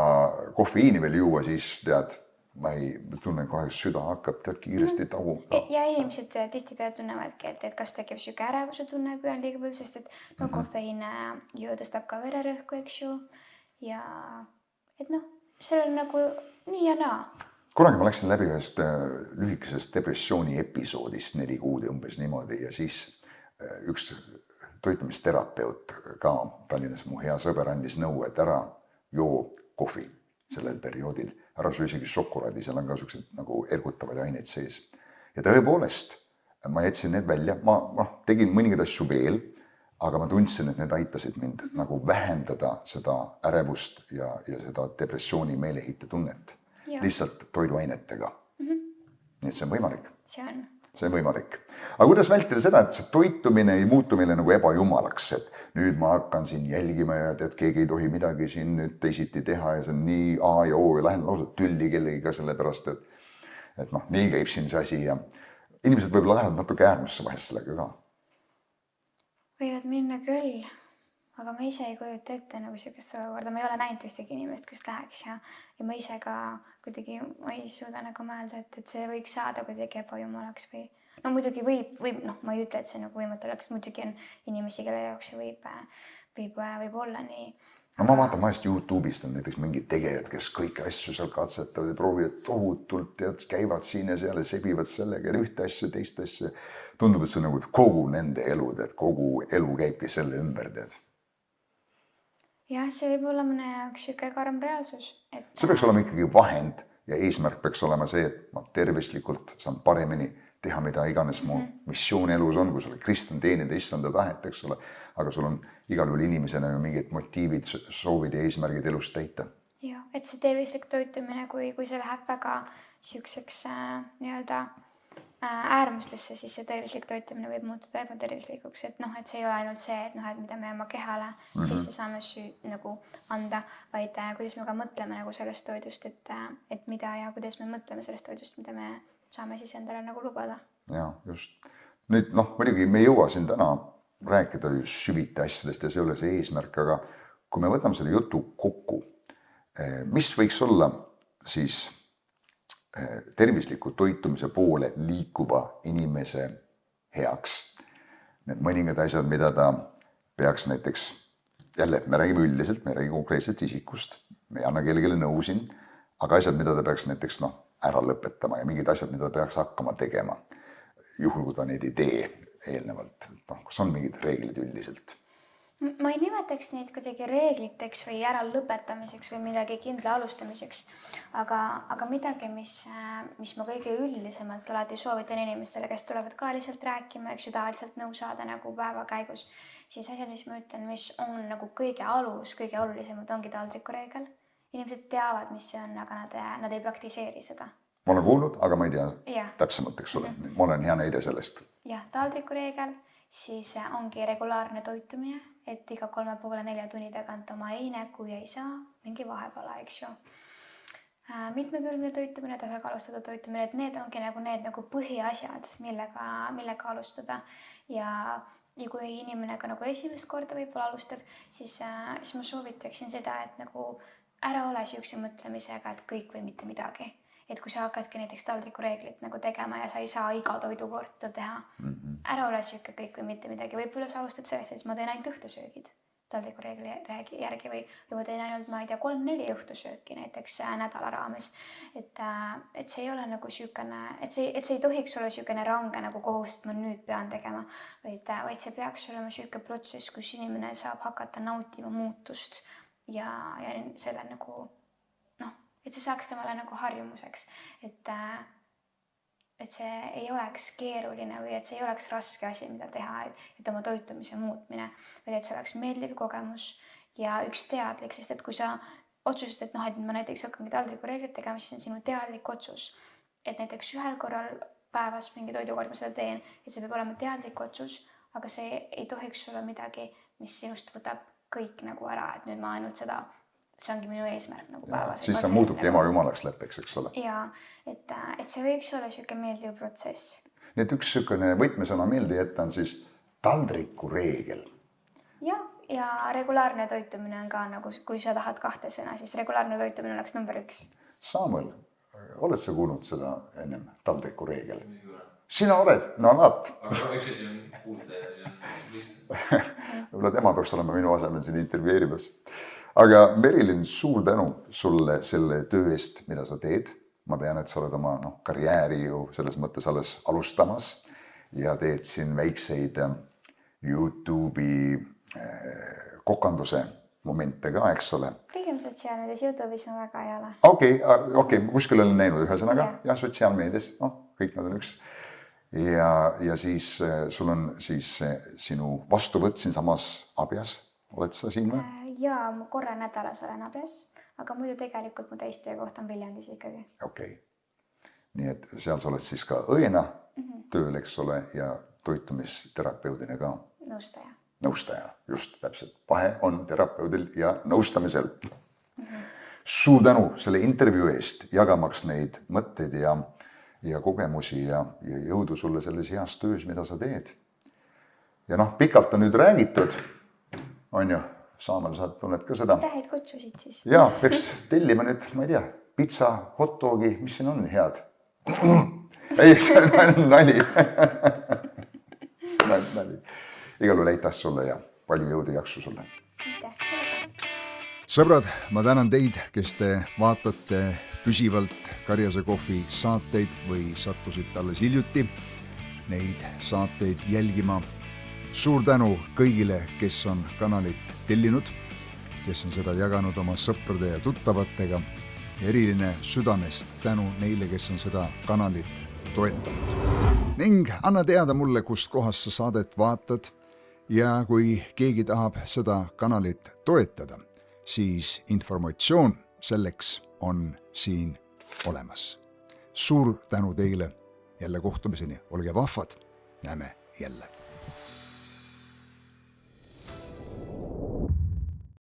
kofeiini veel juua, siis tead, ma tunnen kohe, süda hakkab tead kiiresti taguma. Ja inimesed tihtipeale tunnevadki, et kas tekib süke ärevuse tunne, kui on liiga palju, sest et kofeiin ju tõstab ka vererõhku, eks ju. Ja et see on nagu nii ja naa. Kunagi ma läksin läbi ühest lühikesest depressiooni episoodist 4 kuud umbes niimoodi ja siis üks toitumisterapeut ka Tallinnas mu hea sõber andis nõu, et ära joo kohvi sellel perioodil. Ära söö isegi šokolaadi, seal on ka sellised nagu ergutavaid aineid sees. Ja tõepoolest, ma jätsin need välja. Ma tegin mõningaid asju veel, aga ma tundsin, et need aitasid mind nagu vähendada seda ärevust ja seda depressiooni meeleheite tunnet. Lihtsalt toiduainetega. Nii et see on võimalik. See on võimalik. Aga kuidas vältida seda, et see toitumine ei muutu meile nagu ebajumalaks, et nüüd ma hakkan siin jälgima ja tead, keegi ei tohi midagi siin nüüd teisiti teha ja see on nii A ja O ja lähen lausa tülli kellegiga sellepärast, et nii käib siin see asi ja inimesed võib-olla lähevad natuke äärmusse vahest sellega ka. Võivad minna küll, aga ma ise ei kujuta ette nagu sellist olukorda. Ma ei ole näinud ühtegi inimest, kes läheks ja ma ise ka kuidagi ma ei suuda nagu mõelda, et see võiks saada kuidagi ebajumalaks või muidugi võib, ma ei ütle, et see nagu võimatu oleks, muidugi on inimesi, kelle jaoks see võib olla nii, no ma vaatan vahest YouTube'ist on näiteks mingid tegijad, kes kõiki asju seal katsetavad ja proovivad tohutult ja käivad siin ja seal ja sebivad sellega ja ühte asja, teist asja. Tundub, et see on nagu kogu nende elu, et kogu elu käibki selle ümber, tead. Jah, see võib olla mõne jaoks siuke karm reaalsus. See peaks olema ikkagi vahend ja eesmärk peaks olema see, et ma tervislikult saan paremini teha, mida iganes mu missioon elus on, kui sa oled kristlan, teenida issanda tahet, eks ole, aga sul on igal juhul inimesena ju mingid motiivid, soovid ja eesmärgid elust täita. Ja, et see tervislik toitumine, kui see läheb väga siukseks nii-öelda äärmustesse, siis see tervislik toitumine võib muutuda ebatervislikuks, et et see ei ole ainult see, et et mida me oma kehale sisse saame nagu anda, vaid kuidas me ka mõtleme nagu sellest toidust, et mida ja kuidas me mõtleme sellest toidust, mida me saame siis endale nagu lubada. Ja, just. Nüüd, muidugi me ei jõua siin täna rääkida ju süviti asjadest ja see ei ole see eesmärk, aga kui me võtame selle jutu kokku, mis võiks olla siis tervisliku toitumise poole liikuva inimese heaks? Need mõningad asjad, mida ta peaks näiteks, jälle me räägime üldiselt, me räägime konkreetselt isikust, me ei anna kellelegi nõu siin, aga asjad, mida ta peaks näiteks ära lõpetama ja mingid asjad, mida ta peaks hakkama tegema, juhul kui ta neid ei tee eelnevalt. Kas on mingid reeglid üldiselt? Ma ei nimetaks neid kuidagi reegliteks või ära lõpetamiseks või midagi kindla alustamiseks, aga midagi, mis ma kõige üldisemalt alati soovitan inimestele, kes tulevad ka lihtsalt rääkima, eks ju, tavaliselt nõu saada nagu päeva käigus, siis asjad, mis ma ütlen, mis on nagu kõige alus, kõige olulisemad, ongi taldrikureegel. Inimesed teavad, mis see on, aga nad ei praktiseeri seda. Ma olen kuulnud, aga ma ei tea täpsemalt, eks ole. Ma olen hea näide sellest. Jah, taldrikureegel, siis ongi regulaarne toitumine, et iga 3,5-4 tunni tagant oma ei nägu ja ei saa mingi vahepala, eks ju. Mitmekülgne toitumine, tasakaalustatud toitumine, et need ongi need põhiasjad, millega alustada. Ja kui inimene ka esimest korda võib-olla alustab, siis ma soovitaksin seda, et ära ole siukse mõtlemisega, et kõik või mitte midagi. Et kui sa hakkadki näiteks taldrikureeglit tegema ja sa ei saa iga toidu korda teha, ära ole siuke kõik või mitte midagi. Võib-olla sa alustad sellest, et ma teen ainult õhtusöögid taldrikureegli järgi või ma teen ainult, ma ei tea, 3-4 õhtusööki näiteks nädala raames. Et see ei ole siukene, et see ei tohiks olla siukene range kohust, ma nüüd pean tegema, vaid see peaks olema siuke protsess, kus inimene saab hakata nautima muutust ja selle et see saaks temale harjumuseks, et see ei oleks keeruline või et see ei oleks raske asi, mida teha, et oma toitumise muutmine, või et see oleks meeldiv kogemus ja üks teadlik, sest et kui sa otsused, et ma näiteks hakkangi taldrikureeglit tegema, siis on sinu teadlik otsus, et näiteks ühel korral päevas mingi toidukord ma seda teen, et see peab olema teadlik otsus, aga see ei tohiks olla midagi, mis sinust võtab kõik ära, et nüüd ma ainult seda, see ongi minu eesmärk päevas. Siis sa muutubki ema jumalaks leppeks, eks ole. Ja, et see võiks olla siuke meeldiv protsess. Nii et üks siukene võtmesõna meelde jätta on siis taldrikureegel. Ja regulaarne toitumine on ka kui sa tahad 2 sõna, siis regulaarne toitumine oleks number 1. Samuel, oled sa kuulnud seda ennem taldrikureegel? Sina oled, no nad. Aga üks asi on kuulda ja see on lihtsalt. Võib-olla tema peaks olema minu asemel siin intervjueerimas. Aga Merilin, suur tänu sulle selle töö eest, mida sa teed. Ma tean, et sa oled oma karjääri ju selles mõttes alles alustamas ja teed siin väikseid YouTube'i kokanduse momente ka, eks ole. Pigem sotsiaalmeedias, YouTube'is ma väga ei ole. Okei, kuskil olen näinud ühesõnaga ja sotsiaalmeedias, kõik nad on üks. Ja siis sul on siis sinu vastuvõtt siin samas Abjas, oled sa siin või? Jaa, ma korra nädalas olen Abjas, aga muidu tegelikult mu täistöö koht on Viljandis ikkagi. Okei. Nii et seal sa oled siis ka õena tööl, eks ole, ja toitumisterapeudina ka. Nõustaja, just täpselt. Vahe on terapeudil ja nõustamisel. Suur tänu selle intervjuu eest, jagamaks neid mõtteid ja kogemusi ja jõudu sulle selles heas töös, mida sa teed. Ja pikalt on nüüd räägitud, on ju, Saamel, sa tunned ka seda? Aitäh, et kutsusid siis. Jaa, peaks tellima nüüd, ma ei tea, pitsa, hotdogi, mis siin on head? Ei, see on nali. See on nali. Igal juhul aitäh sulle ja palju jõudu ja jaksu sulle. Aitäh sulle. sõbrad, ma tänan teid, kes te vaatate püsivalt Karjase Kohvi saateid või sattusite alles hiljuti neid saateid jälgima. Suur tänu kõigile, kes on kanalit tellinud, kes on seda jaganud oma sõprade ja tuttavatega. Eriline südamest tänu neile, kes on seda kanalit toetanud. Ning anna teada mulle, kust kohast sa saadet vaatad ja kui keegi tahab seda kanalit toetada, siis informatsioon selleks on siin olemas. Suur tänu teile, jälle kohtumiseni, olge vahvad, näeme jälle.